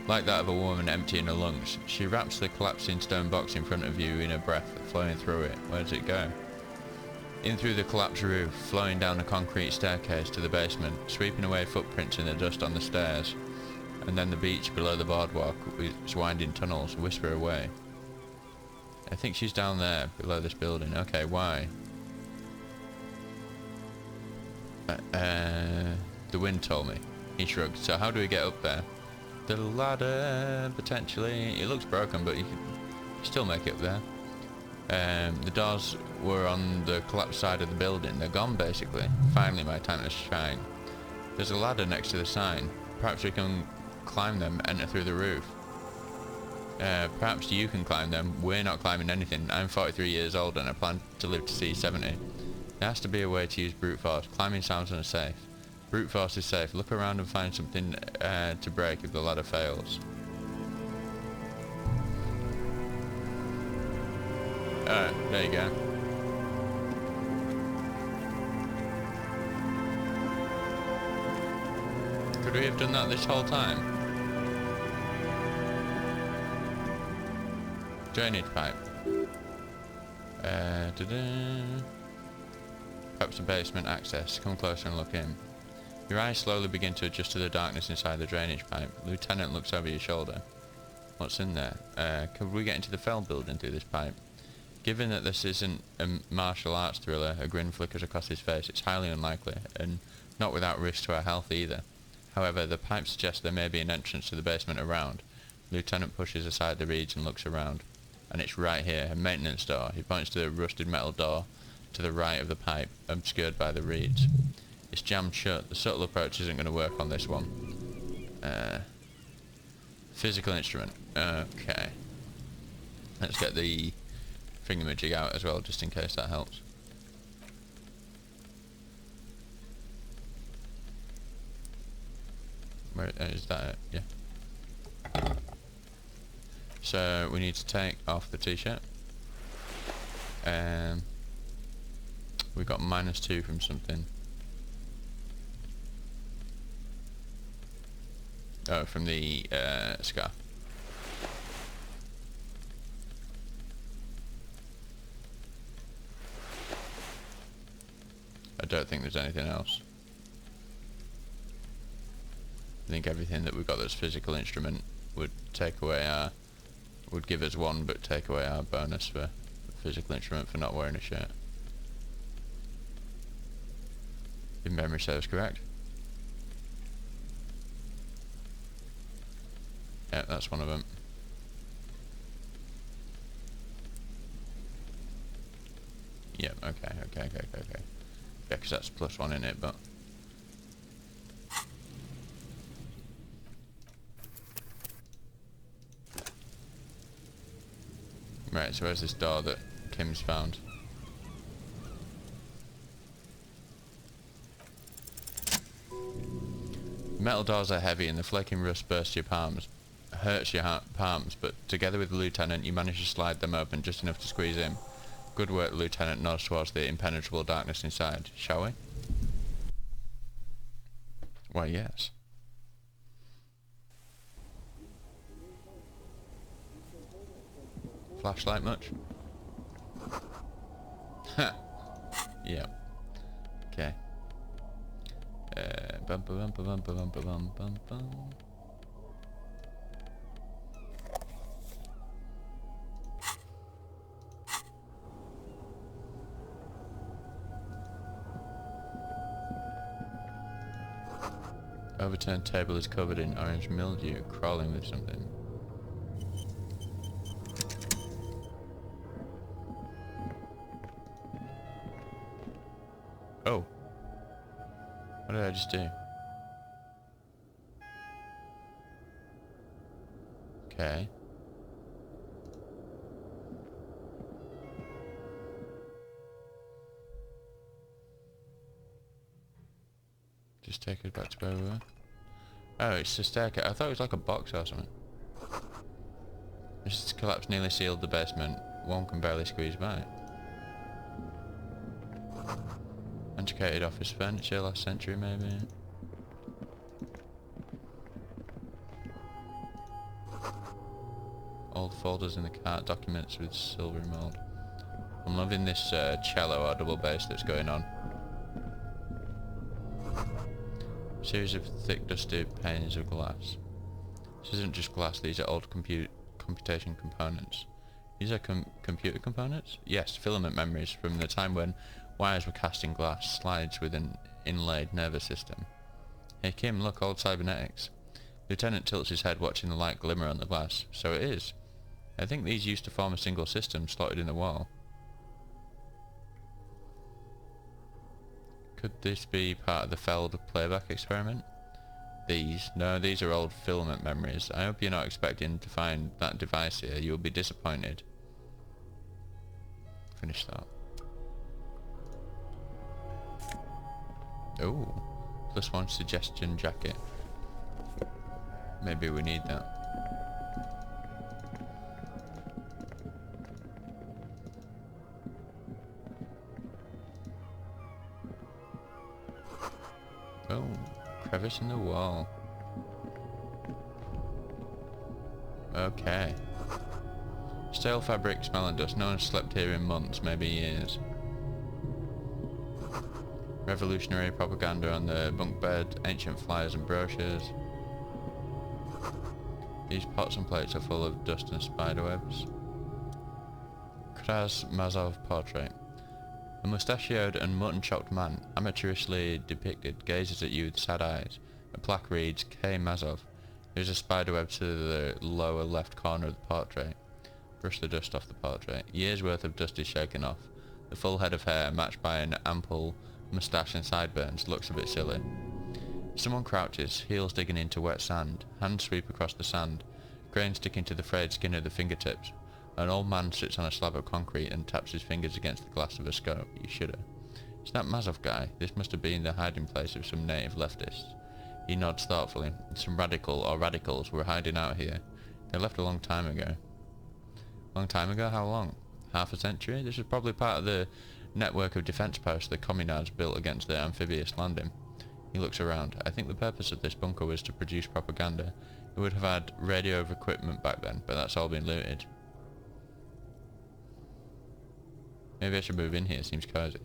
like that of a woman emptying her lungs. She wraps the collapsing stone box in front of you in her breath, flowing through it. Where does it go? In through the collapsed roof, flowing down a concrete staircase to the basement, sweeping away footprints in the dust on the stairs, and then the beach below the boardwalk with its winding tunnels whisper away. I think she's down there, below this building. Okay, why? The wind told me. He shrugged. So how do we get up there? The ladder, potentially. It looks broken, but you can still make it up there. The doors were on the collapsed side of the building. They're gone, basically. Finally, my time to shine. There's a ladder next to the sign. Perhaps we can climb them, enter through the roof. Perhaps you can climb them. We're not climbing anything. I'm 43 years old and I plan to live to see 70. There has to be a way to use brute force. Climbing sounds unsafe. Brute force is safe. Look around and find something to break if the ladder fails. Oh, there you go. Could we have done that this whole time? Drainage pipe. Perhaps the basement access. Come closer and look in. Your eyes slowly begin to adjust to the darkness inside the drainage pipe. The lieutenant looks over your shoulder. What's in there? Could we get into the Fell building through this pipe? Given that this isn't a martial arts thriller, a grin flickers across his face. It's highly unlikely, and not without risk to our health either. However, the pipe suggests there may be an entrance to the basement around. The lieutenant pushes aside the reeds and looks around. And it's right here, a maintenance door. He points to the rusted metal door to the right of the pipe, obscured by the reeds. It's jammed shut. The subtle approach isn't going to work on this one. Physical instrument. Okay. Let's get the thingamajig out as well, just in case that helps. Where is that? Yeah. So we need to take off the t-shirt. We got -2 from something. Oh, from the scarf. I don't think there's anything else. I think everything that we've got that's physical instrument would take away our... would give us 1 but take away our bonus for physical instrument for not wearing a shirt. If memory serves correct. Yeah, that's one of them. Yep, okay. Yeah, because that's +1 in it, but... Right, so where's this door that Kim's found? Metal doors are heavy and the flaking rust bursts your palms. Hurts your palms, but together with the lieutenant you manage to slide them open just enough to squeeze in. Good work, the lieutenant nods towards the impenetrable darkness inside. Shall we? Why, yes. Flashlight much? Ha! Yep. Okay. Bum bum bum bum bum bum bum bum. Overturned table is covered in orange mildew, crawling with something. Oh. What did I just do? Okay. Just take us back to where we were. Oh, it's the staircase. I thought it was like a box or something. This collapse nearly sealed the basement. One can barely squeeze by. Antiquated office furniture, last century maybe. Old folders in the cart, documents with silvery mould. I'm loving this cello or double bass that's going on. Series of thick dusty panes of glass. This isn't just glass, these are old computation components. These are computer components? Yes, filament memories from the time when wires were cast in glass, slides with an inlaid nervous system. Hey Kim, look, old cybernetics. Lieutenant tilts his head watching the light glimmer on the glass. So it is. I think these used to form a single system slotted in the wall. Could this be part of the Feld playback experiment? These? No, these are old filament memories. I hope you're not expecting to find that device here. You'll be disappointed. Finish that. Oh, +1 suggestion jacket. Maybe we need that. Oh, crevice in the wall. Okay. Stale fabric, smell and dust. No one slept here in months, maybe years. Revolutionary propaganda on the bunk bed, ancient flyers and brochures. These pots and plates are full of dust and spiderwebs. Mazov portrait. A mustachioed and mutton-chopped man, amateurishly depicted, gazes at you with sad eyes. A plaque reads, K. Mazov. There's a spiderweb to the lower left corner of the portrait. Brush the dust off the portrait. Years worth of dust is shaken off. The full head of hair, matched by an ample moustache and sideburns, looks a bit silly. Someone crouches, heels digging into wet sand. Hands sweep across the sand. Grain sticking to the frayed skin of the fingertips. An old man sits on a slab of concrete and taps his fingers against the glass of a scope. You shudder. It's that Mazov guy. This must have been the hiding place of some native leftists. He nods thoughtfully. Some radical or radicals were hiding out here. They left a long time ago. Long time ago? How long? Half a century? This is probably part of the network of defence posts the communards built against the amphibious landing. He looks around. I think the purpose of this bunker was to produce propaganda. It would have had radio equipment back then, but that's all been looted. Maybe I should move in here, seems cosy.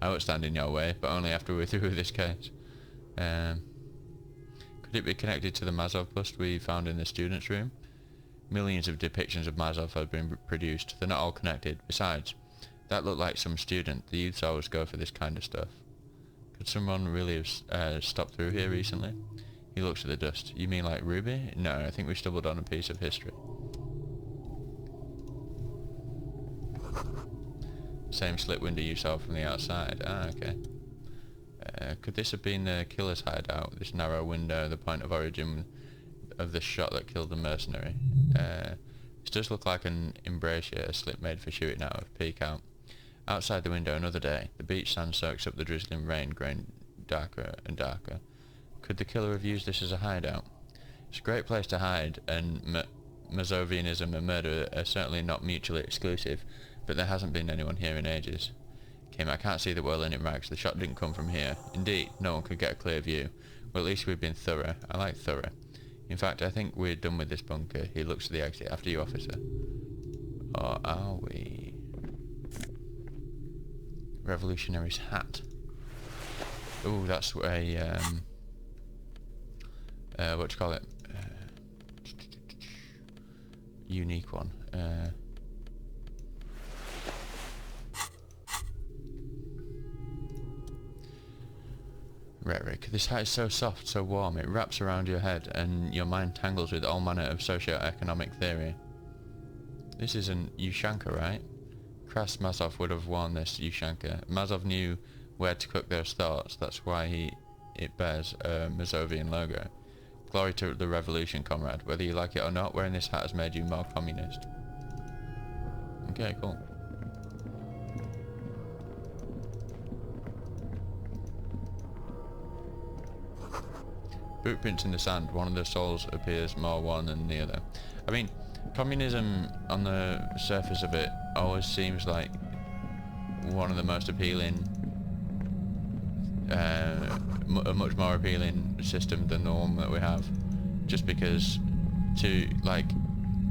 I won't stand in your way, but only after we're through with this case. Could it be connected to the Mazov bust we found in the students' room? Millions of depictions of Mazov have been produced. They're not all connected. Besides, that looked like some student. The youths always go for this kind of stuff. Could someone really have stopped through here recently? He looks at the dust. You mean like Ruby? No, I think we stumbled on a piece of history. Same slit window you saw from the outside. Ah, okay. Could this have been the killer's hideout? This narrow window, the point of origin of the shot that killed the mercenary. This does look like an embrasure, a slit made for shooting out of. Peek out. Outside the window, another day. The beach sand soaks up the drizzling rain, growing darker and darker. Could the killer have used this as a hideout? It's a great place to hide, and Mazovianism and murder are certainly not mutually exclusive, but there hasn't been anyone here in ages. Kim, I can't see the world in rags. The shot didn't come from here. Indeed, no one could get a clear view. Well, at least we've been thorough. I like thorough. In fact, I think we're done with this bunker. He looks to the exit. After you, officer. Or are we? Revolutionary's hat. Ooh, that's a, what do you call it? Unique one. Rhetoric. This hat is so soft, so warm, it wraps around your head, and your mind tangles with all manner of socio-economic theory. This is an Ushanka, right? Kras Mazov would have worn this Ushanka. Mazov knew where to cook those thoughts, that's why it bears a Mazovian logo. Glory to the revolution, comrade. Whether you like it or not, wearing this hat has made you more communist. Okay, cool. Footprints in the sand. One of the soles appears more worn than the other. I mean, communism on the surface of it always seems like one of the most appealing, a much more appealing system than the one that we have. Just because, to like,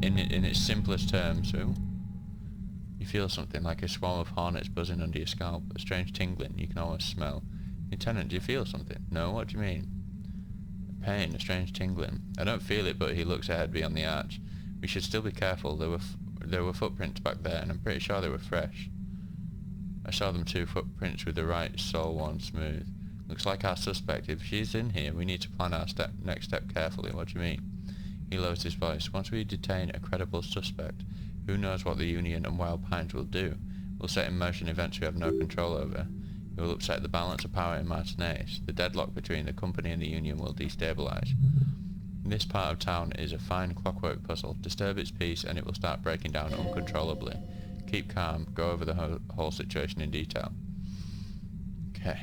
in its simplest terms, you feel something like a swarm of hornets buzzing under your scalp, a strange tingling you can almost smell. Lieutenant, do you feel something? No, what do you mean? Pain, a strange tingling. I don't feel it, but he looks ahead beyond the arch. We should still be careful. There were footprints back there, and I'm pretty sure they were fresh. I saw them too, footprints with the right sole worn smooth. Looks like our suspect. If she's in here, we need to plan our next step carefully. What do you mean? He lowers his voice. Once we detain a credible suspect, who knows what the Union and Wild Pines will do? We'll set in motion events we have no control over. It will upset the balance of power in Martinez. The deadlock between the company and the Union will destabilize. This part of town is a fine clockwork puzzle. Disturb its peace and it will start breaking down uncontrollably. Keep calm. Go over the whole situation in detail. Okay.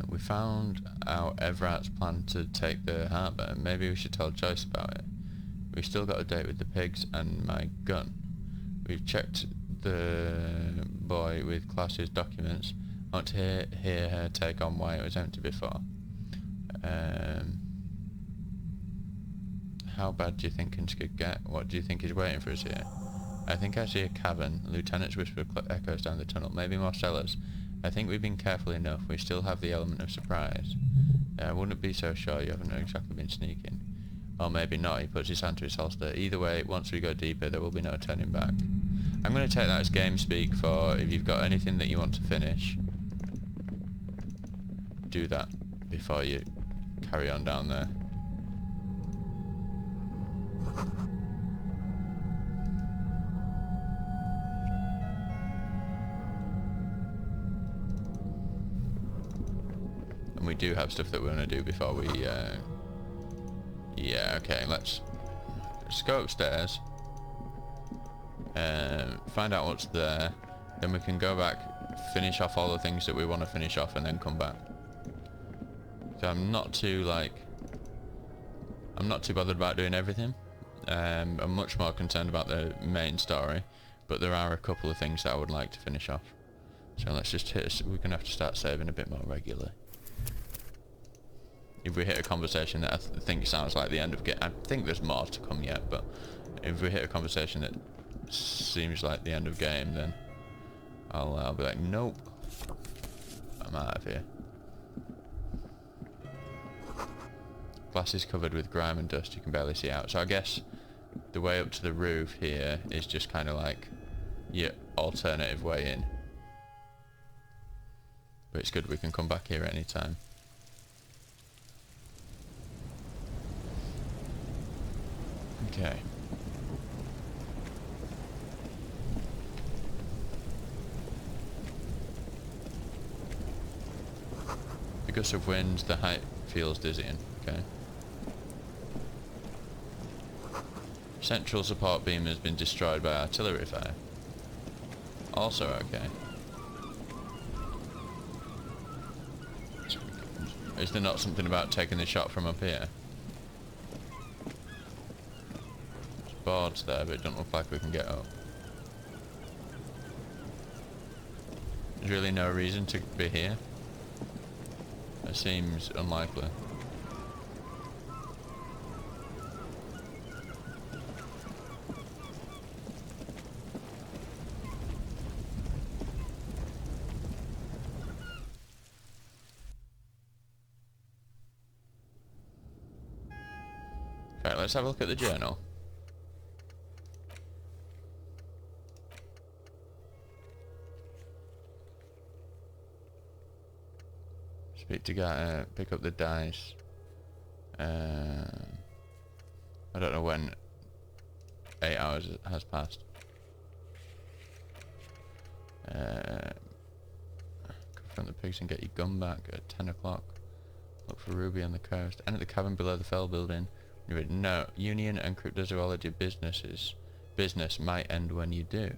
We found out Everart's plan to take the harbour. Maybe we should tell Joyce about it. We've still got a date with the pigs and my gun. We've checked the boy with Klaus's documents. I want to hear her take on why it was empty before. How bad do you think things could get? What do you think is waiting for us here? I think I see a cavern. Lieutenant's whisper echoes down the tunnel. Maybe more cellars. I think we've been careful enough. We still have the element of surprise. I wouldn't be so sure you haven't exactly been sneaking. Or maybe not. He puts his hand to his holster. Either way, once we go deeper, there will be no turning back. I'm going to take that as game speak for if you've got anything that you want to finish. Do that before you carry on down there. And we do have stuff that we want to do before we yeah, okay, let's go upstairs and find out what's there, then we can go back, finish off all the things that we want to finish off, and then come back. So I'm not too bothered about doing everything. I'm much more concerned about the main story, but there are a couple of things that I would like to finish off. So let's just we're gonna have to start saving a bit more regularly. If we hit a conversation that I think sounds like the end of game, I think there's more to come yet, but if we hit a conversation that seems like the end of game, then I'll be like, nope, I'm out of here. Glass is covered with grime and dust, you can barely see out. So I guess the way up to the roof here is just kind of like your alternative way in. But it's good we can come back here at any time. Okay. The gust of wind, the height feels dizzying. Okay. Central support beam has been destroyed by artillery fire. Also okay. Is there not something about taking the shot from up here? There's boards there, but it doesn't look like we can get up. There's really no reason to be here. It seems unlikely. Right, let's have a look at the journal. Speak to guy, pick up the dice. I don't know when 8 hours has passed. Confront the pigs and get your gun back at 10 o'clock. Look for Ruby on the coast. Enter the cabin below the fell building. No, Union and cryptozoology business might end when you do.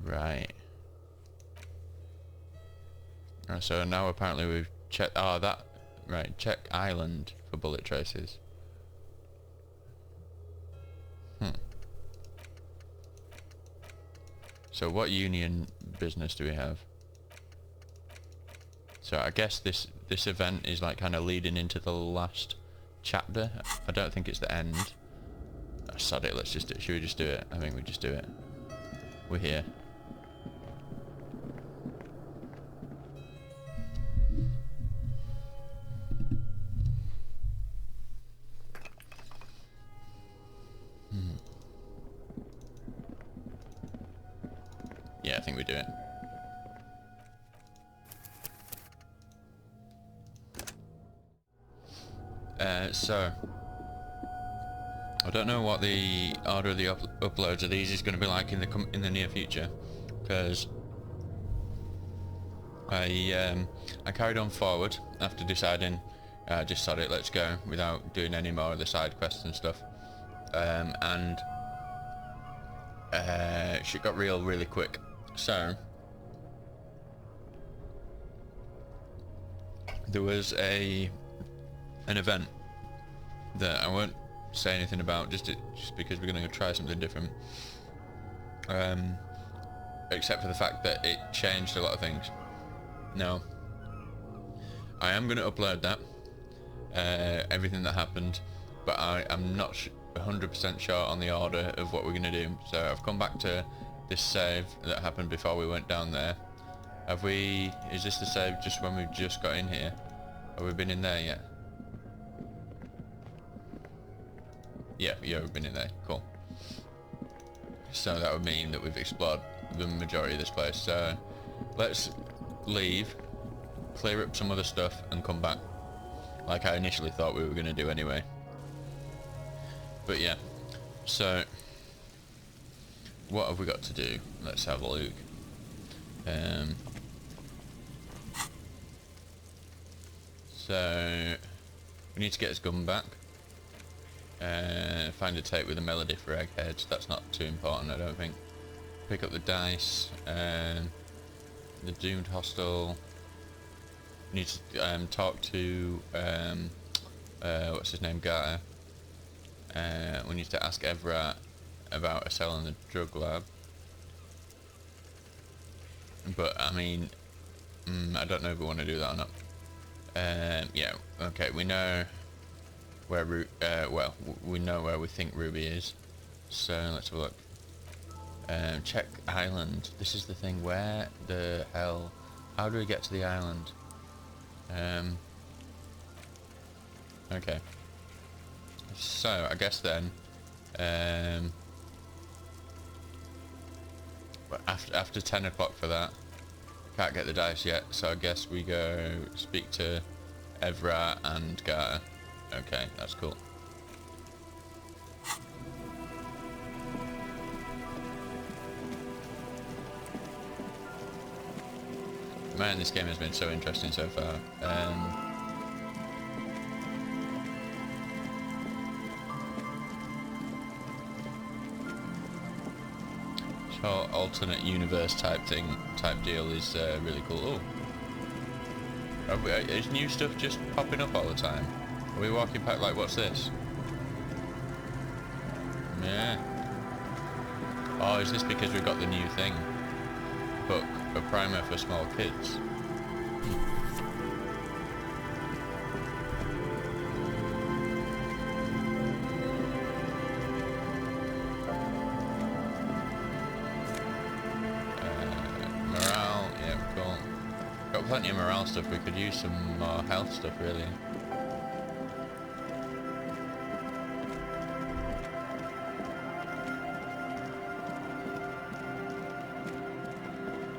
Right. So now apparently we've checked. Oh, that. Right. Check island for bullet traces. So what Union business do we have? So I guess this event is like kind of leading into the last chapter. I don't think it's the end. Oh, sod it. Let's just do it. Should we just do it? I think we just do it. We're here. Yeah, I think we do it. So I don't know what the order of the uploads of these is going to be like in the near future, because I carried on forward after deciding just sod it, let's go, without doing any more of the side quests and stuff, and shit got real really quick. So there was an event that I won't say anything about, just because we're going to go try something different. Except for the fact that it changed a lot of things. Now, I am going to upload that, everything that happened, but I am not 100% sure on the order of what we're going to do. So I've come back to this save that happened before we went down there. Is this the save just when we've just got in here? Have we been in there yet? Yeah, we've been in there, cool. So that would mean that we've explored the majority of this place. So let's leave, clear up some other stuff and come back, like I initially thought we were going to do anyway. But yeah, so what have we got to do? Let's have a look. So we need to get his gun back. Find a tape with a melody for Egghead. That's not too important, I don't think. Pick up the dice. The doomed hostel. We need to talk to what's his name, Garter. We need to ask Everett about a cell in the drug lab. But I mean, I don't know if we want to do that or not. Yeah, okay, we know where well, we know where we think Ruby is. So let's have a look. Check island. This is the thing. Where the hell? How do we get to the island? Okay. So I guess then, after 10 o'clock for that. Can't get the dice yet, so I guess we go speak to Evra and Garter. Okay, that's cool. Man, this game has been so interesting so far. Whole alternate universe type deal is really cool. Oh, is new stuff just popping up all the time? Are we walking back like, what's this? Yeah. Oh, is this because we've got the new thing? Book, a primer for small kids. Plenty of morale stuff. We could use some more health stuff, really.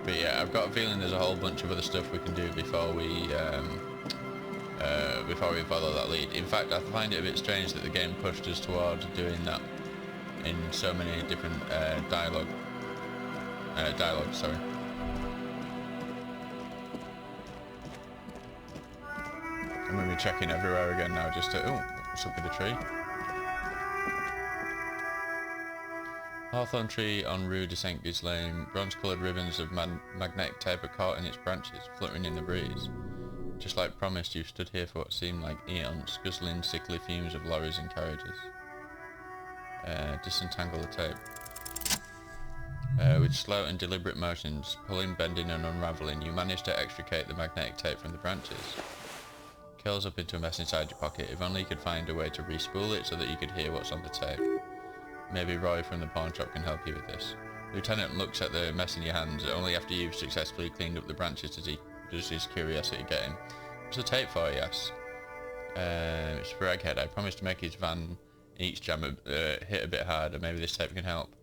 But yeah, I've got a feeling there's a whole bunch of other stuff we can do before we follow that lead. In fact, I find it a bit strange that the game pushed us towards doing that in so many different dialogue. Sorry. I'm going to be checking everywhere again now just to... Oh, what's up with the tree? Hawthorn tree en rue de St. Ghislaine. Bronze-coloured ribbons of magnetic tape are caught in its branches, fluttering in the breeze. Just like promised, you stood here for what seemed like eons, guzzling sickly fumes of lorries and carriages. Disentangle the tape. With slow and deliberate motions, pulling, bending and unravelling, you manage to extricate the magnetic tape from the branches. Curls up into a mess inside your pocket. If only you could find a way to re-spool it so that you could hear what's on the tape. Maybe Roy from the pawn shop can help you with this. Lieutenant looks at the mess in your hands. Only after you've successfully cleaned up the branches does his curiosity get him. What's the tape for, he asks. It's for Egghead. I promised to make his van each jam hit a bit harder. Maybe this tape can help.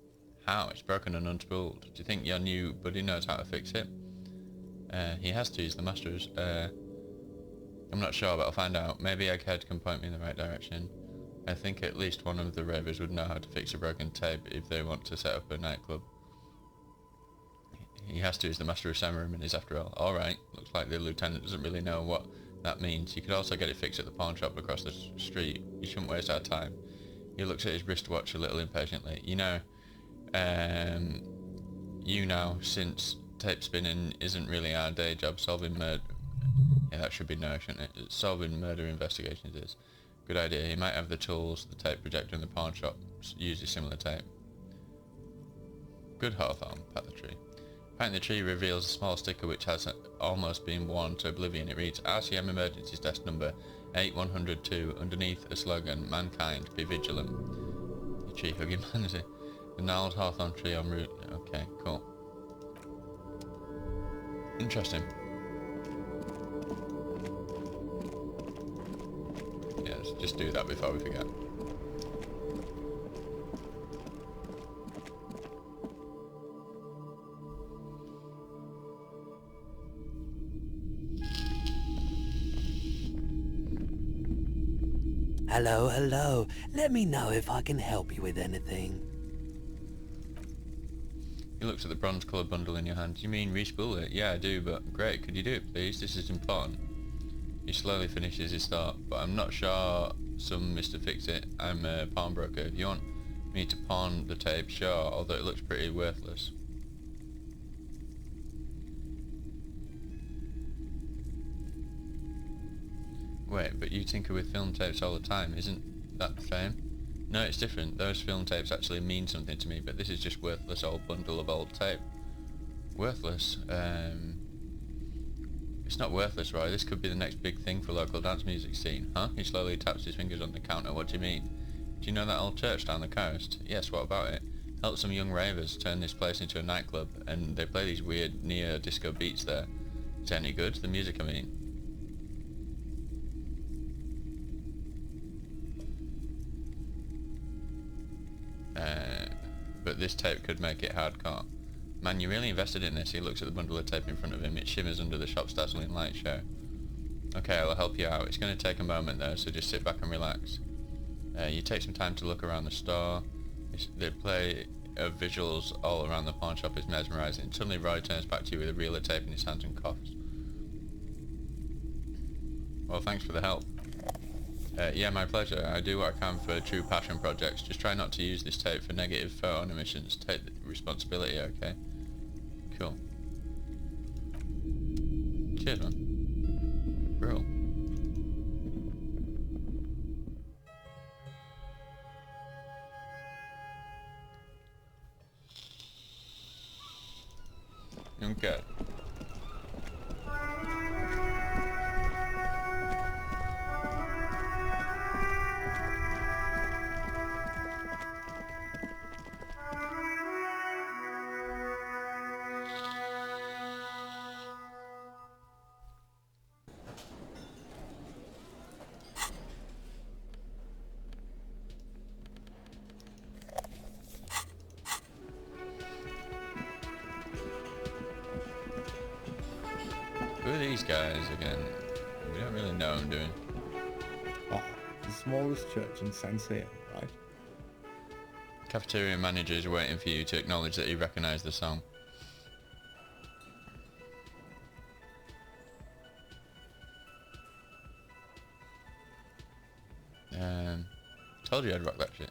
How? It's broken and unspooled. Do you think your new buddy knows how to fix it? He has to. He's the master. I'm not sure, but I'll find out. Maybe Egghead can point me in the right direction. I think at least one of the ravers would know how to fix a broken tape if they want to set up a nightclub. He has to. He's the master of ceremonies after all. Alright, looks like the lieutenant doesn't really know what that means. You could also get it fixed at the pawn shop across the street. You shouldn't waste our time. He looks at his wristwatch a little impatiently. You know, since tape spinning isn't really our day job, solving murder... Yeah, that should be no, shouldn't it? Solving murder investigations is. Good idea. He might have the tools, the tape projector in the pawn shop uses similar tape. Good, Hawthorne. Pat the tree. Patting the tree reveals a small sticker which has almost been worn to oblivion. It reads, RCM Emergencies Desk Number 8102, underneath a slogan, Mankind, be vigilant. The tree hugging man, is it? The gnarled hawthorn tree en route. Okay, cool. Interesting. Yeah, let's just do that before we forget. Hello, hello. Let me know if I can help you with anything. You looked at the bronze-coloured bundle in your hand. You mean re-spool it? Yeah, I do, but great. Could you do it, please? This is important. He slowly finishes his thought, but I'm not sure some Mr. Fix-It. I'm a pawnbroker. If you want me to pawn the tape, sure, although it looks pretty worthless. Wait, but you tinker with film tapes all the time, isn't that the same? No, it's different. Those film tapes actually mean something to me, but this is just worthless old bundle of old tape. Worthless? It's not worthless, Roy. This could be the next big thing for local dance music scene. Huh? He slowly taps his fingers on the counter. What do you mean? Do you know that old church down the coast? Yes, what about it? Helped some young ravers turn this place into a nightclub, and they play these weird neo-disco beats there. Is it any good? The music, I mean. But this tape could make it hardcore. Man, you really invested in this. He looks at the bundle of tape in front of him. It shimmers under the shop's dazzling light show. Okay, I'll help you out. It's going to take a moment though, so just sit back and relax. You take some time to look around the store. The play of visuals all around the pawn shop is mesmerising. Suddenly Roy turns back to you with a reel of tape in his hands and coughs. Well, thanks for the help. Yeah, my pleasure. I do what I can for true passion projects. Just try not to use this tape for negative photo emissions. Take the responsibility, okay? Cool. Cheers, man. Bro. Okay. Who are these guys again? We don't really know what I'm doing. Oh, the smallest church in Sensei, right? Cafeteria manager is waiting for you to acknowledge that he recognised the song. Told you I'd rock that shit.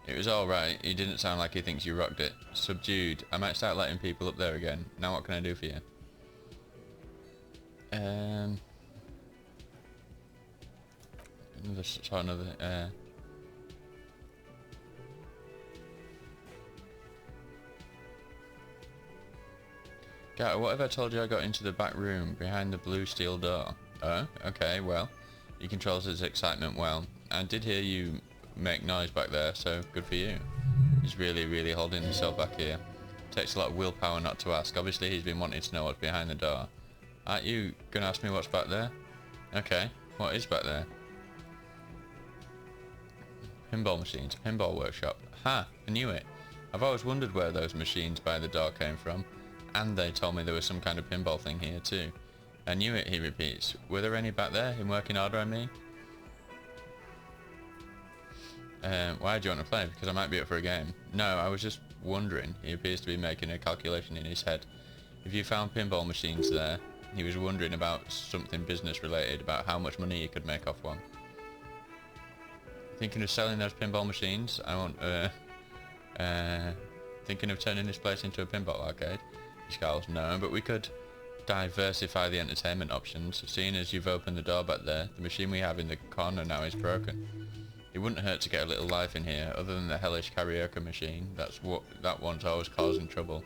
It was alright, he didn't sound like he thinks you rocked it. Subdued. I might start letting people up there again. Now what can I do for you? Another Gato, what if I told you I got into the back room behind the blue steel door? Oh, okay, well, he controls his excitement well. I did hear you make noise back there, so good for you. He's really holding himself back here. Takes a lot of willpower not to ask. Obviously he's been wanting to know what's behind the door. Aren't you gonna ask me what's back there? Okay, what is back there? Pinball machines, pinball workshop. Ha, I knew it. I've always wondered where those machines by the door came from, and they told me there was some kind of pinball thing here too. I knew it, he repeats. Were there any back there, in working order, I mean? Why do you want to play? Because I might be up for a game. No, I was just wondering. He appears to be making a calculation in his head. If you found pinball machines there, he was wondering about something business related, about how much money he could make off one. Thinking of selling those pinball machines? I want, thinking of turning this place into a pinball arcade? He scowls. No, but we could diversify the entertainment options. Seeing as you've opened the door back there, the machine we have in the corner now is broken. It wouldn't hurt to get a little life in here, other than the hellish karaoke machine. That one's always causing trouble.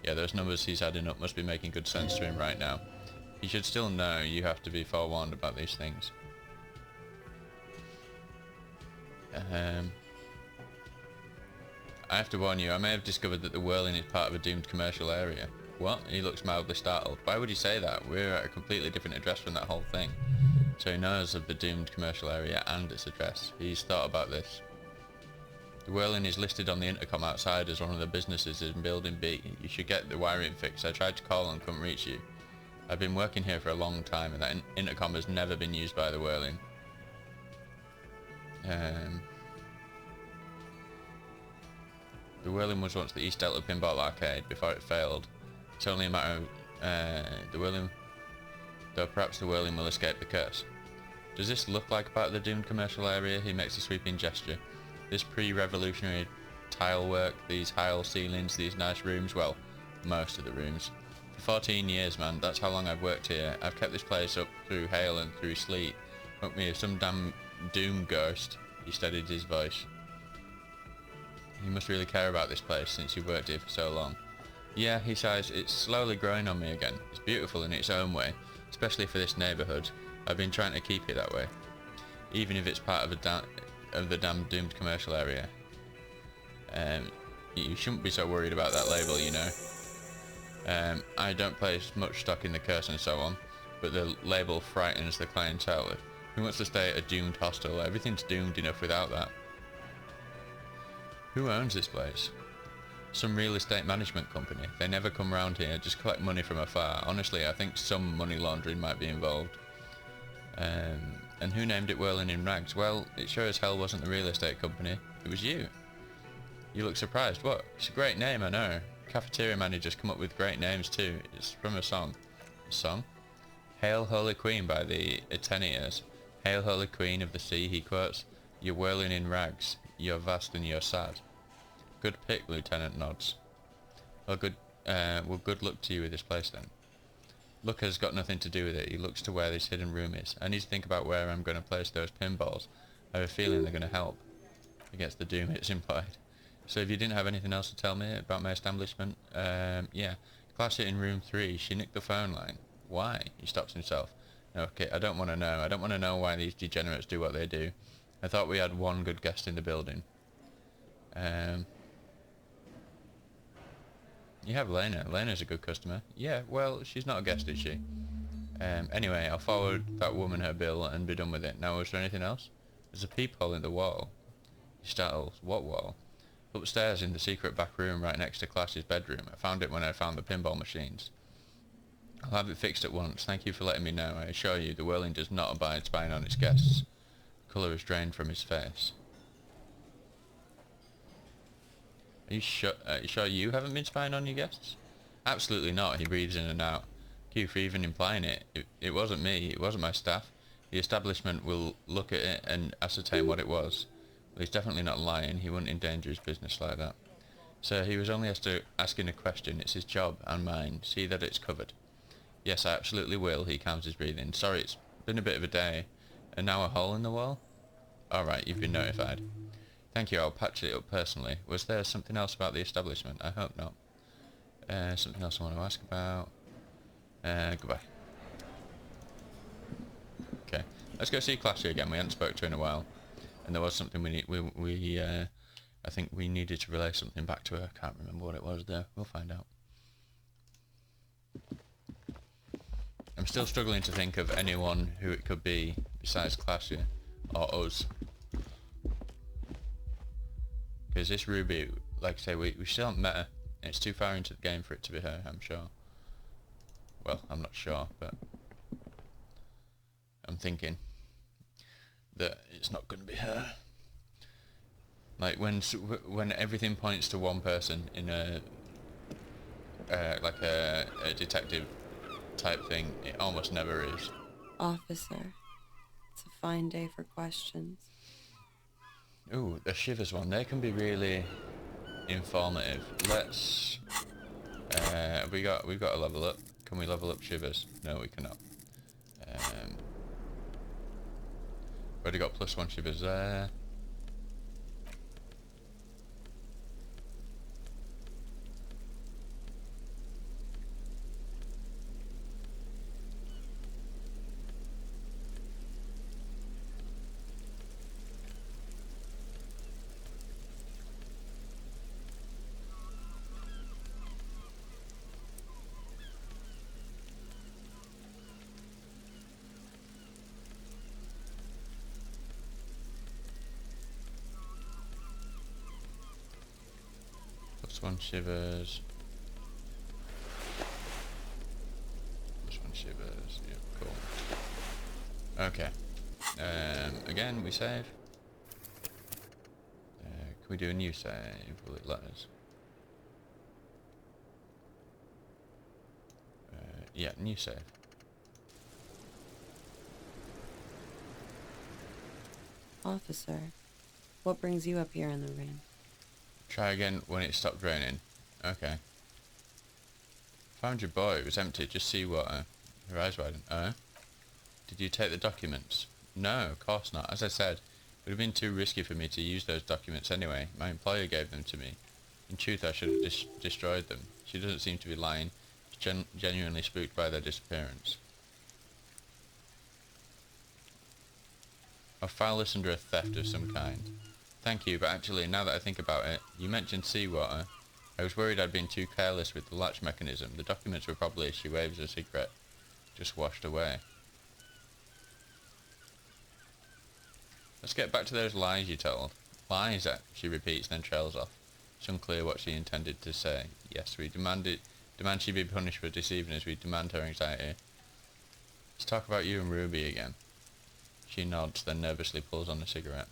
Yeah, those numbers he's adding up must be making good sense to him right now. He should still know you have to be forewarned about these things. I have to warn you, I may have discovered that the whirling is part of a doomed commercial area. What? He looks mildly startled. Why would he say that? We're at a completely different address from that whole thing. So he knows of the doomed commercial area and its address. He's thought about this. The whirling is listed on the intercom outside as one of the businesses in Building B. You should get the wiring fixed. I tried to call and couldn't reach you. I've been working here for a long time and that intercom has never been used by the whirling. The whirling was once the East Delta Pinball Arcade before it failed. It's only a matter of the whirling, though perhaps the whirling will escape the curse. Does this look like part of the doomed commercial area? He makes a sweeping gesture. This pre-revolutionary tile work, these high ceilings, these nice rooms, well, most of the rooms. For 14 years, man, that's how long I've worked here. I've kept this place up through hail and through sleet. Hook me of some damn doom ghost. He steadied his voice. You must really care about this place since you've worked here for so long. Yeah, he sighs, it's slowly growing on me again. It's beautiful in its own way, especially for this neighbourhood. I've been trying to keep it that way, even if it's part of the damn doomed commercial area. You shouldn't be so worried about that label, you know. I don't place much stock in the curse and so on, but the label frightens the clientele. Who wants to stay at a doomed hostel? Everything's doomed enough without that. Who owns this place? Some real estate management company. They never come round here, just collect money from afar. Honestly, I think some money laundering might be involved. And who named it Whirling in Rags? Well, it sure as hell wasn't the real estate company. It was you. You look surprised. What? It's a great name, I know. Cafeteria managers come up with great names too. It's from a song. A song? Hail Holy Queen by the Ateneers. Hail Holy Queen of the Sea, he quotes. You're whirling in rags. You're vast and you're sad. Good pick, Lieutenant nods. Well, good luck to you with this place then. Luck has got nothing to do with it. He looks to where this hidden room is. I need to think about where I'm going to place those pinballs. I have a feeling they're going to help. Against the doom it's implied. So if you didn't have anything else to tell me about my establishment, yeah. Class it in room 3. She nicked the phone line. Why? He stops himself. Okay, I don't want to know. I don't want to know why these degenerates do what they do. I thought we had one good guest in the building. You have Lena. Lena's a good customer. Yeah, well, she's not a guest, is she? Anyway, I'll forward that woman her bill and be done with it. Now, is there anything else? There's a peephole in the wall. He startles. What wall? Upstairs in the secret back room right next to Class's bedroom. I found it when I found the pinball machines. I'll have it fixed at once. Thank you for letting me know. I assure you, the whirling does not abide spying on its guests. Colour is drained from his face. Are you sure you haven't been spying on your guests? Absolutely not, he breathes in and out. Thank you for even implying it. It wasn't me, it wasn't my staff. The establishment will look at it and ascertain what it was. Well, he's definitely not lying, he wouldn't endanger his business like that. Sir, he was only asking a question. It's his job and mine. See that it's covered. Yes, I absolutely will, he calms his breathing. Sorry, it's been a bit of a day. And now a hole in the wall? Alright, you've been notified. Thank you, I'll patch it up personally. Was there something else about the establishment? I hope not. Something else I want to ask about. Goodbye. Okay, let's go see Classy again. We hadn't spoke to her in a while. And there was something I think we needed to relay something back to her. I can't remember what it was though. We'll find out. I'm still struggling to think of anyone who it could be besides Classy or us. Because this Ruby, like I say, we still haven't met her. And it's too far into the game for it to be her, I'm sure. Well, I'm not sure, but I'm thinking that it's not going to be her. Like when everything points to one person in a like a detective type thing, it almost never is. Officer, it's a fine day for questions. Ooh, the Shivers one. They can be really informative. Let's we've got a level up. Come Can we level up Shivers? No, we cannot. Already got +1 Shivers there. +1 Shivers. +1 Shivers. Yeah, cool. Okay. Again, we save. Can we do a new save? Will it let us? Yeah, new save. Officer, what brings you up here in the rain? Try again when it stopped raining. Okay. Found your boy. It was empty. Just seawater. Her eyes widened. Did you take the documents? No, of course not. As I said, it would have been too risky for me to use those documents anyway. My employer gave them to me. In truth, I should have destroyed them. She doesn't seem to be lying. She's genuinely spooked by their disappearance. I'll file this under a theft of some kind. Thank you, but actually, now that I think about it, you mentioned seawater. I was worried I'd been too careless with the latch mechanism. The documents were probably, she waves a cigarette, just washed away. Let's get back to those lies you told. Lies, she repeats, then trails off. It's unclear what she intended to say. Yes, we demand she be punished for deceiving us. We demand her anxiety. Let's talk about you and Ruby again. She nods, then nervously pulls on a cigarette.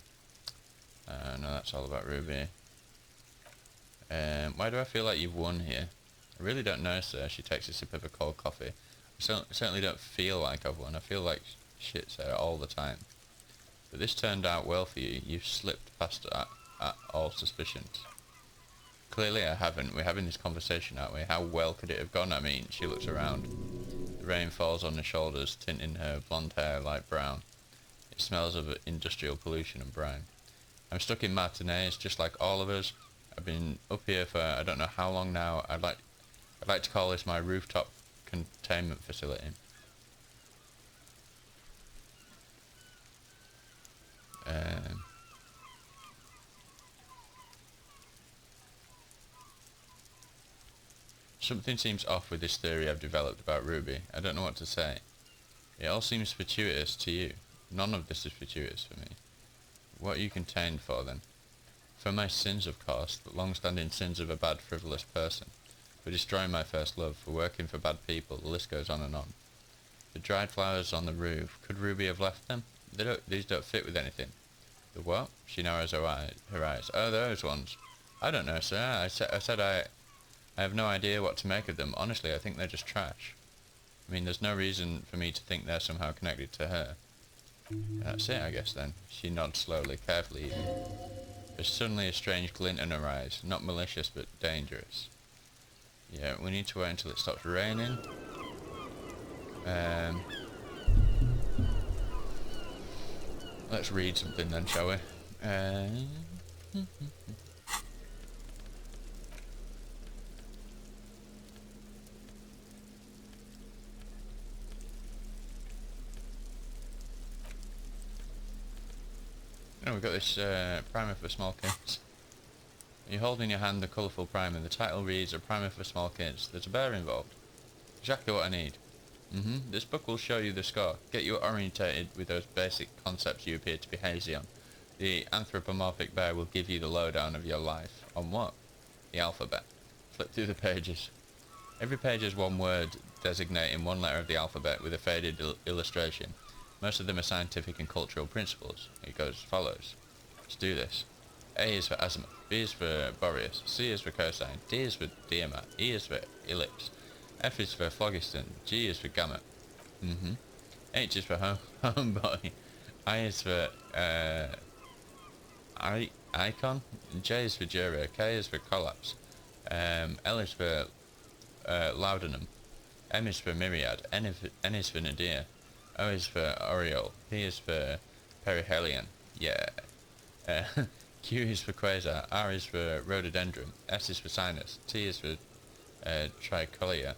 No, that's all about Ruby. Why do I feel like you've won here? I really don't know, sir. She takes a sip of a cold coffee. I certainly don't feel like I've won. I feel like shit, sir, all the time. But this turned out well for you. You've slipped past all suspicions. Clearly I haven't. We're having this conversation, aren't we? How well could it have gone? I mean, she looks around. The rain falls on her shoulders, tinting her blonde hair light brown. It smells of industrial pollution and brine. I'm stuck in Martinez, just like all of us. I've been up here for I don't know how long now. I'd like to call this my rooftop containment facility. Something seems off with this theory I've developed about Ruby. I don't know what to say. It all seems fortuitous to you. None of this is fortuitous for me. What are you contained for, then? For my sins, of course, the long-standing sins of a bad, frivolous person. For destroying my first love, for working for bad people, the list goes on and on. The dried flowers on the roof, could Ruby have left them? These don't fit with anything. The what? She narrows her eyes. Oh, those ones. I don't know, sir. I said I have no idea what to make of them. Honestly, I think they're just trash. I mean, there's no reason for me to think they're somehow connected to her. That's it, I guess, then. She nods slowly, carefully even. There's suddenly a strange glint in her eyes. Not malicious, but dangerous. Yeah, we need to wait until it stops raining. Let's read something then, shall we? We've got this primer for small kids. You hold in your hand the colourful primer. The title reads, A Primer for Small Kids. There's a bear involved. Exactly what I need. This book will show you the score. Get you orientated with those basic concepts you appear to be hazy on. The anthropomorphic bear will give you the lowdown of your life. On what? The alphabet. Flip through the pages. Every page has one word designating one letter of the alphabet with a faded illustration. Most of them are scientific and cultural principles. It goes as follows. Let's do this. A is for azimuth, B is for Boreas, C is for cosine, D is for Diamat, E is for ellipse, F is for phlogiston, G is for gamut. H is for homeboy, I is for icon, J is for juror, K is for collapse, L is for laudanum, M is for myriad, N is for nadir, O is for aureole, P is for perihelion, yeah. Q is for quasar, R is for rhododendron, S is for sinus, T is for tricolia,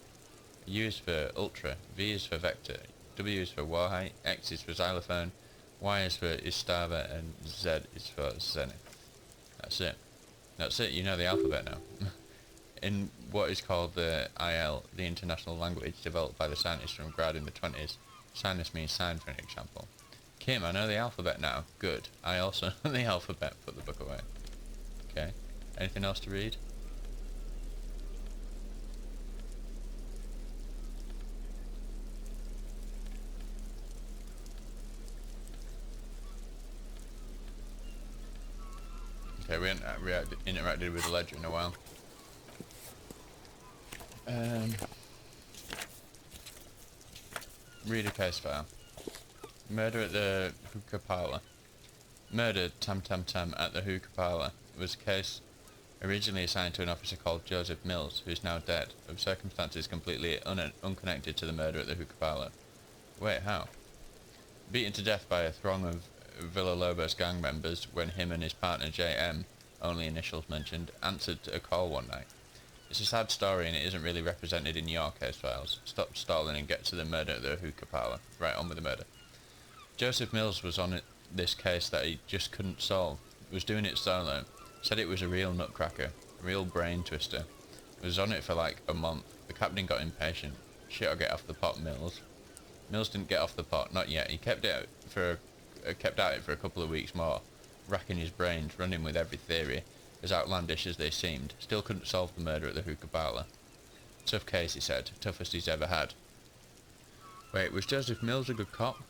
U is for ultra, V is for vector, W is for warhite, X is for xylophone, Y is for istava, and Z is for zenith. That's it. That's it, you know the alphabet now. In what is called the IL, the international language developed by the scientists from Grad in the 20s, sinus means sign for an example. Kim, I know the alphabet now. Good. I also know the alphabet. Put the book away. Okay. Anything else to read? Okay, we haven't interacted with the ledger in a while. Read a case file. Murder at the hookah parlour. Murder, tam at the hookah parlour was a case originally assigned to an officer called Joseph Mills, who is now dead, of circumstances completely unconnected to the murder at the hookah parlour. Wait, how? Beaten to death by a throng of Villalobos gang members when him and his partner J.M., only initials mentioned, answered a call one night. It's a sad story and it isn't really represented in your case files. Stop stalling and get to the murder at the hookah parlour. Right, on with the murder. Joseph Mills was on this case that he just couldn't solve. Was doing it solo. Said it was a real nutcracker. A real brain twister. Was on it for like a month. The captain got impatient. Shit, I'll get off the pot, Mills. Mills didn't get off the pot, not yet. He kept at it for a couple of weeks more, racking his brains, running with every theory, as outlandish as they seemed. Still couldn't solve the murder at the hookah parlour. Tough case, he said. Toughest he's ever had. Wait, was Joseph Mills a good cop?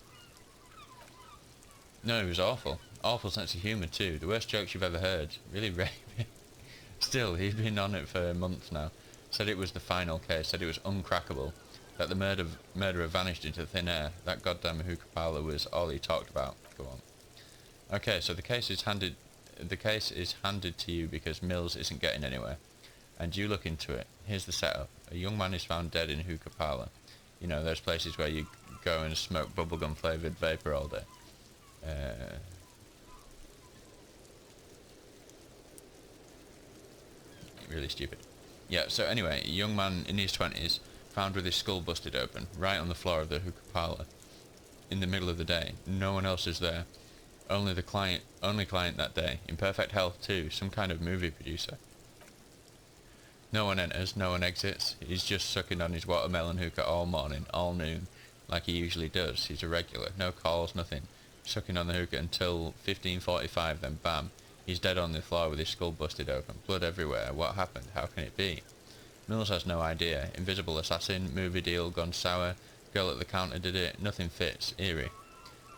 No, he was awful. Awful sense of humour too. The worst jokes you've ever heard. Really rapey. Still, he's been on it for months now. Said it was the final case. Said it was uncrackable. That the murderer vanished into thin air. That goddamn hookah parlour was all he talked about. Go on. Okay, so the case is handed to you because Mills isn't getting anywhere. And you look into it. Here's the setup. A young man is found dead in a hookah parlour. You know, those places where you go and smoke bubblegum flavoured vapour all day. Really stupid. Yeah, so anyway, a young man in his 20s found with his skull busted open, right on the floor of the hookah parlour, in the middle of the day. No one else is there. Only client that day, in perfect health too, some kind of movie producer. No one enters, no one exits. He's just sucking on his watermelon hookah all morning, all noon, like he usually does. He's a regular. No calls, nothing. Sucking on the hookah until 15:45, then bam, he's dead on the floor with his skull busted open. Blood everywhere. What happened? How can it be? Mills has no idea. Invisible assassin, movie deal gone sour, girl at the counter did it, nothing fits. Eerie.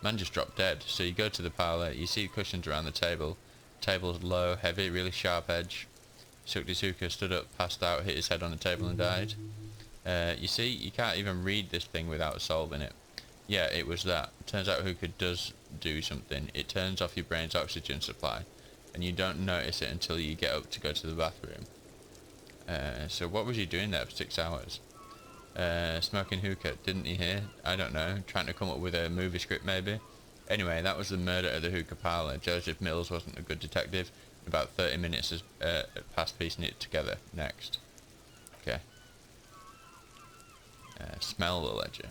Man just dropped dead. So you go to the parlour, you see cushions around the table. Table's low, heavy, really sharp edge. Sucked his hookah, stood up, passed out, hit his head on the table and died. You see, you can't even read this thing without solving it. Yeah, it was that. Turns out hookah does do something. It turns off your brain's oxygen supply, and you don't notice it until you get up to go to the bathroom. So what was he doing there for 6 hours? Smoking hookah, didn't he hear? I don't know, trying to come up with a movie script maybe? Anyway, that was the murder at the hookah parlour. Joseph Mills wasn't a good detective. About 30 minutes has passed piecing it together. Next. Okay. Smell the ledger.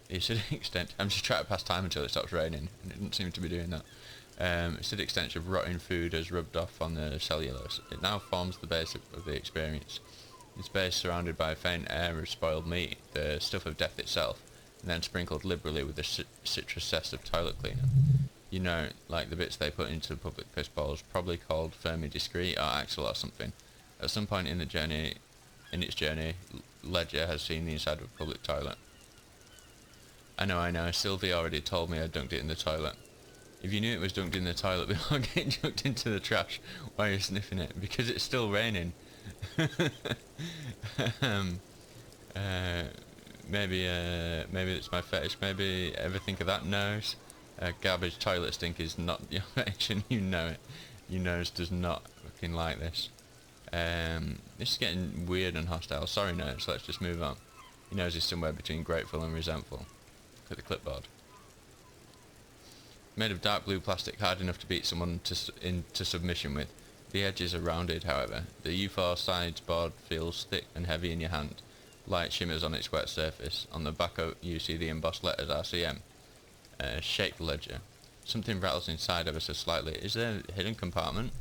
Acidic extent. I'm just trying to pass time until it stops raining, and it doesn't seem to be doing that. Acidic stench of rotting food has rubbed off on the cellulose. It now forms the base of the experience. Its base surrounded by a faint air of spoiled meat, the stuff of death itself, and then sprinkled liberally with the citrus zest of toilet cleaner. You know, like the bits they put into public piss bowls, probably called Fermi Discrete or Axel or something. At some point in its journey, Ledger has seen the inside of a public toilet. I know, Sylvie already told me I dunked it in the toilet. If you knew it was dunked in the toilet before getting chucked into the trash, why are you sniffing it? Because it's still raining. Maybe it's my fetish, maybe ever think of that nose? Garbage toilet stink is not your fetish, you know it. Your nose does not fucking like this. This is getting weird and hostile. Sorry, nose, let's just move on. He knows he's somewhere between grateful and resentful. Look at the clipboard. Made of dark blue plastic, hard enough to beat someone into submission with. The edges are rounded, however. The U4 sideboard feels thick and heavy in your hand. Light shimmers on its wet surface. On the back you see the embossed letters RCM. Shaped ledger. Something rattles inside ever so slightly. Is there a hidden compartment?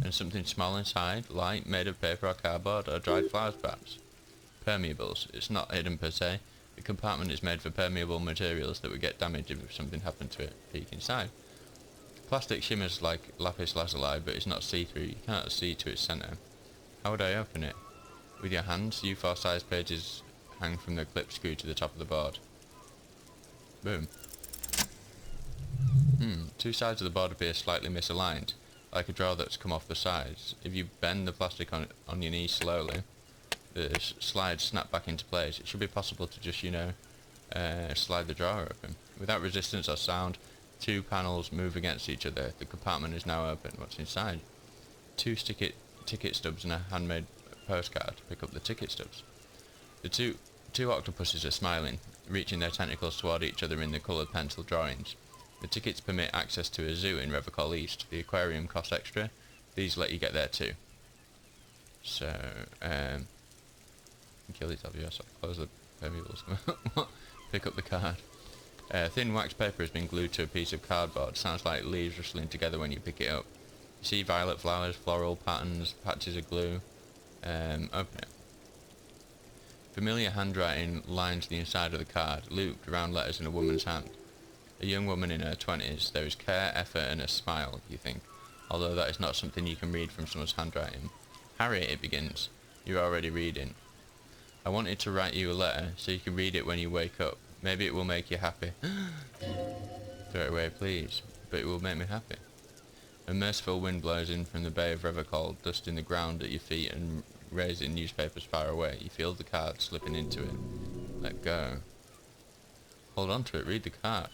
And something small inside, light, made of paper or cardboard, or dried flowers perhaps? Permeables. It's not hidden per se. The compartment is made for permeable materials that would get damaged if something happened to it. Peek inside. Plastic shimmers like lapis lazuli, but it's not see-through. You cannot see to its centre. How would I open it? With your hands. U4 size pages hang from the clip screw to the top of the board. Boom. Two sides of the board appear slightly misaligned, like a drawer that's come off the sides. If you bend the plastic on your knee slowly, the slides snap back into place. It should be possible to just, slide the drawer open. Without resistance or sound, two panels move against each other. The compartment is now open. What's inside? Two ticket stubs and a handmade postcard. Pick up the ticket stubs. The two octopuses are smiling, reaching their tentacles toward each other in the coloured pencil drawings. The tickets permit access to a zoo in Revercall East. The aquarium costs extra. These let you get there too. So, kill these obvious. Close the permeables. Pick up the card. Thin wax paper has been glued to a piece of cardboard. Sounds like leaves rustling together when you pick it up. You see violet flowers, floral patterns, patches of glue. Open it. Familiar handwriting lines the inside of the card, looped round letters in a woman's hand. A young woman in her 20s. There is care, effort and a smile, you think, although that is not something you can read from someone's handwriting. Harry, it begins. You're already reading. I wanted to write you a letter so you can read it when you wake up. Maybe it will make you happy. Throw it away, please. But it will make me happy. A merciful wind blows in from the Bay of Revercall, dusting the ground at your feet and raising newspapers far away. You feel the card slipping into it. Let go. Hold on to it. Read the card.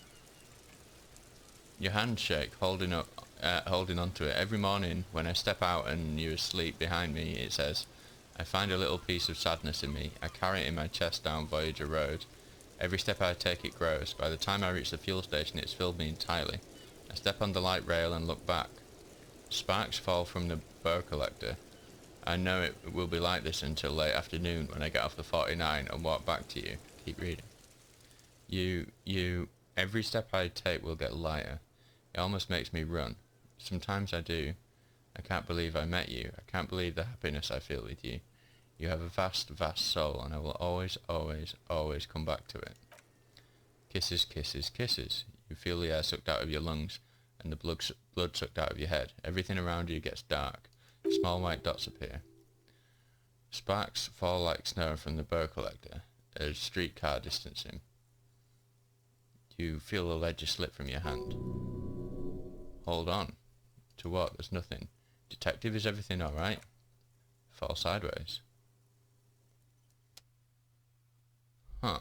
Your hands shake, holding onto it. Every morning, when I step out and you're asleep behind me, it says, I find a little piece of sadness in me. I carry it in my chest down Voyager Road. Every step I take, it grows. By the time I reach the fuel station, it's filled me entirely. I step on the light rail and look back. Sparks fall from the bow collector. I know it will be like this until late afternoon when I get off the 49 and walk back to you. Keep reading. Every step I take will get lighter. It almost makes me run. Sometimes I do. I can't believe I met you. I can't believe the happiness I feel with you. You have a vast, vast soul, and I will always, always, always come back to it. Kisses, kisses, kisses. You feel the air sucked out of your lungs, and the blood sucked out of your head. Everything around you gets dark. Small white dots appear. Sparks fall like snow from the bow collector. A streetcar distancing. You feel the ledger slip from your hand. Hold on. To what? There's nothing. Detective, is everything alright? Fall sideways. Huh.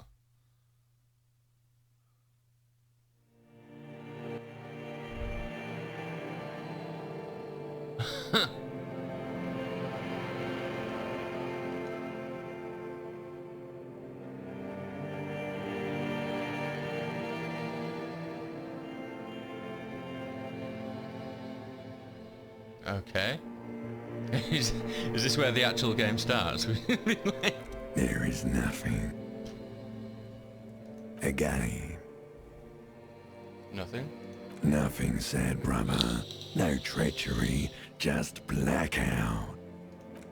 Okay. Is this where the actual game starts? There is nothing. Again. Nothing? Nothing, sad brother. No treachery, just blackout.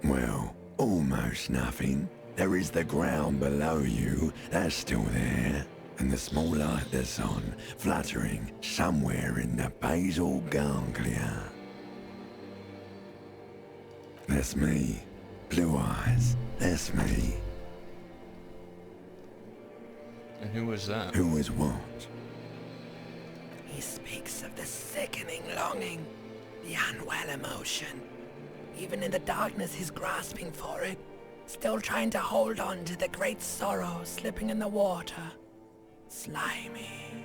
Well, almost nothing. There is the ground below you, that's still there. And the small light that's on, fluttering somewhere in the basal ganglia. That's me. Blue eyes. That's me. And who was that? Who was what? He speaks of the sickening longing, the unwell emotion. Even in the darkness he's grasping for it, still trying to hold on to the great sorrow slipping in the water. Slimy.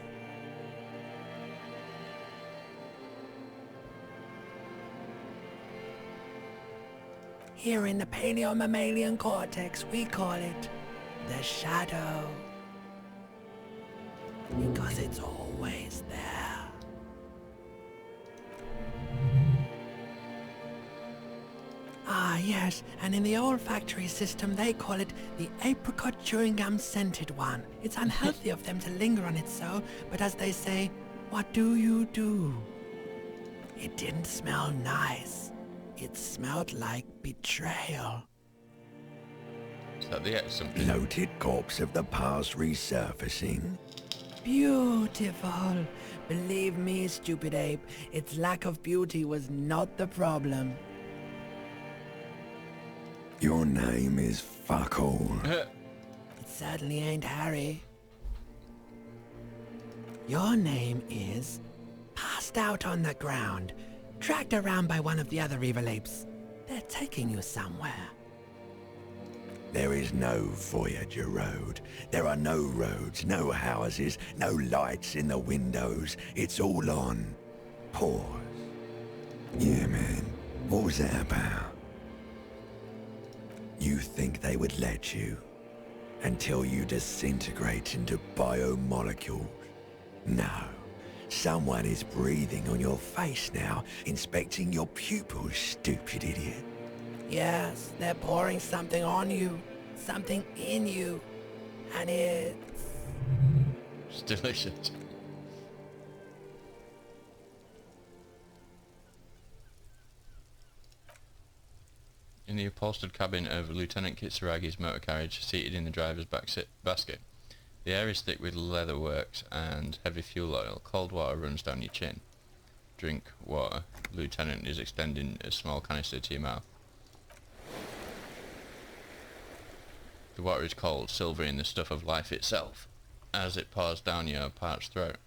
Here in the paleomammalian cortex, we call it the shadow. Because it's always there. Ah, yes, and in the olfactory system they call it the apricot chewing gum scented one. It's unhealthy of them to linger on it so, but as they say, what do you do? It didn't smell nice. It smelled like betrayal. Is that the something? Bloated corpse of the past resurfacing. Beautiful. Believe me, stupid ape, its lack of beauty was not the problem. Your name is fuck all. It certainly ain't Harry. Your name is passed out on the ground, dragged around by one of the other evil apes. They're taking you somewhere. There is no Voyager Road. There are no roads, no houses, no lights in the windows. It's all on pause. Yeah, man. What was that about? You think they would let you? Until you disintegrate into biomolecules? No. Someone is breathing on your face now, inspecting your pupils, stupid idiot. Yes, they're pouring something on you, something in you, and it's delicious. In the upholstered cabin of Lieutenant Kitsuragi's motor carriage, seated in the driver's basket, the air is thick with leather works and heavy fuel oil. Cold water runs down your chin. Drink water. Lieutenant is extending a small canister to your mouth. The water is cold, silvery in the stuff of life itself. As it pours down your parched throat,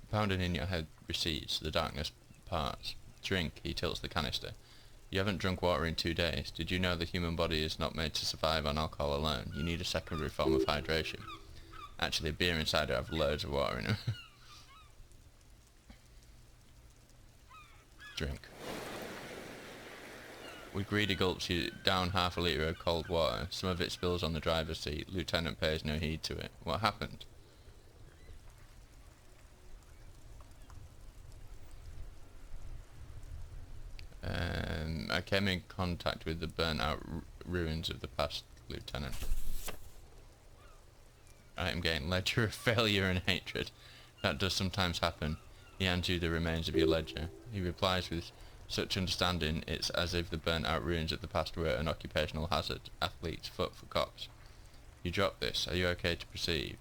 the pounding in your head recedes, the darkness parts. Drink, he tilts the canister. You haven't drunk water in 2 days. Did you know the human body is not made to survive on alcohol alone? You need a secondary form of hydration. Actually, a beer and cider have loads of water in them. Drink. With greedy gulps, you down half a litre of cold water. Some of it spills on the driver's seat. Lieutenant pays no heed to it. What happened? I came in contact with the burnt-out ruins of the past, Lieutenant. Item gain. Ledger of failure and hatred. That does sometimes happen. He hands you the remains of your ledger. He replies with such understanding, it's as if the burnt-out ruins of the past were an occupational hazard. Athletes, foot for cops. You drop this. Are you okay to proceed?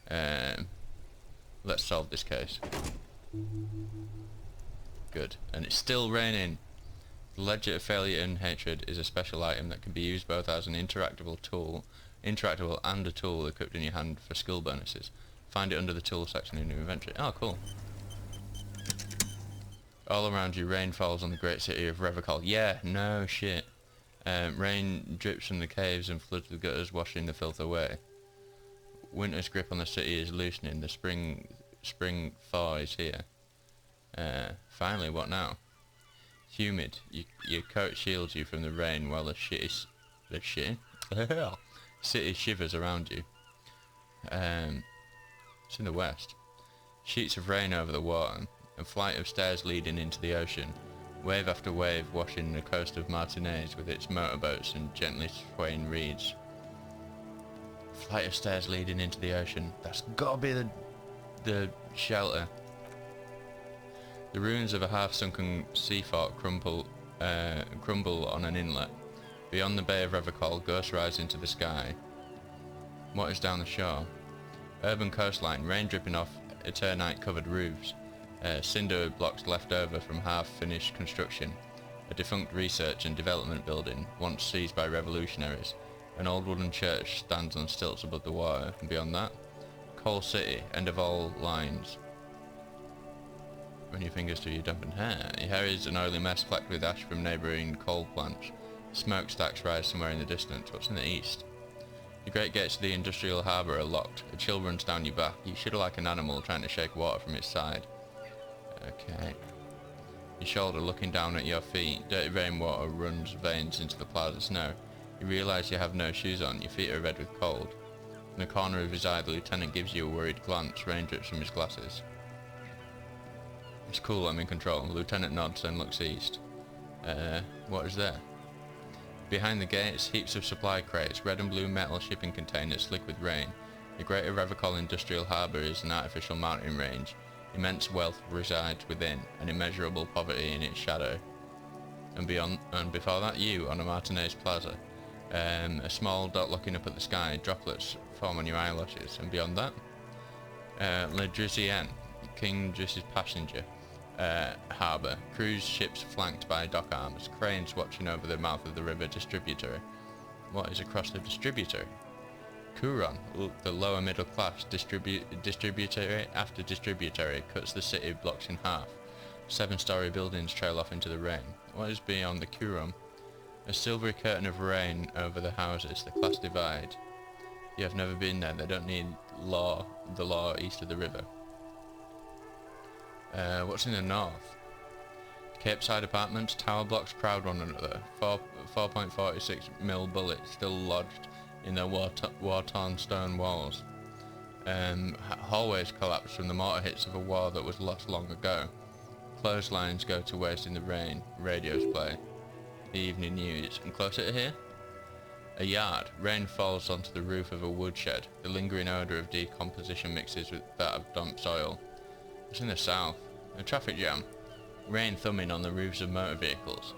Let's solve this case. Good. And it's still raining. The Ledger of Failure and Hatred is a special item that can be used both as an interactable and a tool equipped in your hand for skill bonuses. Find it under the tool section in your inventory. Oh, cool. All around you, rain falls on the great city of Revocol. Yeah, no shit. Rain drips from the caves and floods the gutters, washing the filth away. Winter's grip on the city is loosening. The spring thaw is here. Finally, what now? Humid. Your coat shields you from the rain while the city shivers around you. It's in the west. Sheets of rain over the water. A flight of stairs leading into the ocean. Wave after wave washing the coast of Martinez with its motorboats and gently swaying reeds. Flight of stairs leading into the ocean. That's gotta be the shelter. The ruins of a half-sunken sea fort crumble on an inlet. Beyond the Bay of Revocol, ghosts rise into the sky. What is down the shore? Urban coastline, rain dripping off eternite-covered roofs. Cinder blocks left over from half-finished construction. A defunct research and development building, once seized by revolutionaries. An old wooden church stands on stilts above the water, and beyond that, Coal City, end of all lines. Run your fingers through your dampened hair. Your hair is an oily mess flecked with ash from neighbouring coal plants. Smokestacks rise somewhere in the distance. What's in the east? The great gates of the industrial harbour are locked. A chill runs down your back. You shudder like an animal trying to shake water from its side. Okay. Your shoulder, looking down at your feet. Dirty rainwater runs veins into the ploughed snow. You realise you have no shoes on. Your feet are red with cold. In the corner of his eye, the lieutenant gives you a worried glance. Rain drips from his glasses. It's cool, I'm in control. The lieutenant nods and looks east. What is there? Behind the gates, heaps of supply crates, red and blue metal shipping containers slick with rain. The Greater Revacol Industrial Harbour is an artificial mountain range. Immense wealth resides within, and immeasurable poverty in its shadow. And before that, you on a Martinez Plaza. A small dot looking up at the sky, droplets form on your eyelashes, and beyond that, Elysium, King Driss's passenger harbour, cruise ships flanked by dock arms, cranes watching over the mouth of the river distributary. What is across the distributary? Kuron, the lower middle class distributary after distributary, cuts the city blocks in half. 7-story buildings trail off into the rain. What is beyond the Kuron? A silvery curtain of rain over the houses, the class divide. You have never been there, they don't need the law east of the river. What's in the north? Cape Side apartments, tower blocks crowd one another. 4.46mm bullets still lodged in their war-torn stone walls. Hallways collapse from the mortar hits of a war that was lost long ago. Clotheslines go to waste in the rain. Radios play. The evening news. And closer to here? A yard. Rain falls onto the roof of a woodshed. The lingering odour of decomposition mixes with that of damp soil. What's in the south? A traffic jam. Rain thumbing on the roofs of motor vehicles.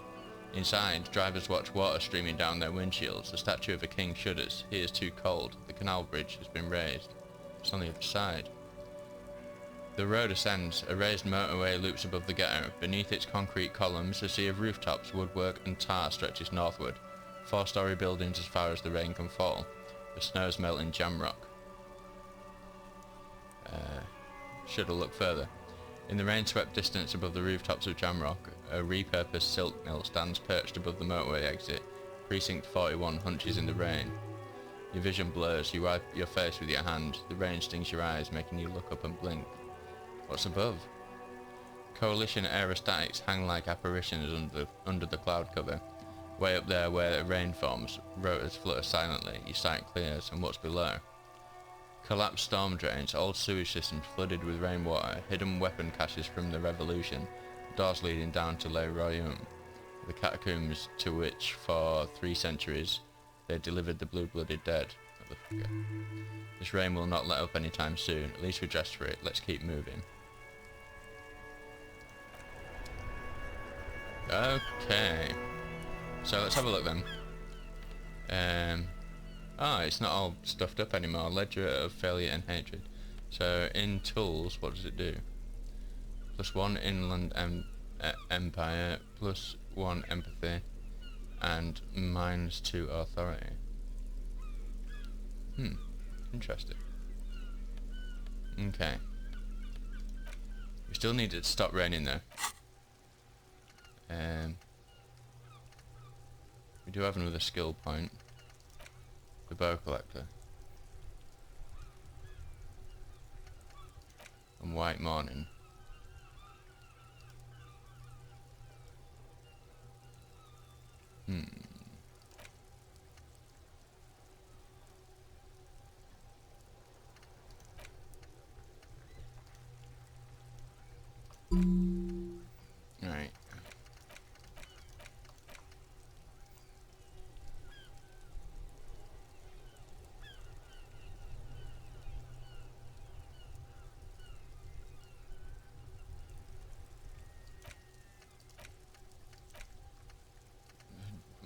Inside, drivers watch water streaming down their windshields. The statue of a king shudders. He is too cold. The canal bridge has been raised. It's on the other side. The road ascends. A raised motorway loops above the ghetto. Beneath its concrete columns, a sea of rooftops, woodwork and tar stretches northward. 4-story buildings as far as the rain can fall. The snow's melting jam rock. Should have looked further. In the rain-swept distance above the rooftops of Jamrock, a repurposed silk mill stands perched above the motorway exit. Precinct 41 hunches in the rain. Your vision blurs, you wipe your face with your hand. The rain stings your eyes, making you look up and blink. What's above? Coalition aerostatics hang like apparitions under the cloud cover. Way up there where the rain forms, rotors flutter silently, your sight clears, and what's below? Collapsed storm drains, old sewage systems flooded with rainwater, hidden weapon caches from the Revolution, doors leading down to Le Royaume, the catacombs to which, for 3 centuries, they delivered the blue-blooded dead. Motherfucker. This rain will not let up anytime soon, at least we're dressed for it, let's keep moving. Okay, so let's have a look then. It's not all stuffed up anymore. Ledger of failure and hatred. So in tools, what does it do? +1 inland empire, +1 empathy, and -2 authority. Interesting. Okay. We still need it to stop raining though. We do have another skill point. The bow collector. And white morning. Alright.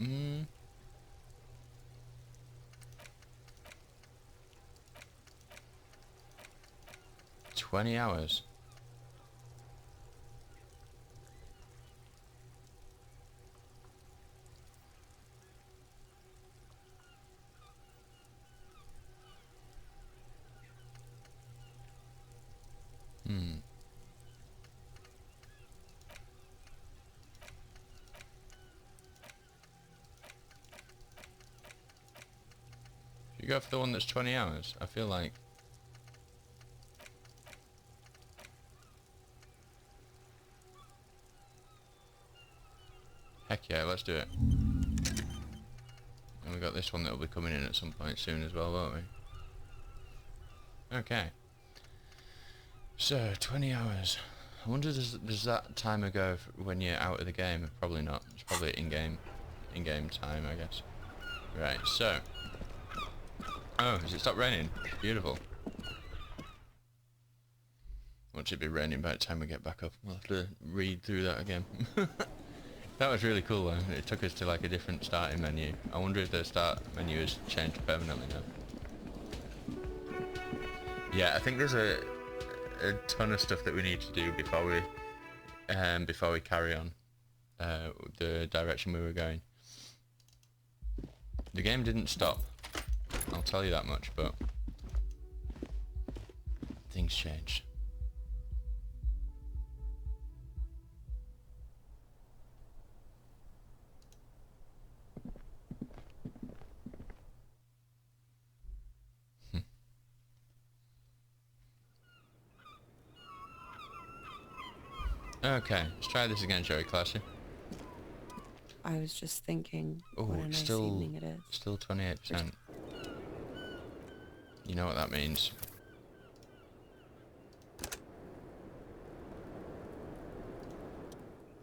Mm. 20 hours. You go for the one that's 20 hours. I feel like heck yeah, let's do it. And we got this one that will be coming in at some point soon as well, won't we? Okay. So, 20 hours. I wonder, does that timer go when you're out of the game? Probably not. It's probably in-game time, I guess. Right, so. Oh, has it stopped raining? Beautiful. Watch it be raining by the time we get back up. We'll have to read through that again. That was really cool though. It took us to like a different starting menu. I wonder if the start menu has changed permanently now. Yeah, I think there's a ton of stuff that we need to do before we carry on the direction we were going. The game didn't stop, I'll tell you that much, but things changed. Okay, let's try this again, shall we, Classy? I was just thinking Oh, what a nice evening it is. Still 28%. You know what that means.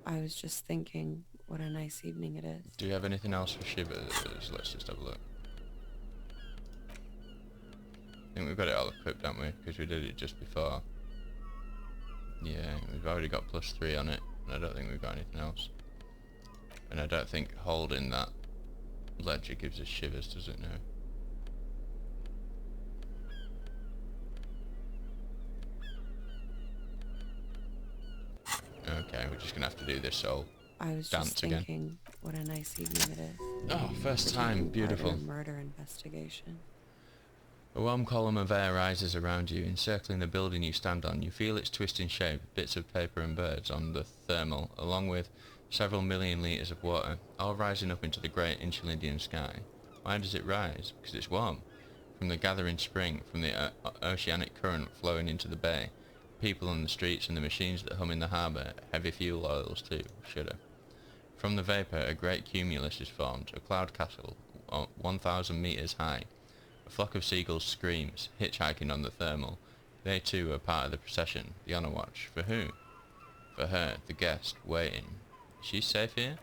I was just thinking what a nice evening it is. Do you have anything else for shivers? Let's just have a look. I think we've got it all equipped, haven't we? Because we did it just before. Yeah, we've already got +3 on it, and I don't think we've got anything else. And I don't think holding that ledger gives us shivers, does it now? Okay, we're just gonna have to do this whole I was dance just again. thinking what a nice evening it is. Oh, first time, beautiful. Murder investigation. A warm column of air rises around you, encircling the building you stand on. You feel its twisting shape, bits of paper and birds on the thermal, along with several million litres of water, all rising up into the great Insulindian sky. Why does it rise? Because it's warm. From the gathering spring, from the oceanic current flowing into the bay, people on the streets and the machines that hum in the harbour, heavy fuel oils too, shudder. From the vapour, a great cumulus is formed, a cloud castle, 1,000 metres high. A flock of seagulls screams, hitchhiking on the thermal. They too are part of the procession, the honour watch. For who? For her, the guest, waiting. Is she safe here?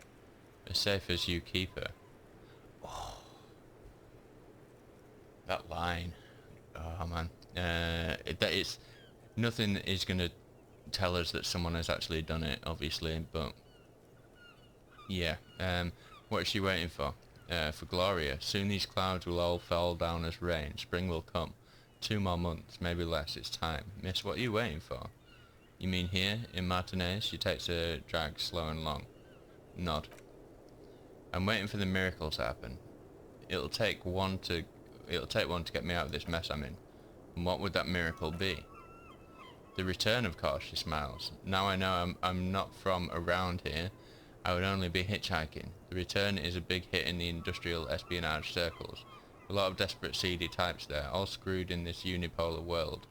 As safe as you keep her. Oh. That line. Oh man. It's nothing is going to tell us that someone has actually done it, obviously, but yeah. What is she waiting for? For Gloria. Soon these clouds will all fall down as rain. Spring will come. 2 more months, maybe less. It's time. Miss, what are you waiting for? You mean here, in Martinez? She takes a drag, slow and long. Nod. I'm waiting for the miracle to happen. It'll take one to get me out of this mess I'm in. And what would that miracle be? The return, of course, she smiles. Now I know I'm not from around here. I would only be hitchhiking. The return is a big hit in the industrial espionage circles. A lot of desperate seedy types there, all screwed in this unipolar world.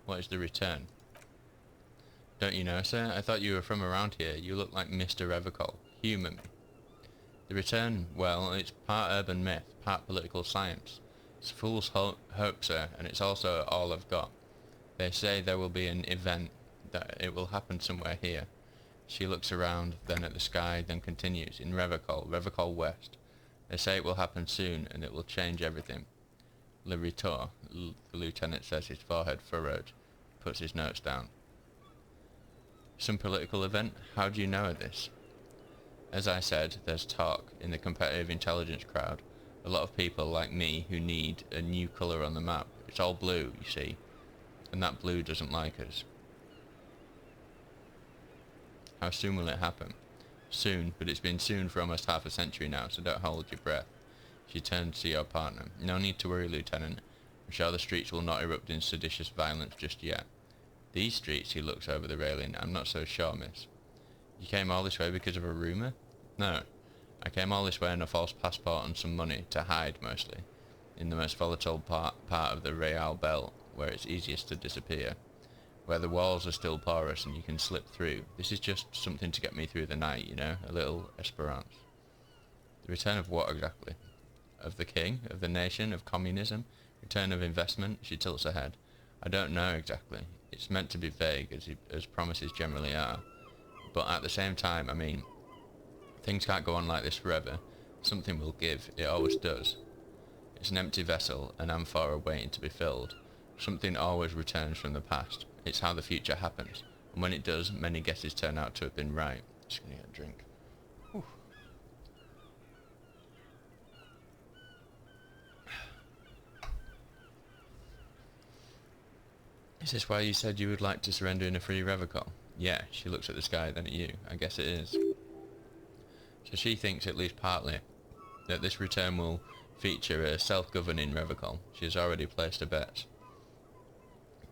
What is the return? Don't you know, sir? I thought you were from around here. You look like Mr. Revocol. Humour me. The return, well, it's part urban myth, part political science. It's a fool's hope, sir, and it's also all I've got. They say there will be an event, that it will happen somewhere here. She looks around, then at the sky, then continues, in Revocol West. They say it will happen soon, and it will change everything. Le Retour, the lieutenant says, his forehead furrowed, puts his notes down. Some political event? How do you know of this? As I said, there's talk in the competitive intelligence crowd. A lot of people like me who need a new colour on the map. It's all blue, you see. And that blue doesn't like us. How soon will it happen? Soon, but it's been soon for almost half a century now, so don't hold your breath. She turns to your partner. No need to worry, Lieutenant. I'm sure the streets will not erupt in seditious violence just yet. These streets, he looks over the railing. I'm not so sure, miss. You came all this way because of a rumour? No. I came all this way on a false passport and some money, to hide mostly, in the most volatile part of the Real Belt, where it's easiest to disappear. Where the walls are still porous and you can slip through. This is just something to get me through the night, you know, a little esperance. The return of what exactly? Of the king? Of the nation? Of communism? Return of investment? She tilts her head. I don't know exactly. It's meant to be vague, as promises generally are. But at the same time, I mean, things can't go on like this forever. Something will give. It always does. It's an empty vessel, an amphora waiting to be filled. Something always returns from the past. It's how the future happens. And when it does, many guesses turn out to have been right. Just gonna get a drink. Whew. Is this why you said you would like to surrender in a free revocol? Yeah, she looks at the sky, then at you. I guess it is. So she thinks, at least partly, that this return will feature a self-governing revocol. She has already placed a bet.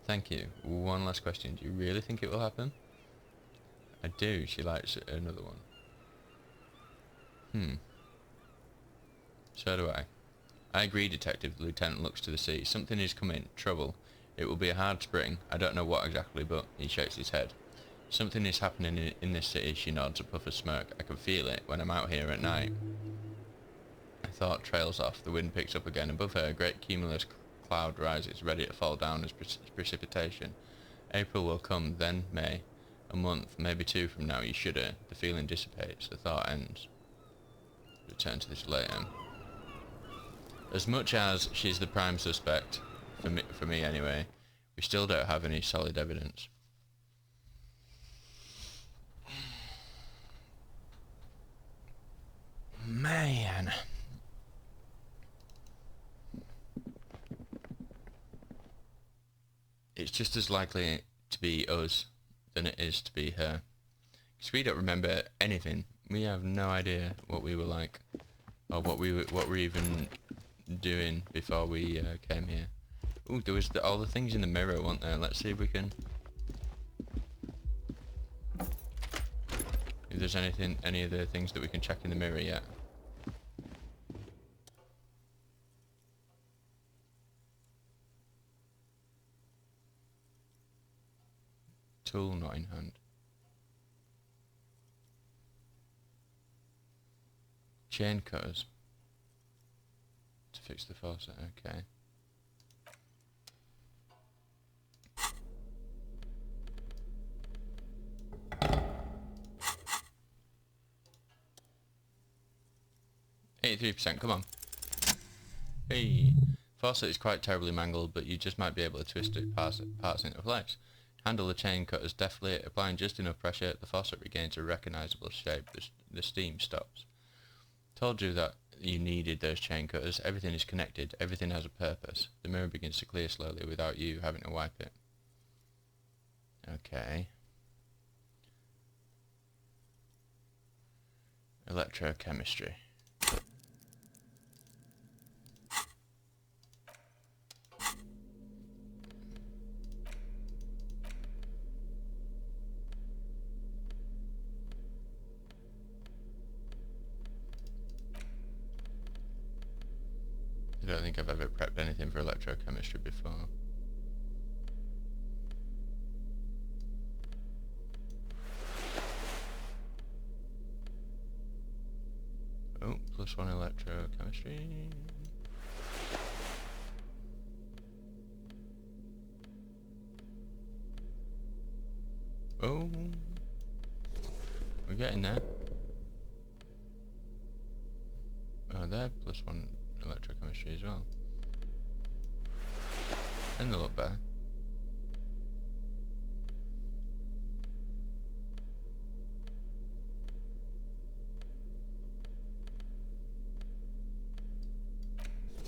Thank you. One last question. Do you really think it will happen? I do. She likes another one. So do I. I agree, Detective. The Lieutenant looks to the sea. Something is coming. Trouble. It will be a hard spring. I don't know what exactly, but he shakes his head. Something is happening in this city. She nods, a puff of smoke. I can feel it when I'm out here at night. A thought trails off. The wind picks up again. Above her, a great cumulus cloud rises, ready to fall down as precipitation. April will come, then May. A month, maybe 2 from now, you shudder. The feeling dissipates. The thought ends. Return to this later. As much as she's the prime suspect, for me anyway, we still don't have any solid evidence. Man. It's just as likely to be us than it is to be her. Because we don't remember anything. We have no idea what we were like, or what we were even doing before we came here. Ooh, there was all the things in the mirror, weren't there? Let's see if we can... If there's any of the things that we can check in the mirror yet. Tool not in hand. Chain cutters. To fix the faucet, okay. %, come on. Hey. Faucet is quite terribly mangled, but you just might be able to twist it parts into place. Handle the chain cutters deftly, applying just enough pressure, the faucet regains a recognisable shape. The steam stops. Told you that you needed those chain cutters. Everything is connected. Everything has a purpose. The mirror begins to clear slowly without you having to wipe it. Okay. Electrochemistry. I don't think I've ever prepped anything for electrochemistry before. Oh, +1 electrochemistry. Oh, we're getting there. Oh, there, +1 electrochemistry as well. And they look better.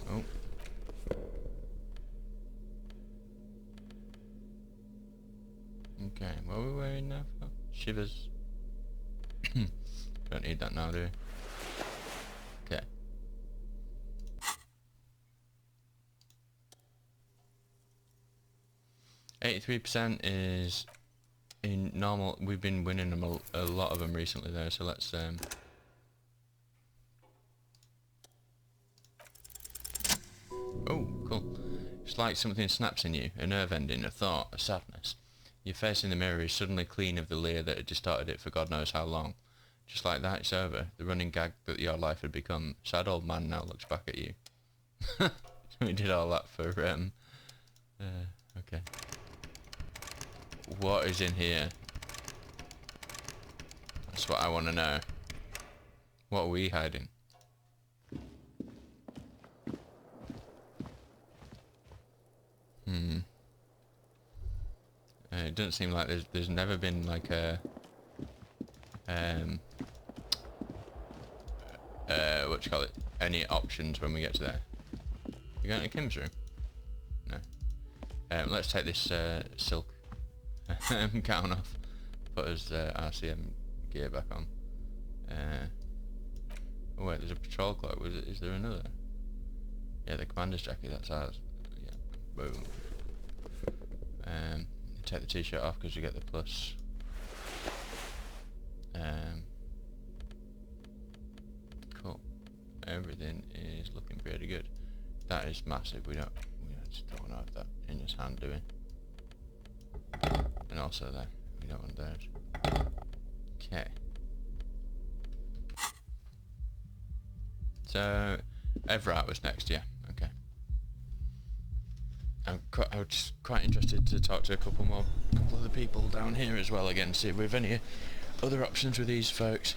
Oh. Okay, what are we wearing now for? Shivers. Don't need that now, do we? Okay. %, is in normal. We've been winning them a lot of them recently there, so let's oh, cool. It's like something snaps in you, a nerve ending, a thought, a sadness. Your face in the mirror is suddenly clean of the leer that had distorted it for God knows how long. Just like that, it's over. The running gag that your life had become. Sad old man now looks back at you. We did all that for Okay. What is in here? That's what I want to know. What are we hiding? It doesn't seem like there's never been like a what do you call it? Any options when we get to there. You going to Kim's room? No. Let's take this silk gown off. Put his RCM gear back on. Oh wait, there's a patrol cloak. Is there another? Yeah, the commander's jacket. That's ours. Yeah. Boom. Take the t-shirt off because you get the plus. Cool. Everything is looking pretty good. That is massive. We just don't want to have that in his hand, do we? And also there. We don't want those. Okay. So, Everett was next, yeah. Okay. I was just quite interested to talk to a couple of the people down here as well again, see if we have any other options with these folks.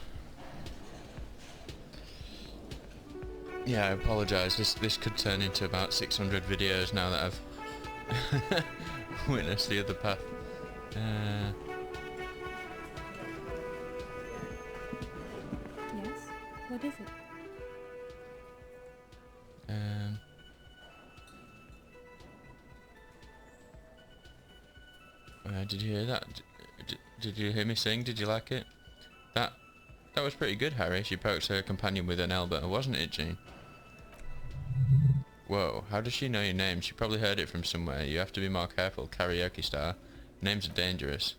Yeah, I apologise. This could turn into about 600 videos now that I've witnessed the other path. Yes? What is it? Did you hear that? Did you hear me sing? Did you like it? That was pretty good, Harry. She poked her companion with an elbow, wasn't it, Jean? Whoa, how does she know your name? She probably heard it from somewhere. You have to be more careful, karaoke star. Names are dangerous.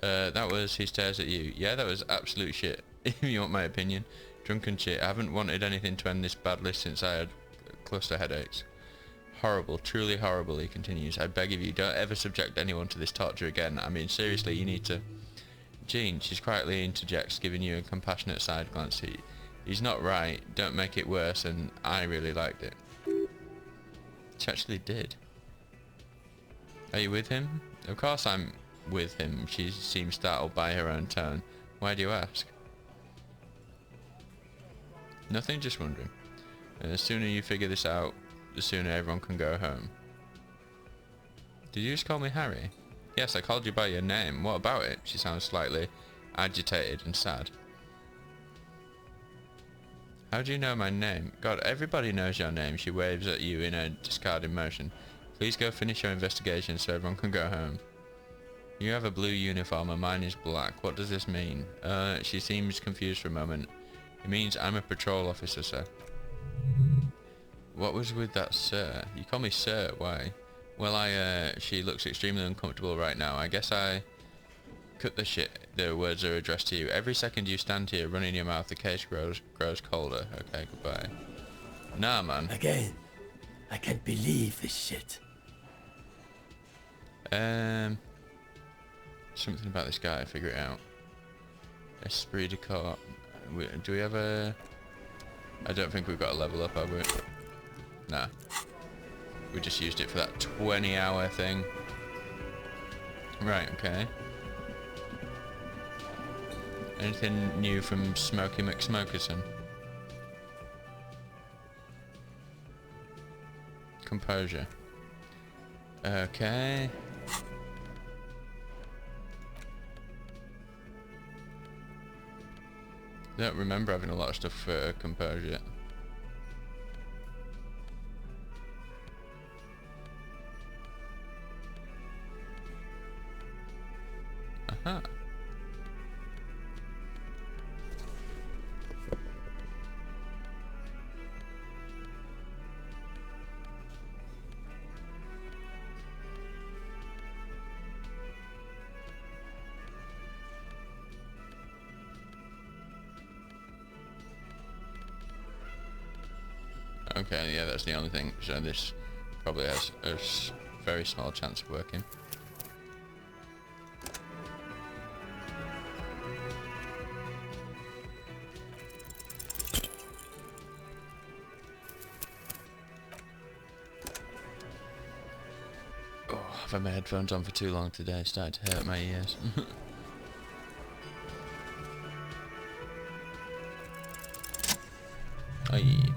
That was He Stares at You. Yeah, that was absolute shit, if you want my opinion. Drunken shit. I haven't wanted anything to end this badly since I had cluster headaches. Horrible, truly horrible, he continues. I beg of you, don't ever subject anyone to this torture again. I mean, seriously, you need to... Jean, she quietly interjects, giving you a compassionate side glance. He's not right, don't make it worse, and I really liked it. She actually did. Are you with him? Of course I'm with him. She seems startled by her own tone. Why do you ask? Nothing, just wondering. The sooner you figure this out, the sooner everyone can go home. Did you just call me Harry? Yes, I called you by your name. What about it? She sounds slightly agitated and sad. How do you know my name? God, everybody knows your name. She waves at you in a discarding motion. Please go finish your investigation so everyone can go home. You have a blue uniform and mine is black. What does this mean? She seems confused for a moment. It means I'm a patrol officer, sir. What was with that, sir? You call me sir, why? Well, she looks extremely uncomfortable right now. I guess I cut the shit. The words are addressed to you. Every second you stand here running your mouth, the case grows colder. Okay, goodbye. Nah, man. Again, I can't believe this shit. Something about this guy, figure it out. Esprit de corps. Do we have a... I don't think we've got a level up, have we? Nah. We just used it for that 20-hour thing. Right, okay. Anything new from Smokey McSmokerson? Composure. Okay. I don't remember having a lot of stuff for composure. Aha. Okay, yeah, that's the only thing. So this probably has a very small chance of working. Oh. had my headphones on for too long today. It started to hurt my ears. Aye.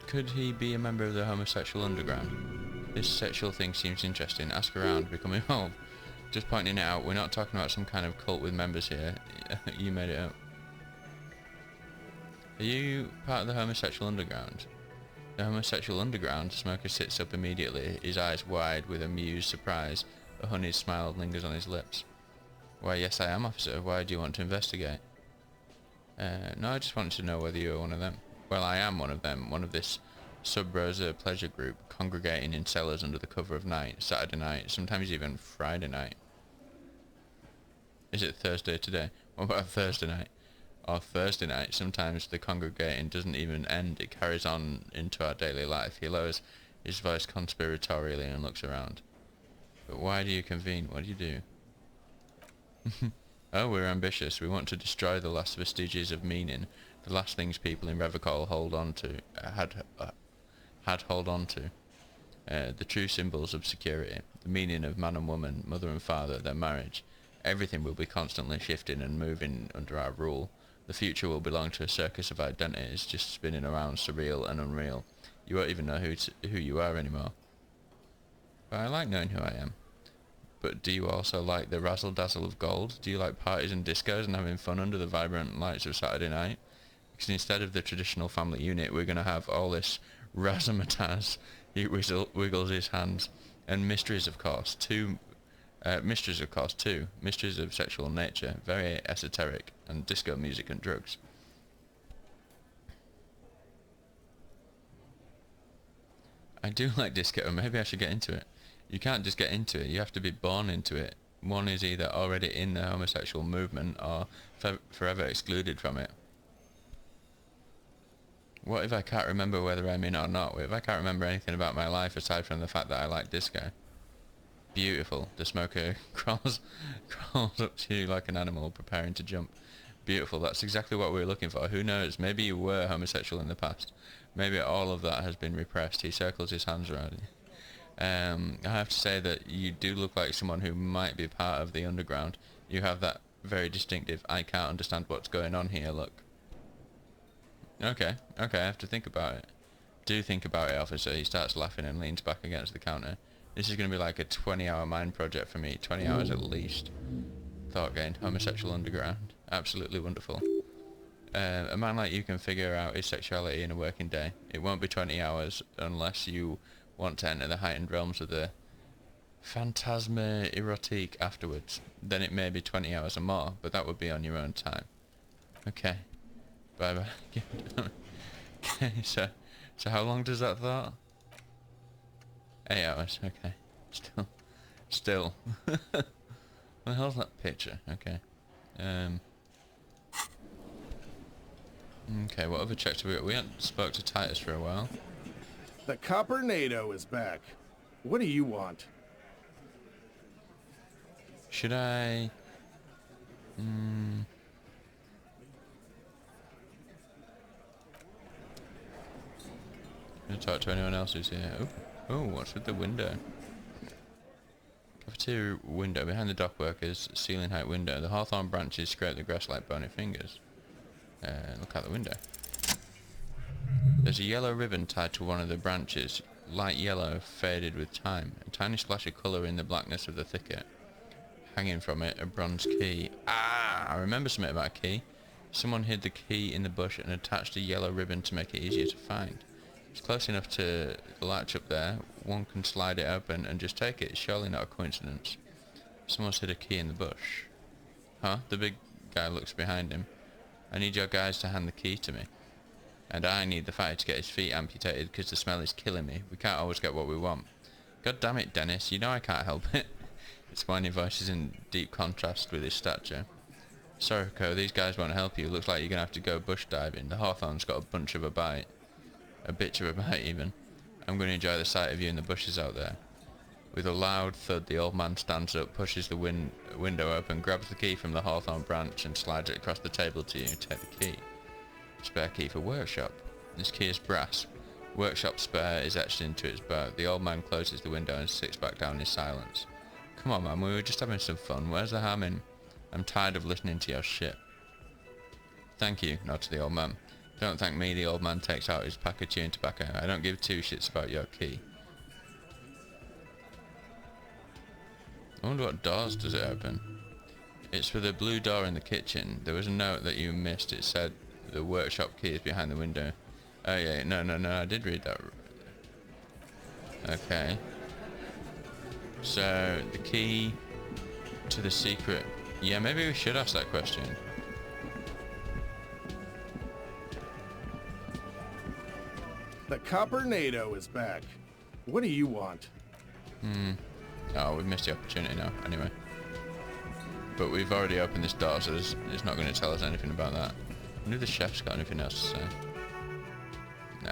Could he be a member of the homosexual underground? This sexual thing seems interesting. Ask around, become involved. Just pointing it out, we're not talking about some kind of cult with members here. You made it up. Are you part of the homosexual underground? The homosexual underground? Smoker sits up immediately, his eyes wide with amused surprise. A honeyed smile lingers on his lips. Why, yes I am, officer. Why do you want to investigate? No, I just wanted to know whether you were one of them. Well, I am one of them, one of this sub-rosa pleasure group, congregating in cellars under the cover of night, Saturday night, sometimes even Friday night. Is it Thursday today? What about Thursday night? Or Thursday night, sometimes the congregating doesn't even end, it carries on into our daily life. He lowers his voice conspiratorially and looks around. But why do you convene? What do you do? Oh, we're ambitious. We want to destroy the last vestiges of meaning, the last things people in Revocol hold on to, had hold on to. The true symbols of security, the meaning of man and woman, mother and father, their marriage. Everything will be constantly shifting and moving under our rule. The future will belong to a circus of identities, just spinning around surreal and unreal. You won't even know who you are anymore. But I like knowing who I am. But do you also like the razzle-dazzle of gold? Do you like parties and discos and having fun under the vibrant lights of Saturday night? Because instead of the traditional family unit, we're going to have all this razzmatazz. He wiggles his hands. And mysteries, of course, too. Mysteries of sexual nature, very esoteric, and disco music and drugs. I do like disco, maybe I should get into it. You can't just get into it, you have to be born into it. One is either already in the homosexual movement or forever excluded from it. What if I can't remember whether I'm in or not? What if I can't remember anything about my life aside from the fact that I like disco? Beautiful. The smoker crawls up to you like an animal preparing to jump. Beautiful. That's exactly what we were looking for. Who knows? Maybe you were homosexual in the past. Maybe all of that has been repressed. He circles his hands around you. I have to say that you do look like someone who might be part of the underground. You have that very distinctive, I can't understand what's going on here look. Okay, I have to think about it. Do think about it, officer. He starts laughing and leans back against the counter. This is going to be like a 20-hour mind project for me. 20 hours at least. Thought gained. Homosexual underground. Absolutely wonderful. A man like you can figure out his sexuality in a working day. It won't be 20 hours unless you want to enter the heightened realms of the phantasma erotique afterwards. Then it may be 20 hours or more, but that would be on your own time. Okay. Bye bye. Okay, so how long does that thought? 8 hours, okay. Still. What the hell's that picture? Okay. Okay, what other checks have we got? We haven't spoke to Titus for a while. The Copper-nado is back. What do you want? Should I... Gonna talk to anyone else who's here. Oh, what's with the window? Cafeteria window behind the dock workers, ceiling height window. The hawthorn branches scrape the grass like bony fingers. Look out the window. There's a yellow ribbon tied to one of the branches, light yellow, faded with time. A tiny splash of colour in the blackness of the thicket. Hanging from it, a bronze key. Ah, I remember something about a key. Someone hid the key in the bush and attached a yellow ribbon to make it easier to find. It's close enough to the latch up there. One can slide it open and just take it. It's surely not a coincidence. Someone's hid a key in the bush. Huh? The big guy looks behind him. I need your guys to hand the key to me. And I need the fighter to get his feet amputated because the smell is killing me. We can't always get what we want. God damn it, Dennis. You know I can't help it. His whiny voice is in deep contrast with his stature. Sorry, Co, these guys won't help you. Looks like you're going to have to go bush diving. The hawthorn's got a bunch of a bite. A bitch of a bite, even. I'm going to enjoy the sight of you in the bushes out there. With a loud thud, the old man stands up, pushes the window open, grabs the key from the hawthorn branch and slides it across the table to you. Take the key. Spare key for workshop. This key is brass. Workshop spare is etched into its boat. The old man closes the window and sits back down in silence. Come on, man, we were just having some fun. Where's the harm in? I'm tired of listening to your shit. Thank you, nods the old man. Don't thank me, the old man takes out his pack of chewing tobacco. I don't give two shits about your key. I wonder what doors does it open? It's for the blue door in the kitchen. There was a note that you missed. It said the workshop key is behind the window. Oh yeah, no, I did read that. Okay. So, the key to the secret... Yeah, maybe we should ask that question. The Coppernado is back. What do you want? Oh, we've missed the opportunity now, anyway. But we've already opened this door, so it's not going to tell us anything about that. I wonder if the chef's got anything else to say. Nah.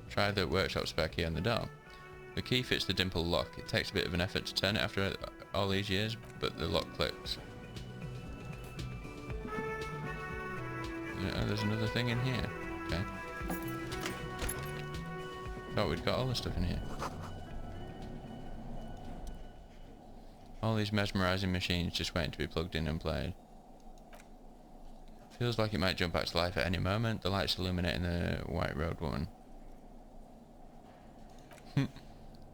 Try the workshop spare key on the door. The key fits the dimple lock. It takes a bit of an effort to turn it after all these years, but the lock clicks. Yeah, there's another thing in here. Okay. Thought we'd got all the stuff in here. All these mesmerizing machines just waiting to be plugged in and played. Feels like it might jump back to life at any moment. The lights illuminating the white road woman.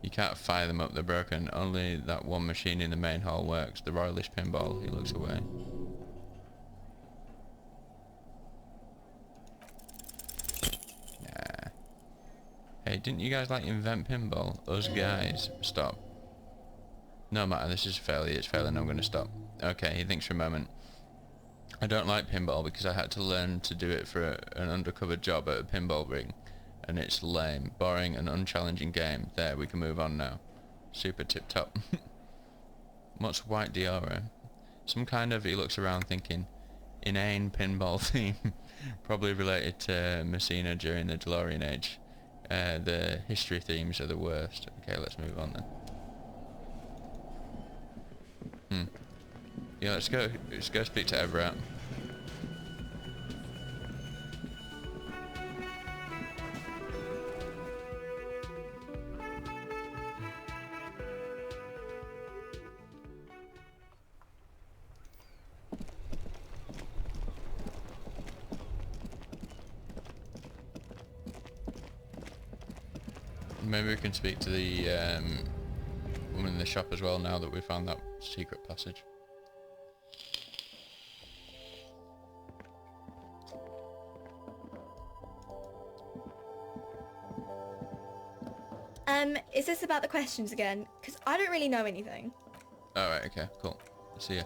You can't fire them up, they're broken. Only that one machine in the main hall works. The Royalish pinball. He looks away. Nah. Hey, didn't you guys like invent pinball? Us guys. Stop. No matter, this is a failure. It's failing, I'm going to stop. Okay, he thinks for a moment. I don't like pinball because I had to learn to do it for an undercover job at a pinball ring. And it's lame, boring and unchallenging game. There, we can move on now. Super tip-top. What's white Diora? Some kind of, he looks around thinking, inane pinball theme. Probably related to Messina during the DeLorean age. The history themes are the worst. Okay, let's move on then. Yeah, let's go speak to Everett. Maybe we can speak to the woman in the shop as well now that we found that secret passage. Is this about the questions again? Because I don't really know anything. Alright, okay, cool. See ya.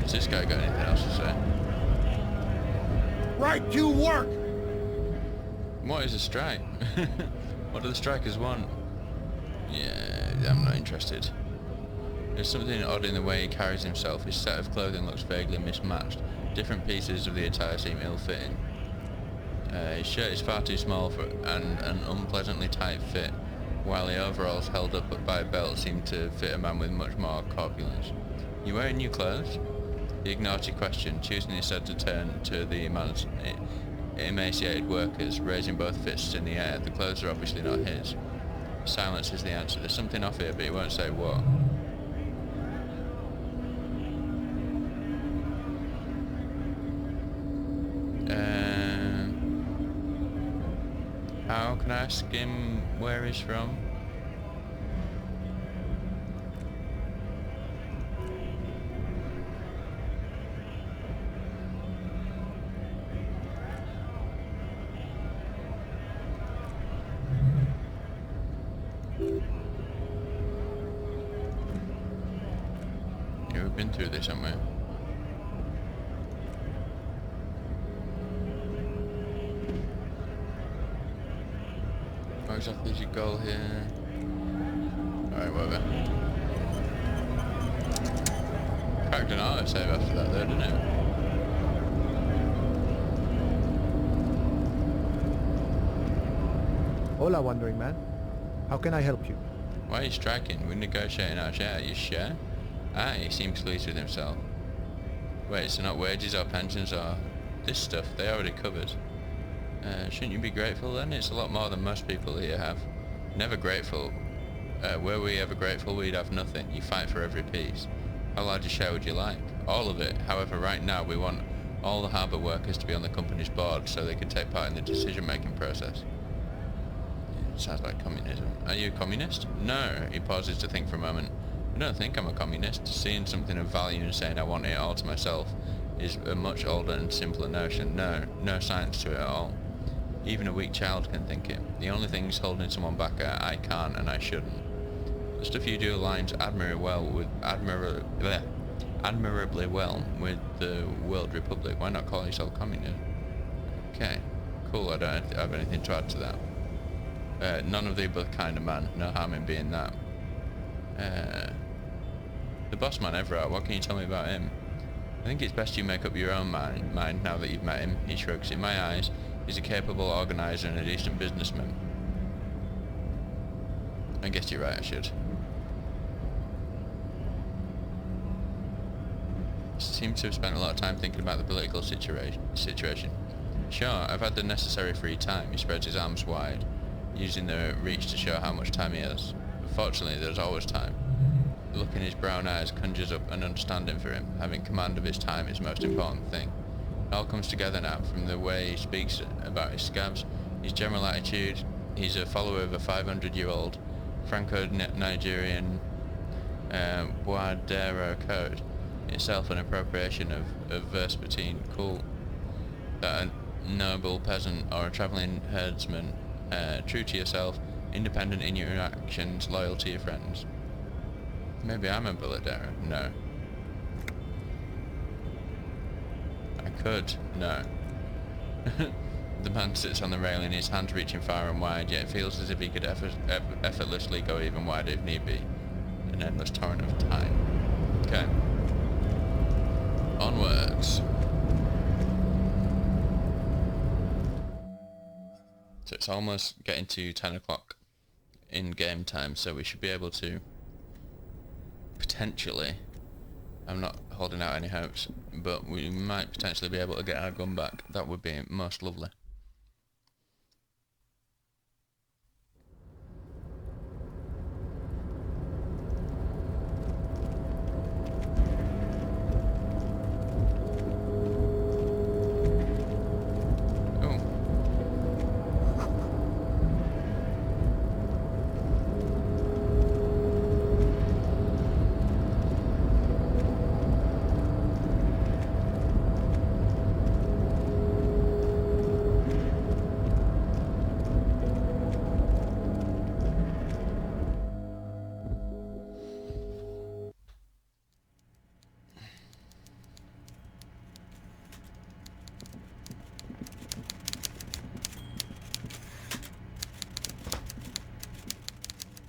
Has this guy got anything else to say? Right to work! What is a strike? What do the strikers want? Yeah, I'm not interested. There's something odd in the way he carries himself. His set of clothing looks vaguely mismatched. Different pieces of the attire seem ill-fitting. His shirt is far too small for an unpleasantly tight fit, while the overalls held up by a belt seem to fit a man with much more corpulence. You wearing new clothes? He ignored your question, choosing instead to turn to the emaciated workers, raising both fists in the air. The clothes are obviously not his. Silence is the answer. There's something off here, but he won't say what. How can I ask him where he's from? Yeah, we've been through this, haven't we? What exactly is your goal here? Alright, whatever. Cracked an autosave after that though, didn't it? Hola, wandering man. How can I help you? Why are you striking? We're negotiating our share. You share? Ah, he seems pleased with himself. Wait, so not wages or pensions or... this stuff, they already covered. Shouldn't you be grateful then? It's a lot more than most people here have. Never grateful. Were we ever grateful, we'd have nothing. You fight for every piece. How large a share would you like? All of it. However, right now we want all the harbour workers to be on the company's board so they can take part in the decision-making process. Sounds like communism. Are you a communist? No. He pauses to think for a moment. I don't think I'm a communist. Seeing something of value and saying I want it all to myself is a much older and simpler notion. No science to it at all. Even a weak child can think it. The only things holding someone back are I can't and I shouldn't. The stuff you do aligns admirably well with the World Republic. Why not call yourself communist? Okay, cool. I don't have anything to add to that. None of the above kind of man. No harm in being that. The boss man Everard, what can you tell me about him? I think it's best you make up your own mind now that you've met him. He shrugs. In my eyes, he's a capable organiser and a decent businessman. I guess you're right, I should. Seems to have spent a lot of time thinking about the political situation. Sure, I've had the necessary free time. He spreads his arms wide, using the reach to show how much time he has. But fortunately, there's always time. The look in his brown eyes conjures up an understanding for him. Having command of his time is the most important thing. It all comes together now, from the way he speaks about his scabs, his general attitude. He's a follower of a 500-year-old Franco-Nigerian Boadero code, itself an appropriation of Vespertine cult. That a noble peasant or a travelling herdsman, true to yourself, independent in your actions, loyal to your friends. Maybe I'm a Boadero. No. I could. No. The man sits on the railing, his hands reaching far and wide, yet it feels as if he could effortlessly go even wider if need be. An endless torrent of time. Okay. Onwards. So it's almost getting to 10 o'clock in game time, so we should be able to potentially, I'm not holding out any hopes, but we might potentially be able to get our gun back. That would be most lovely.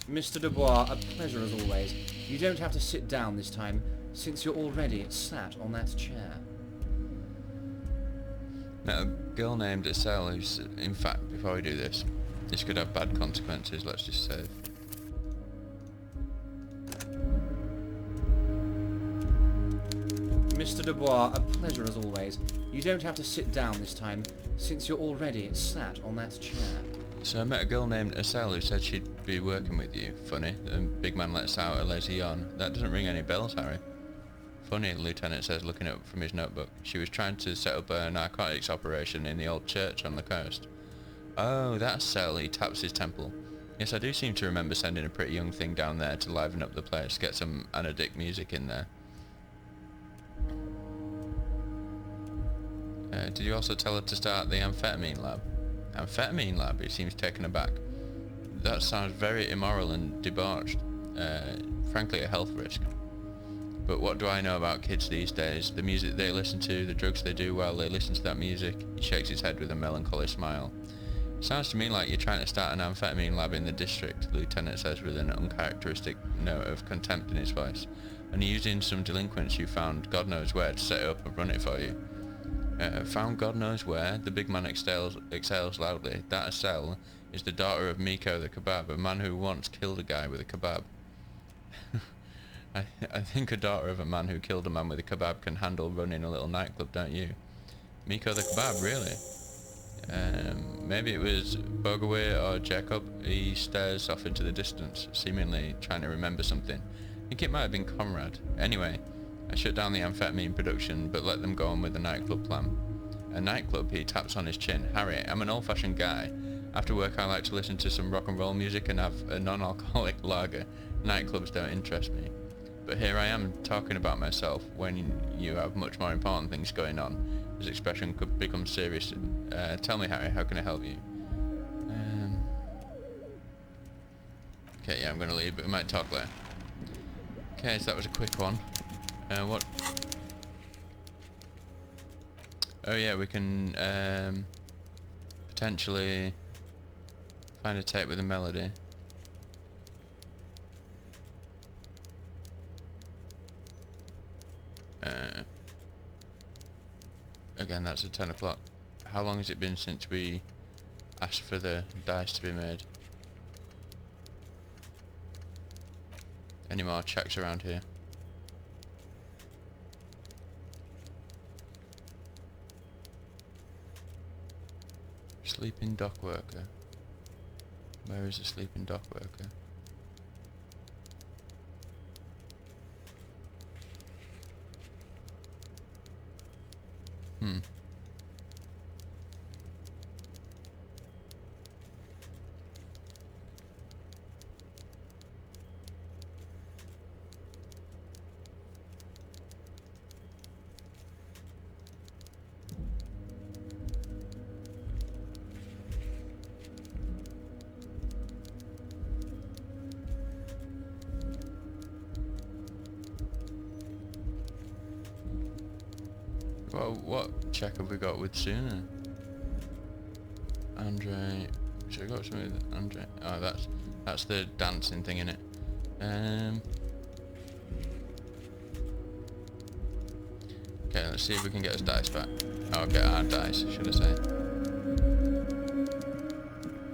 Mr. Dubois, a pleasure as always. You don't have to sit down this time, since you're already sat on that chair. Now, a girl named Estelle who's... In fact, before we do this could have bad consequences, let's just save. Mr. Dubois, a pleasure as always. You don't have to sit down this time, since you're already sat on that chair. So I met a girl named Estelle who said she'd be working with you. Funny. The big man lets out Elysium. That doesn't ring any bells, Harry. Funny, the lieutenant says, looking up from his notebook. She was trying to set up a narcotics operation in the old church on the coast. Oh, that's Estelle. He taps his temple. Yes, I do seem to remember sending a pretty young thing down there to liven up the place, get some anodic music in there. Did you also tell her to start the amphetamine lab? Amphetamine lab? He seems taken aback. That sounds very immoral and debauched. Frankly, a health risk. But what do I know about kids these days? The music they listen to, the drugs they do while they listen to that music? He shakes his head with a melancholy smile. Sounds to me like you're trying to start an amphetamine lab in the district, the lieutenant says with an uncharacteristic note of contempt in his voice. And you're using some delinquents you found God knows where to set it up and run it for you. Found God knows where? The big man exhales loudly. That Estelle is the daughter of Miko the kebab, a man who once killed a guy with a kebab. I think a daughter of a man who killed a man with a kebab can handle running a little nightclub, don't you? Miko the kebab, really? Maybe it was Bogaway or Jacob. He stares off into the distance, seemingly trying to remember something. I think it might have been Conrad. Anyway, I shut down the amphetamine production, but let them go on with the nightclub plan. A nightclub? He taps on his chin. Harry, I'm an old-fashioned guy. After work I like to listen to some rock and roll music and have a non-alcoholic lager. Nightclubs don't interest me. But here I am talking about myself when you have much more important things going on. His expression could become serious. Tell me, Harry, how can I help you? Okay, yeah, I'm going to leave, but we might talk later. Okay, so that was a quick one. What? Oh yeah, we can potentially find a tape with a melody. Again, that's at 10 o'clock. How long has it been since we asked for the dice to be made? Any more checks around here? Sleeping dock worker. Where is the sleeping dock worker? Well, what check have we got with Suna? Andre, should I got something with Andre? Oh, that's the dancing thing, innit? Okay, let's see if we can get his dice back. Oh, get our dice, should I say?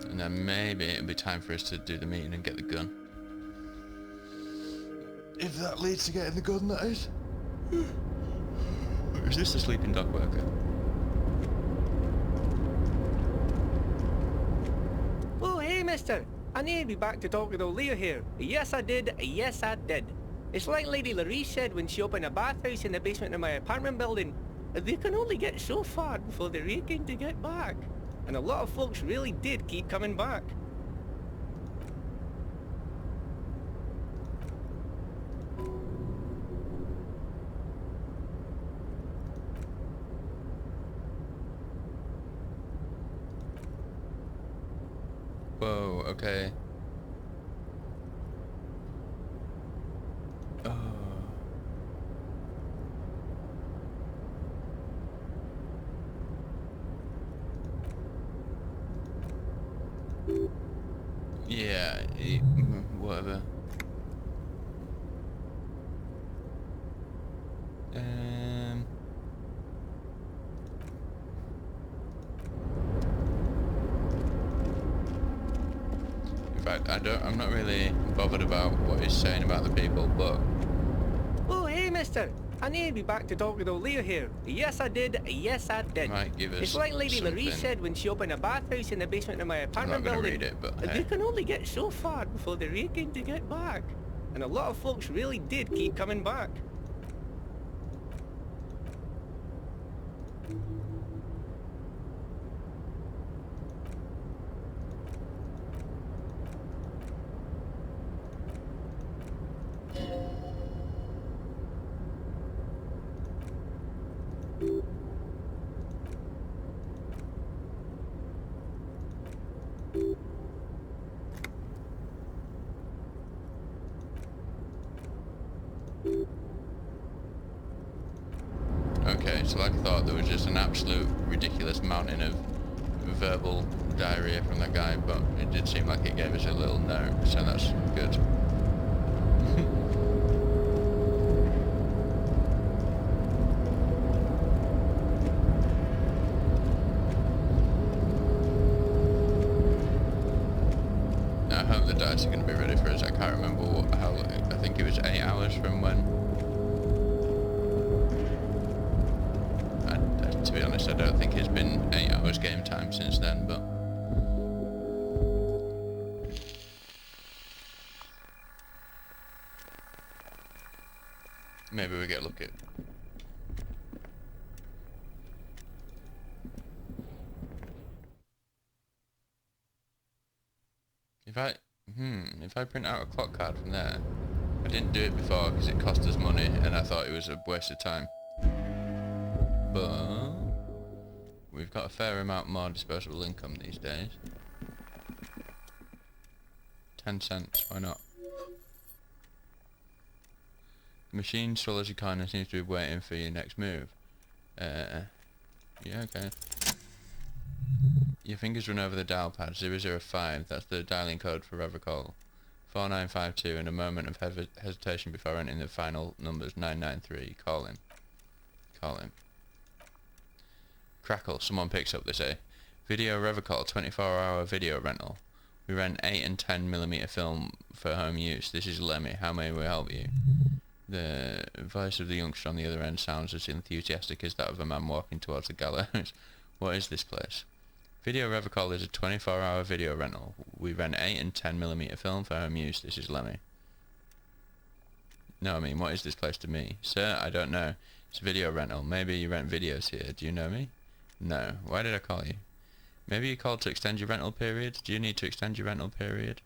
And then maybe it'll be time for us to do the meeting and get the gun. If that leads to getting the gun, that is. Is this the sleeping dock worker? Oh, hey, mister. I need to be back to talk with old Leah here. Yes, I did. Yes, I did. It's like Lady Larisse said when she opened a bathhouse in the basement of my apartment building. They can only get so far before they're aching to get back. And a lot of folks really did keep coming back. Whoa, okay. Oh. Yeah, whatever. I'm not really bothered about what he's saying about the people, but... Oh, hey, mister. I need to be back to talk with old Leah here. Yes, I did. Yes, I did. Might give us It's like Lady something. Larisse said when she opened a bathhouse in the basement of my apartment I'm not building. gonna read it, but They hey. can only get so far before they're aching to get back. And a lot of folks really did keep coming back. Okay, so like I thought, there was just an absolute ridiculous mountain of verbal diarrhea from that guy, but it did seem like it gave us a little note, so that's good. flights are going to be ready for us. I can't remember how long. I think it was 8 hours from when. To be honest, I don't think it's been 8 hours game time since then, but... maybe we get lucky. If I print out a clock card from there, I didn't do it before because it cost us money and I thought it was a waste of time. But we've got a fair amount more disposable income these days. 10 cents, why not? The machine swallows your coin and seems to be waiting for your next move. Yeah, okay. Your fingers run over the dial pad, 005, that's the dialing code for Revocall. 4952, and a moment of hesitation before entering the final numbers, 993. Call him. Call him. Crackle, someone picks up, they say. Video Revocall, 24-hour video rental. We rent 8 and 10mm film for home use. This is Lemmy, how may we help you? The voice of the youngster on the other end sounds as enthusiastic as that of a man walking towards the gallows. What is this place? Video Revocall is a 24-hour video rental. We rent 8 and 10mm film for home use. This is Lemmy. No, I mean, what is this place to me? Sir, I don't know. It's a video rental. Maybe you rent videos here. Do you know me? No. Why did I call you? Maybe you called to extend your rental period? Do you need to extend your rental period?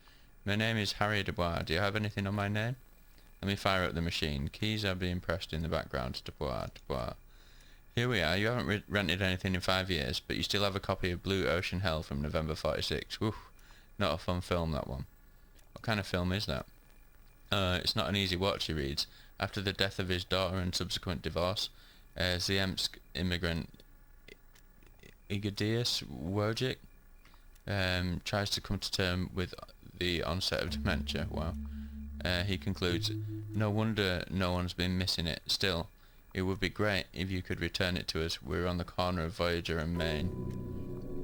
My name is Harry Dubois. Do you have anything on my name? Let me fire up the machine. Keys are being pressed in the background. Dubois, Dubois. Here we are. You haven't rented anything in 5 years, but you still have a copy of Blue Ocean Hell from November 46. Woof. Not a fun film, that one. What kind of film is that? It's not an easy watch, he reads. After the death of his daughter and subsequent divorce, Ziemsk immigrant Igadius Wojcik tries to come to terms with the onset of dementia. Wow. He concludes, no wonder no one's been missing it. Still, it would be great if you could return it to us. We're on the corner of Voyager and Main.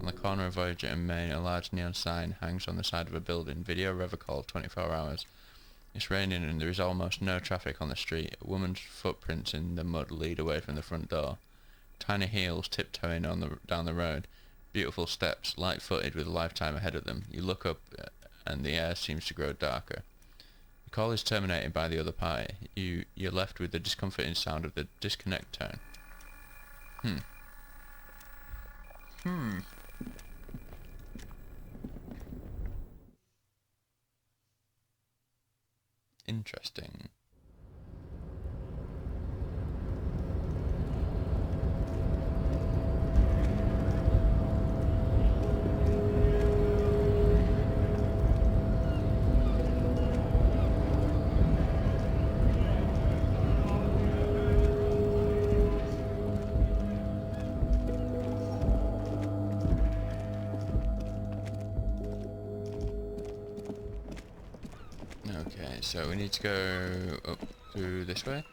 On the corner of Voyager and Main, a large neon sign hangs on the side of a building. Video Revocall, 24 hours. It's raining and there is almost no traffic on the street. A woman's footprints in the mud lead away from the front door. Tiny heels tiptoeing down the road. Beautiful steps, light-footed with a lifetime ahead of them. You look up and the air seems to grow darker. The call is terminated by the other party. You're left with the discomforting sound of the disconnect tone. Interesting. Okay, so we need to go up through this way.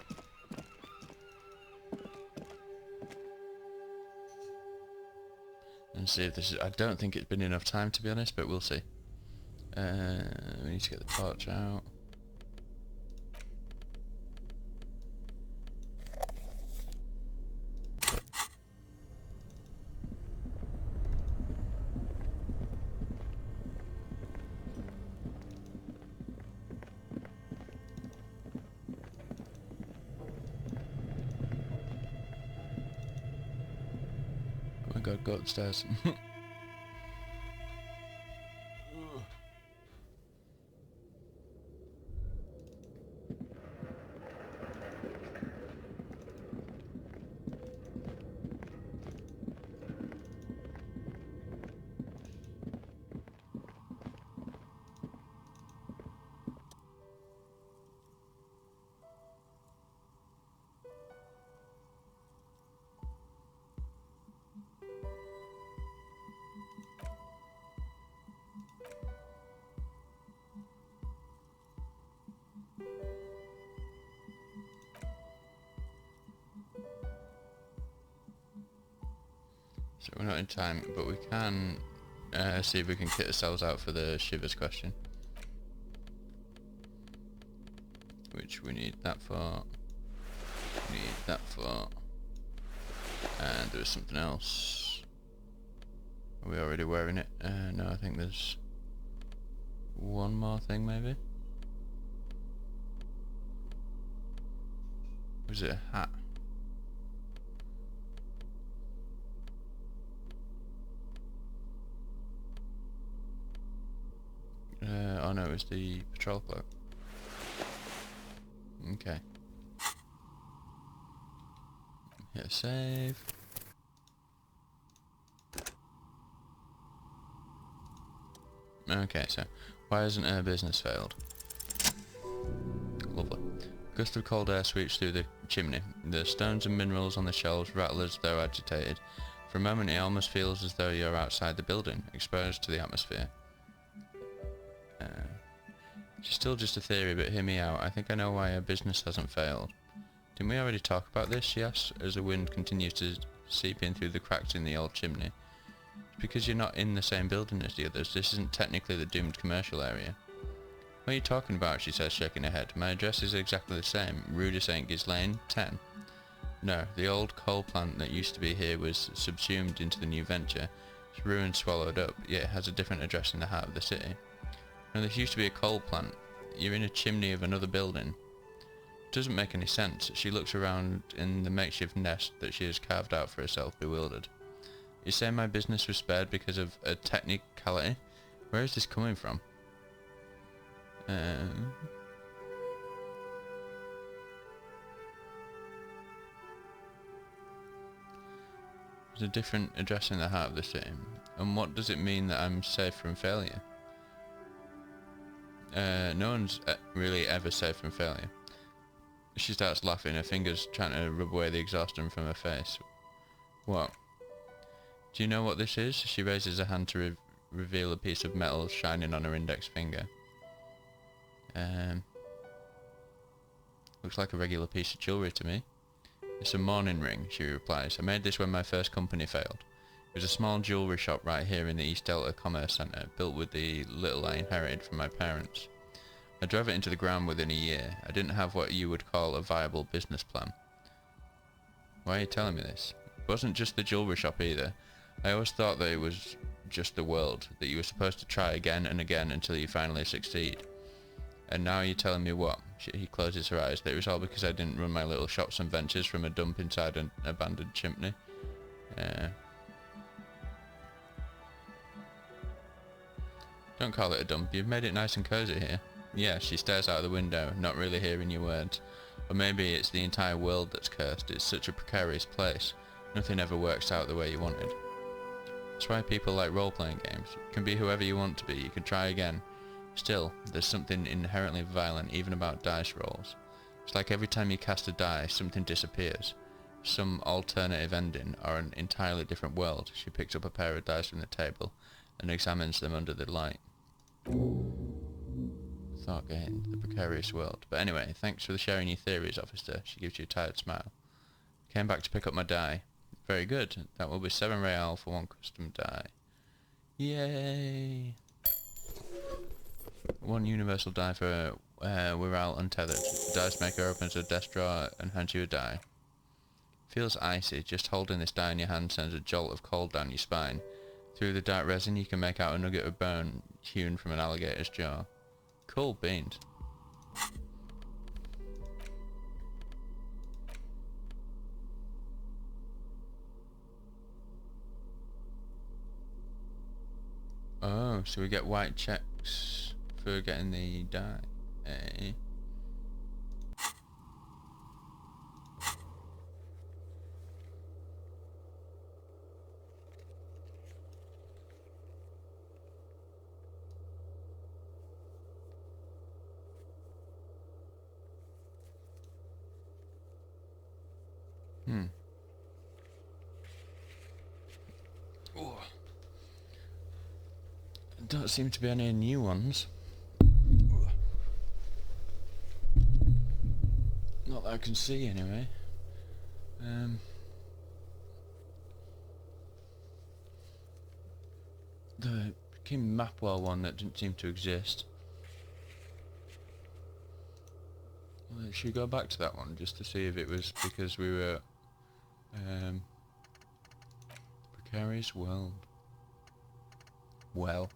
And see if this is... I don't think it's been enough time, to be honest, but we'll see. We need to get the torch out. Go upstairs. So we're not in time, but we can see if we can kit ourselves out for the Shivers question. which we need that for. We need that for. And there was something else. Are we already wearing it? No, I think there's one more thing maybe. Was it a hat? Oh no, it was the patrol cloak. Okay. Hit save. Okay, so why hasn't her business failed? Lovely. Gust of cold air sweeps through the chimney. The stones and minerals on the shelves rattle as though agitated. For a moment it almost feels as though you're outside the building, exposed to the atmosphere. It's still just a theory, but hear me out. I think I know why her business hasn't failed. Didn't we already talk about this? She asks, as the wind continues to seep in through the cracks in the old chimney. It's because you're not in the same building as the others. This isn't technically the doomed commercial area. What are you talking about? She says, shaking her head. My address is exactly the same. Rue de St. Gilles Lane, 10. No, the old coal plant that used to be here was subsumed into the new venture. Its ruins swallowed up, yet it has a different address in the heart of the city. No, this used to be a coal plant. You're in a chimney of another building. It doesn't make any sense. She looks around in the makeshift nest that she has carved out for herself, bewildered. You say my business was spared because of a technicality? Where is this coming from? There's a different address in the heart of the city. And what does it mean that I'm safe from failure? No one's really ever safe from failure. She starts laughing, her fingers trying to rub away the exhaustion from her face. What? Do you know what this is? She raises her hand to reveal a piece of metal shining on her index finger. Looks like a regular piece of jewellery to me. It's a mourning ring, she replies. I made this when my first company failed. It was a small jewellery shop right here in the East Delta Commerce Centre, built with the little I inherited from my parents. I drove it into the ground within a year. I didn't have what you would call a viable business plan. Why are you telling me this? It wasn't just the jewellery shop either. I always thought that it was just the world, that you were supposed to try again and again until you finally succeed. And now you're telling me what? He closes her eyes, that it was all because I didn't run my little shops and ventures from a dump inside an abandoned chimney. Don't call it a dump, you've made it nice and cosy here. Yeah, she stares out of the window, not really hearing your words. Or maybe it's the entire world that's cursed. It's such a precarious place. Nothing ever works out the way you wanted. That's why people like role-playing games. You can be whoever you want to be, you can try again. Still, there's something inherently violent even about dice rolls. It's like every time you cast a die, something disappears. Some alternative ending, or an entirely different world. She picks up a pair of dice from the table and examines them under the light. Thought gained, the precarious world. But anyway, thanks for sharing your theories, officer. She gives you a tired smile. Came back to pick up my die. Very good. That will be 7 real for one custom die. Yay! 1 universal die for we're all untethered. The dice maker opens a desk drawer and hands you a die. Feels icy. Just holding this die in your hand sends a jolt of cold down your spine. Through the dark resin you can make out a nugget of bone hewn from an alligator's jaw. Cool beans. Oh, so we get white checks for getting the die. Eh? Oh. Don't seem to be any new ones. Not that I can see anyway. The King Mapwell one that didn't seem to exist. Should we go back to that one just to see if it was because we were precarious world? Well,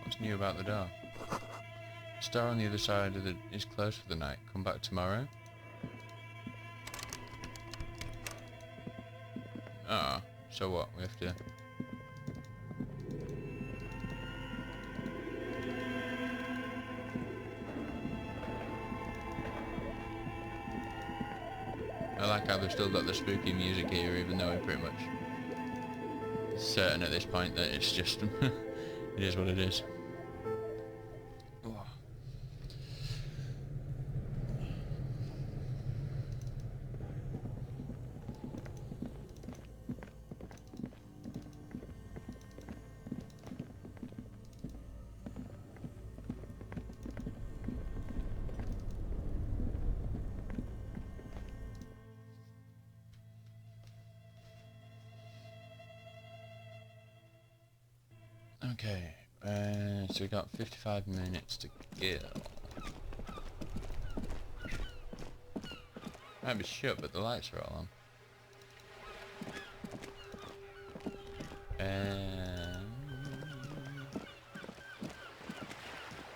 what's new about the door? Star on the other side of the is closed for the night. Come back tomorrow. Ah, so what? We have to. I like how they've still got the spooky music here, even though we're pretty much certain at this point that it's just it is what it is. Okay, so we got 55 minutes to kill. Might be shut, but the lights are all on.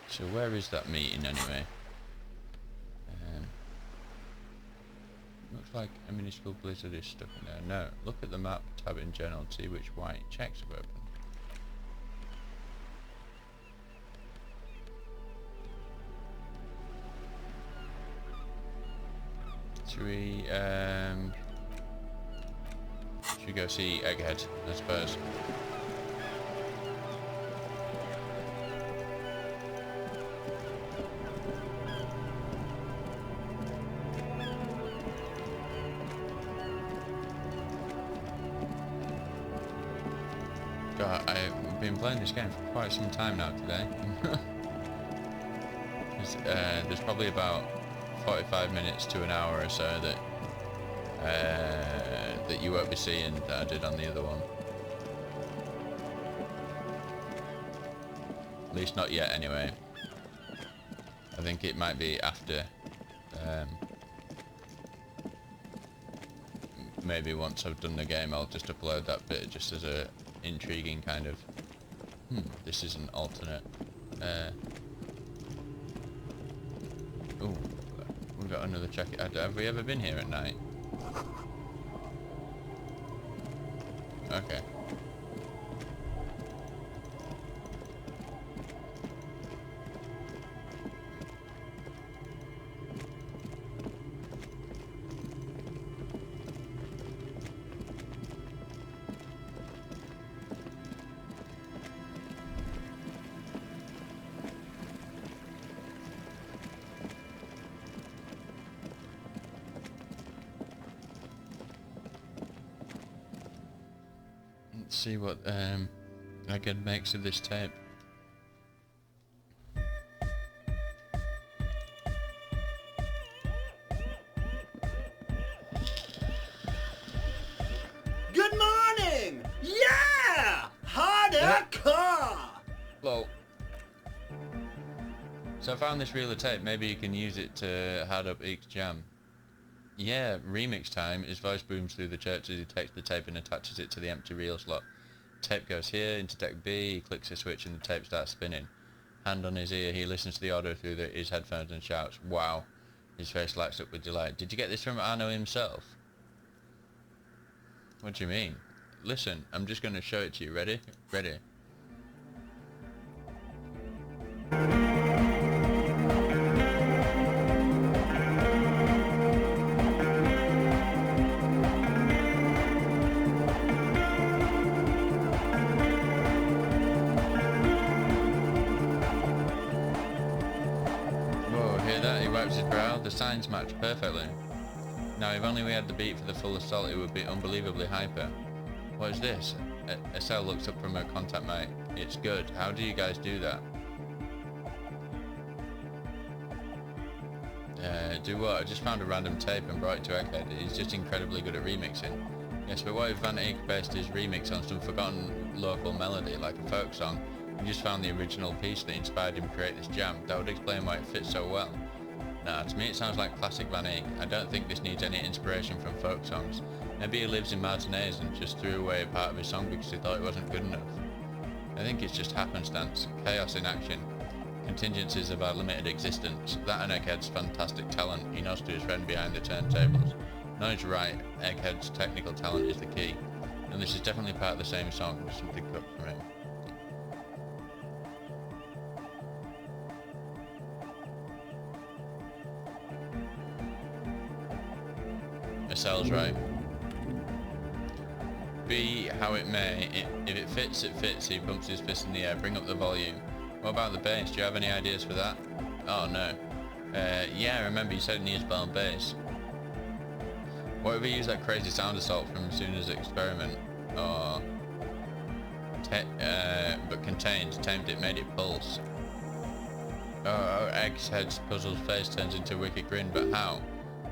So where is that meeting anyway? Looks like a minuscule blizzard is stuck in there. No, look at the map tab in general to see which white checks have opened. Should we go see Egghead, I suppose? God, I've been playing this game for quite some time now today. There's probably about 45 minutes to an hour or so that that you won't be seeing that I did on the other one. At least not yet anyway. I think it might be after. Maybe once I've done the game I'll just upload that bit just as a intriguing kind of this is an alternate ooh, we've got another check. Have we ever been here at night? Okay. See what Egghead makes of this tape. Good morning! Yeah! Hardcore! Lol. So I found this reel of tape. Maybe you can use it to hard up Eek's jam. Yeah, remix time. His voice booms through the church as he takes the tape and attaches it to the empty reel slot. Tape goes here into deck B, he clicks a switch and the tape starts spinning. Hand on his ear, he listens to the audio through his headphones and shouts, "Wow!" His face lights up with delight. Did you get this from Arno himself? What do you mean? Listen, I'm just going to show it to you. Ready? Ready. The signs match perfectly. Now if only we had the beat for the full assault it would be unbelievably hyper. What is this? Estelle looks up from her contact mic. It's good. How do you guys do that? Do what? I just found a random tape and brought it to Egghead. He's just incredibly good at remixing. Yes, but what if Van Eyck based his remix on some forgotten local melody, like a folk song, and just found the original piece that inspired him to create this jam? That would explain why it fits so well. Nah, to me it sounds like classic Van Eyck. I don't think this needs any inspiration from folk songs. Maybe he lives in Martinez and just threw away a part of his song because he thought it wasn't good enough. I think it's just happenstance, chaos in action, contingencies of our limited existence. That and Egghead's fantastic talent he nods to his friend behind the turntables. No, he's right, Egghead's technical talent is the key, and this is definitely part of the same song, something cut from it. Esel's right. Be how it may, if it fits, it fits. He bumps his fist in the air. Bring up the volume. What about the bass? Do you have any ideas for that? Oh no. Yeah, I remember you said it needs bell and bass. What if we use that crazy sound assault from Suna's experiment? Or... but contained, tamed it, made it pulse. Oh, Egghead's puzzled face turns into a wicked grin, but how?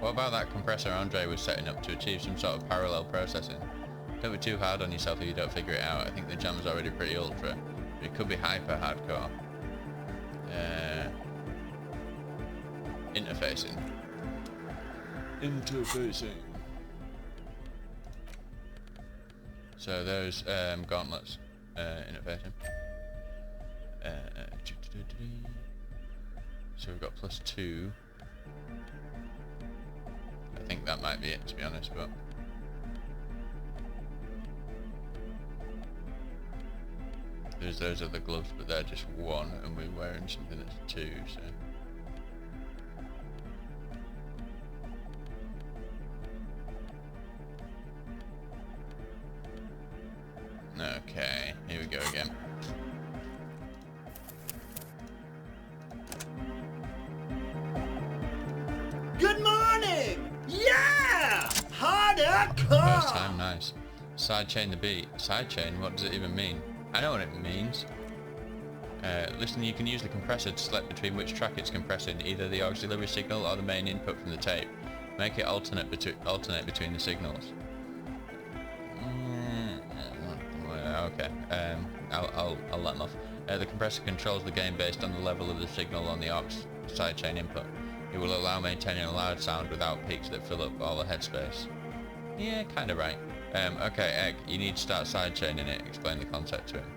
What about that compressor Andre was setting up to achieve some sort of parallel processing? Don't be too hard on yourself if you don't figure it out. I think the jam's already pretty ultra. But it could be hyper hardcore. Interfacing. So those gauntlets. Interfacing. So we've got +2. I think that might be it, to be honest, but... There's those other gloves, but they're just 1, and we're wearing something that's 2, so... Okay, here we go again. Good morning! Yeah! Hardcore! First time, nice. Sidechain the beat. Sidechain? What does it even mean? I know what it means. Listen, you can use the compressor to select between which track it's compressing, either the auxiliary signal or the main input from the tape. Make it alternate between the signals. Okay, I'll let them off. The compressor controls the gain based on the level of the signal on the aux sidechain input. It will allow maintaining a loud sound without peaks that fill up all the headspace. Yeah, kinda right. Okay, Egg, you need to start sidechaining it. Explain the concept to him.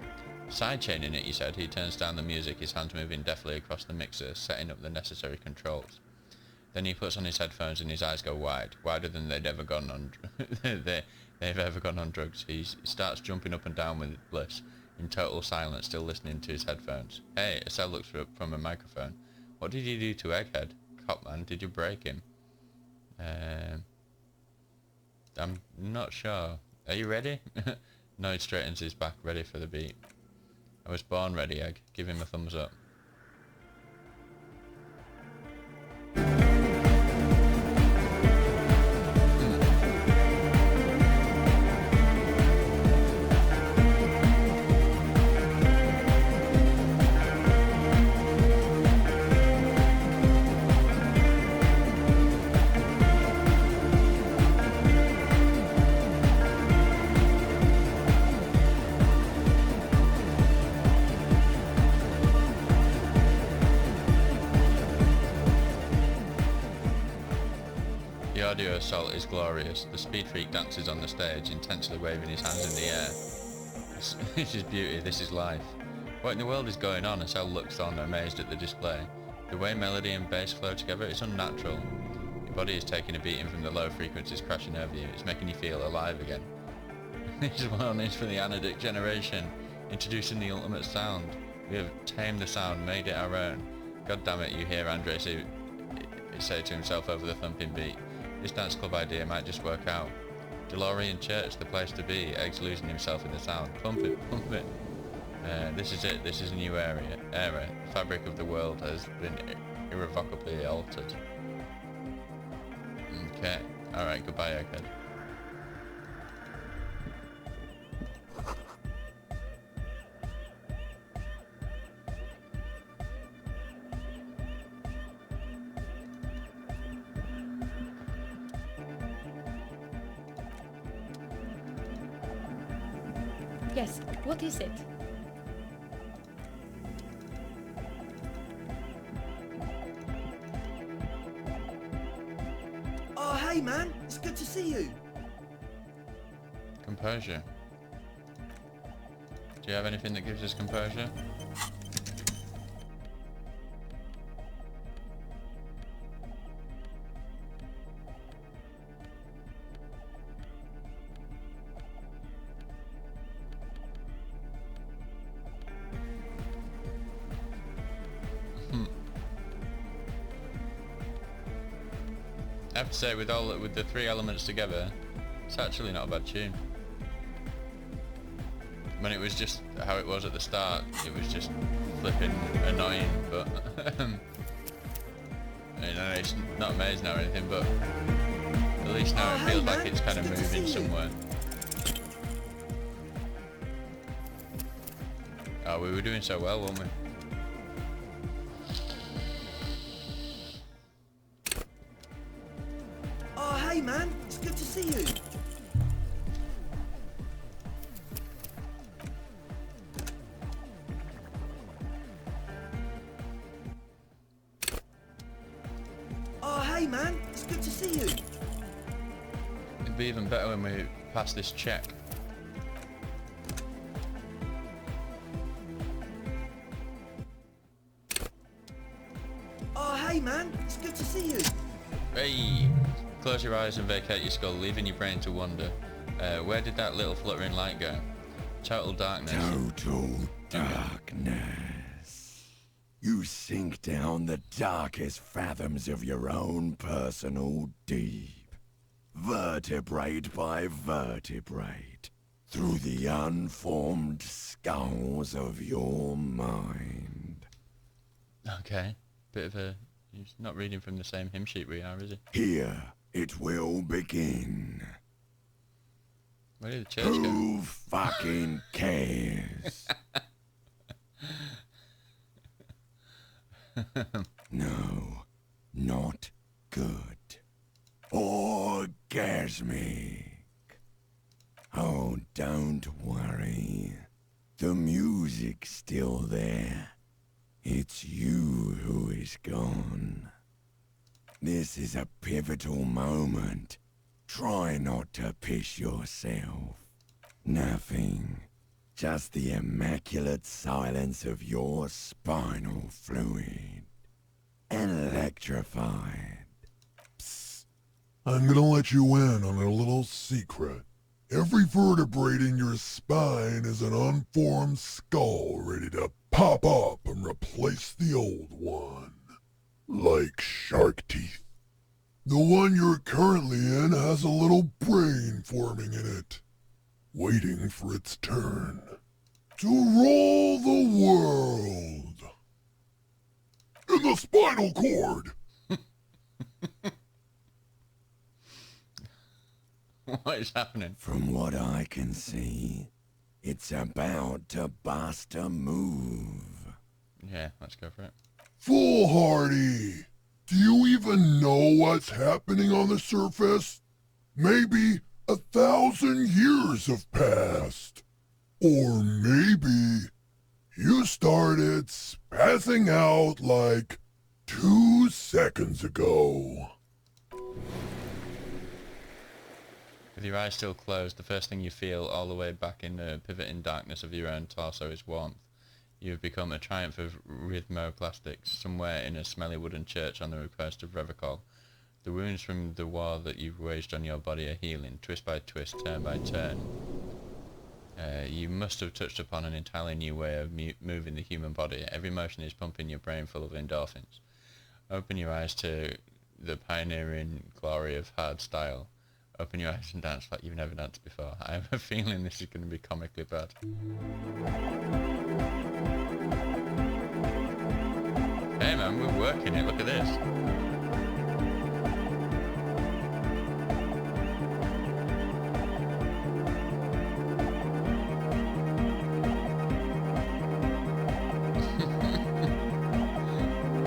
Sidechaining it, he said. He turns down the music, his hands moving deftly across the mixer, setting up the necessary controls. Then he puts on his headphones and his eyes go wide, wider than they've ever gone on drugs. He starts jumping up and down with bliss, in total silence, still listening to his headphones. Hey, Esel looks up from a microphone. What did you do to Egghead? Cop man, did you break him? I'm not sure. Are you ready? Noid straightens his back, ready for the beat. I was born ready, Egg. Give him a thumbs up. The audio assault is glorious. The speed freak dances on the stage, intensely waving his hands in the air. This is beauty, this is life. What in the world is going on? Esel looks on, amazed at the display. The way melody and bass flow together, it's unnatural. Your body is taking a beating from the low frequencies crashing over you. It's making you feel alive again. This one is for the Anodic generation, introducing the ultimate sound. We have tamed the sound, made it our own. God damn it, you hear Andre say to himself over the thumping beat. This dance club idea might just work out. DeLorean Church, the place to be. Egg's losing himself in the sound. Pump it, pump it. This is it. This is a new era. The fabric of the world has been irrevocably altered. Okay. Alright, goodbye, Egghead. Yes, what is it? Oh, hey man, it's good to see you. Composure. Do you have anything that gives us composure? I have to say, with the three elements together, it's actually not a bad tune. When it was just how it was at the start, it was just flipping annoying, but you know, it's not amazing or anything, but at least now it feels like it's kind of moving somewhere. Oh, we were doing so well, weren't we? Oh, hey man, it's good to see you. Oh, hey man, it's good to see you. It'd be even better when we pass this check. Oh, hey man, it's good to see you. Hey! Close your eyes and vacate your skull, leaving your brain to wander. Where did that little fluttering light go? Total darkness. Total darkness. You sink down the darkest fathoms of your own personal deep, vertebrate by vertebrate, through the unformed skulls of your mind. Okay. Bit of a... He's not reading from the same hymn sheet we are, is he? Here it will begin. Where did the church go? Who fucking cares? No, not good. Orgasmic. Oh, don't worry. The music's still there. It's you who is gone. This is a pivotal moment. Try not to piss yourself. Nothing. Just the immaculate silence of your spinal fluid. Electrified. Psst. I'm gonna let you in on a little secret. Every vertebrae in your spine is an unformed skull ready to pop up and replace the old one. Like shark teeth. The one you're currently in has a little brain forming in it, waiting for its turn to rule the world. In the spinal cord! What is happening? From what I can see, it's about to bust a move. Yeah, let's go for it. Foolhardy! Do you even know what's happening on the surface? Maybe 1,000 years have passed. Or maybe you started spazzing out like 2 seconds ago. With your eyes still closed, the first thing you feel all the way back in the pivoting darkness of your own torso is warmth. You have become a triumph of rhythmoplastics, somewhere in a smelly wooden church on the coast of Revachol. The wounds from the war that you've waged on your body are healing, twist by twist, turn by turn. You must have touched upon an entirely new way of moving the human body. Every motion is pumping your brain full of endorphins. Open your eyes to the pioneering glory of hard style. Open your eyes and dance like you've never danced before. I have a feeling this is going to be comically bad. Hey man, we're working it, look at this.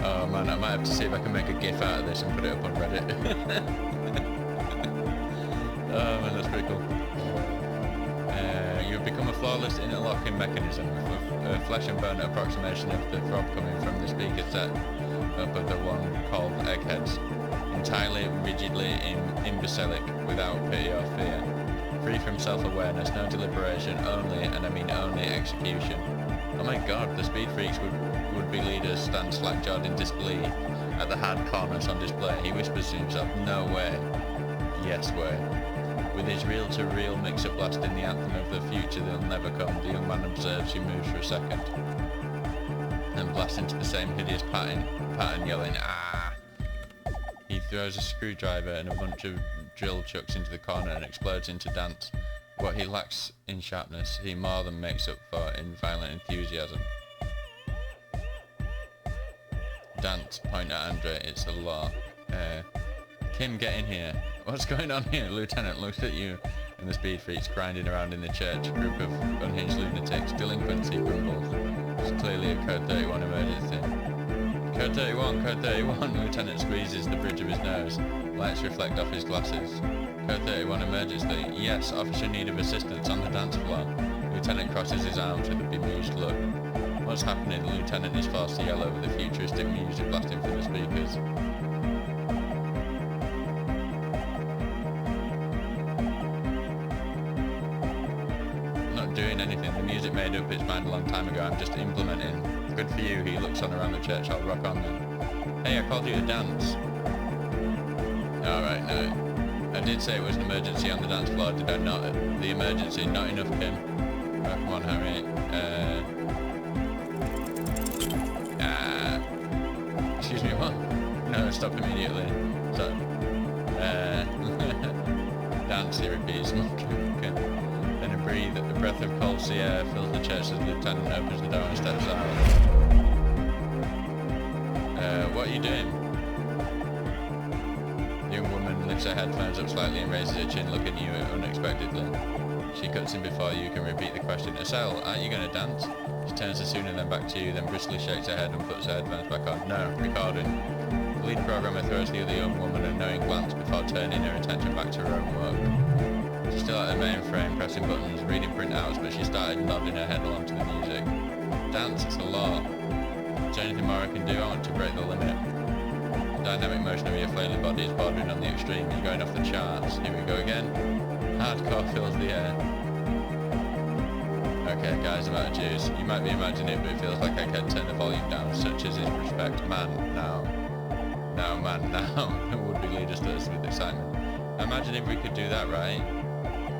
Oh man, I might have to see if I can make a GIF out of this and put it up on Reddit. Oh man, that's pretty cool. You've become a flawless interlocking mechanism, a flesh and bone approximation of the throb coming from the speaker set up of the one called Eggheads. Entirely, rigidly imbecilic, without pity or fear. Free from self-awareness, no deliberation, only, and I mean only, execution. Oh my god, the speed freaks would be leaders stand slack-jawed in disbelief at the hard corners on display. He whispers to himself, no way. Yes way. With his reel-to-reel mix-up blasting the anthem of the future that'll never come, the young man observes she moves for a second. Then blasts into the same hideous pattern yelling, ah! He throws a screwdriver and a bunch of drill chucks into the corner and explodes into dance. What he lacks in sharpness, he more than makes up for in violent enthusiasm. Dance, point at Andre, it's a law. Kim, get in here. What's going on here? Lieutenant looks at you and the speed freaks grinding around in the church. A group of unhinged lunatics. Delinquents, he grumbles. It's clearly a Code 31 emergency. Code 31, Code 31. Lieutenant squeezes the bridge of his nose. Lights reflect off his glasses. Code 31 emergency. Yes, officer in need of assistance on the dance floor. Lieutenant crosses his arms with a bemused look. What's happening? The lieutenant is forced to yell over the futuristic music blasting from the speakers. Doing anything. The music made up its mind a long time ago. I'm just implementing. Good for you. He looks on around the church. I'll rock on then. Hey, I called you to dance. Alright, no. I did say it was an emergency on the dance floor, did I not? The emergency, not enough, Kim. Oh, come on, Harry. Excuse me, what? No, stop immediately. So, dance, he repeats. Okay. Then a breath of cold sea air fills the church as the lieutenant opens the door and steps out. What are you doing? The young woman lifts her headphones up slightly and raises her chin, looking at you unexpectedly. She cuts in before you can repeat the question. Estelle, aren't you going to dance? She turns to Suna, then back to you, then briskly shakes her head and puts her headphones back on. No, recording. The lead programmer throws the other young woman a knowing glance before turning her attention back to her own work. She's still at her mainframe, pressing buttons, reading printouts, but she started nodding her head along to the music. Dance, it's a law. Is there anything more I can do? I want to break the limit. The dynamic motion of your flailing body is bordering on the extreme. You're going off the charts. Here we go again. Hardcore fills the air. Okay, guys, I'm out of juice. You might be imagining it, but it feels like I can turn the volume down, such as his respect. Man, now. Now, man, now. The would-be leader stirs with excitement. Imagine if we could do that, right?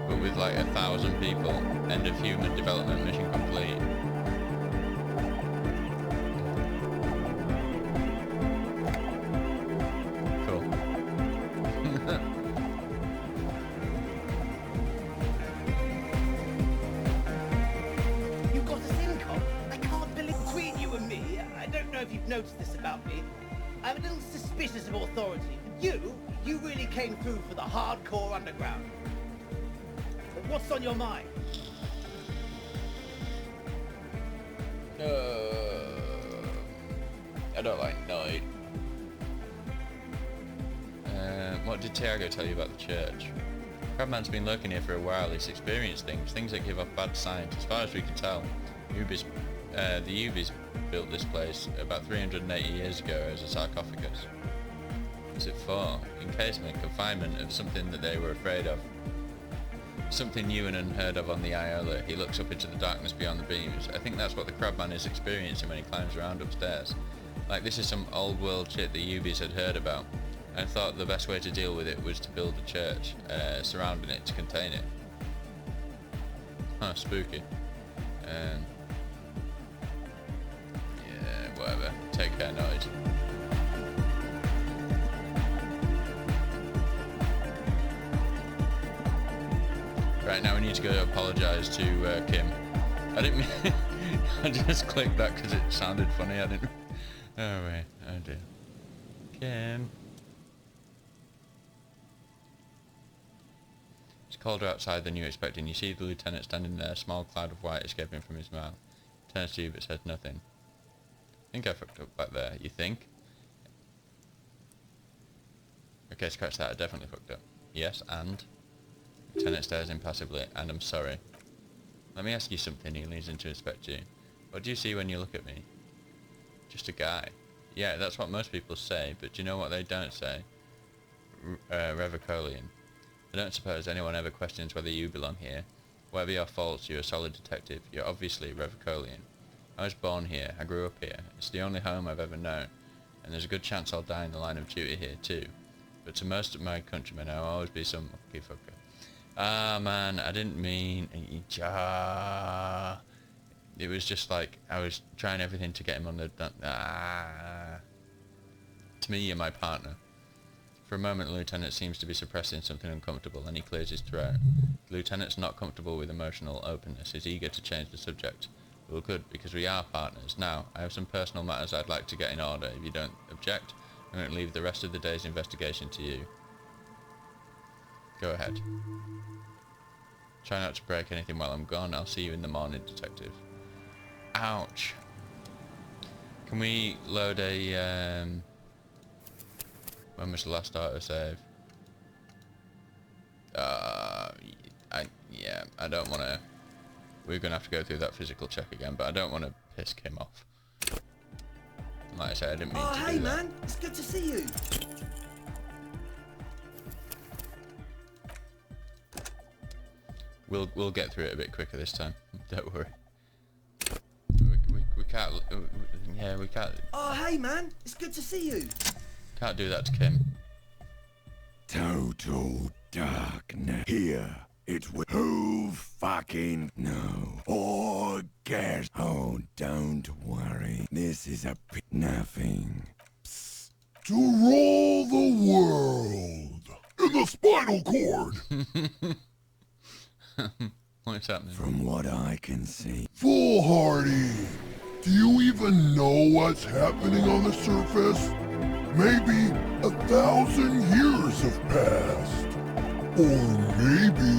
But with like 1,000 people. End of human development, mission complete. Cool. You've got us in, Cop. I can't believe between you and me. I don't know if you've noticed this about me. I'm a little suspicious of authority. But you really came through for the hardcore underground. But what's on your mind? I don't like night. What did Tiago tell you about the church? Crabman's been lurking here for a while. He's experienced things that give off bad signs. As far as we can tell, the Ubis built this place about 380 years ago as a sarcophagus. What's it for? Encasement, confinement of something that they were afraid of. Something new and unheard of on the Iola. He looks up into the darkness beyond the beams. I think that's what the Crabman is experiencing when he climbs around upstairs. Like this is some old world shit the Ubis had heard about, and thought the best way to deal with it was to build a church surrounding it to contain it. Huh, spooky. Yeah, whatever. Take care, noise. Right, now we need to go apologise to Kim. I didn't mean... I just clicked that because it sounded funny, I didn't... Oh wait, oh dear. Kim. It's colder outside than you expected, and you see the lieutenant standing there, a small cloud of white escaping from his mouth. Turns to you but says nothing. I think I fucked up back there, you think? Okay, scratch that, I definitely fucked up. Yes, and? Lieutenant stares impassively, and I'm sorry. Let me ask you something. He leans in to inspect you. What do you see when you look at me? Just a guy. Yeah, that's what most people say, but do you know what they don't say? Revicolian. I don't suppose anyone ever questions whether you belong here. Whatever your faults, you're a solid detective. You're obviously Revicolian. I was born here. I grew up here. It's the only home I've ever known. And there's a good chance I'll die in the line of duty here too. But to most of my countrymen, I'll always be some mucky fucker. Ah, man, I didn't mean... It was just like, I was trying everything to get him on the... To me, you're my partner. For a moment, the Lieutenant seems to be suppressing something uncomfortable, and he clears his throat. The Lieutenant's not comfortable with emotional openness. He's eager to change the subject. Well, good, because we are partners. Now, I have some personal matters I'd like to get in order. If you don't object, I'm going to leave the rest of the day's investigation to you. Go ahead. Try not to break anything while I'm gone. I'll see you in the morning, Detective. Ouch. Can we load a... When was the last autosave? Yeah, I don't want to... We're going to have to go through that physical check again, but I don't want to piss Kim off. Like I said, I didn't mean to do that. Oh, hey man, it's good to see you. We'll get through it a bit quicker this time. Don't worry. We can't... Yeah, we can't... Oh, hey man, it's good to see you. Can't do that to Kim. Total darkness. Here, it will... Who fucking know? Or guess? Oh, don't worry. This is a nothing. Psst. To rule the world in the spinal cord. What's happening? From what I can see. Foolhardy. Do you even know what's happening on the surface? Maybe 1,000 years have passed. Or maybe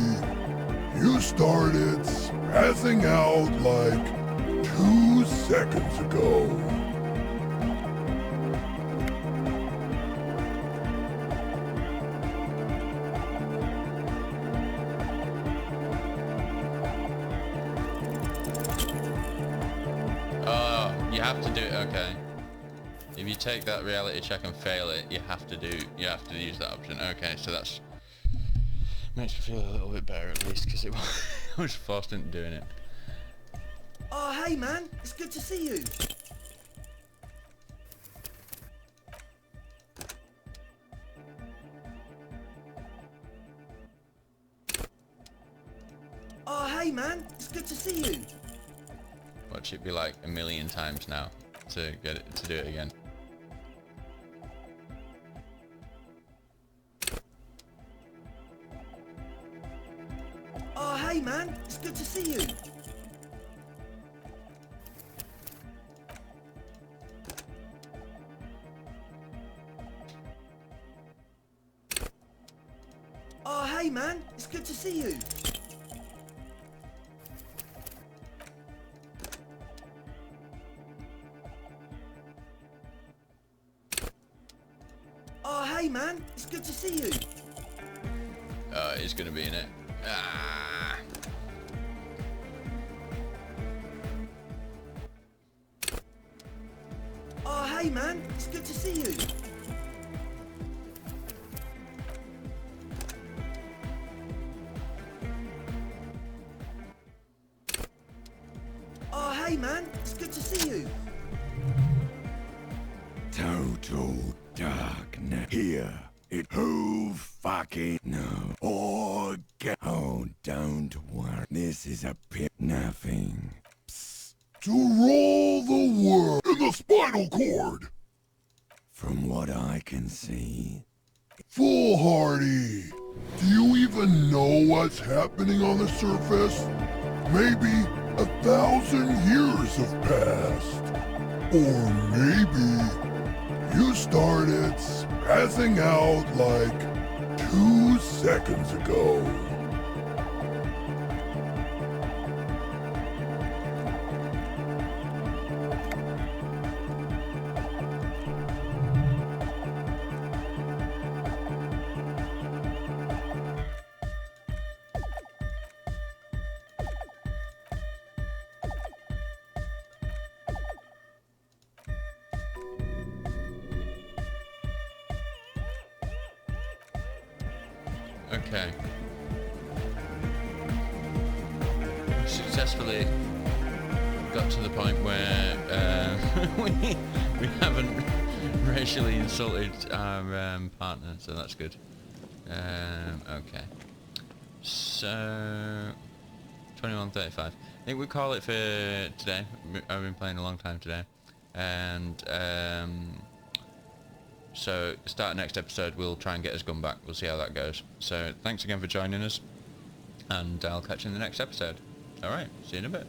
you started spazzing out like 2 seconds ago. Oh, you have to do it, okay. If you take that reality check and fail it, you have to use that option. Okay, so that's makes me feel a little bit better at least, because I was forced into doing it. Oh, hey man, it's good to see you. Oh, hey man, it's good to see you. Watch it be like 1,000,000 times now to get it to do it again. Oh, hey man, it's good to see you. Oh, hey man, it's good to see you. Oh, hey man, it's good to see you. It's gonna be in it. Ah. Oh, hey man, it's good to see you. Oh, hey man, it's good to see you. Total darkness. Here, it... Who fucking know? Or get... Oh, don't worry. This is a pit nothing. Psst. To rule the world in the spinal cord. From what I can see. Foolhardy. Do you even know what's happening on the surface? Maybe 1,000 years have passed. Or maybe you started spazzing out like 2 seconds ago. Okay. Successfully got to the point where we haven't racially insulted our partner, so that's good. Okay. So 21:35. I think we call it for today. I've been playing a long time today, and so start of next episode we'll try and get his gun back. We'll see how that goes. So thanks again for joining us, and I'll catch you in the next episode. Alright, see you in a bit.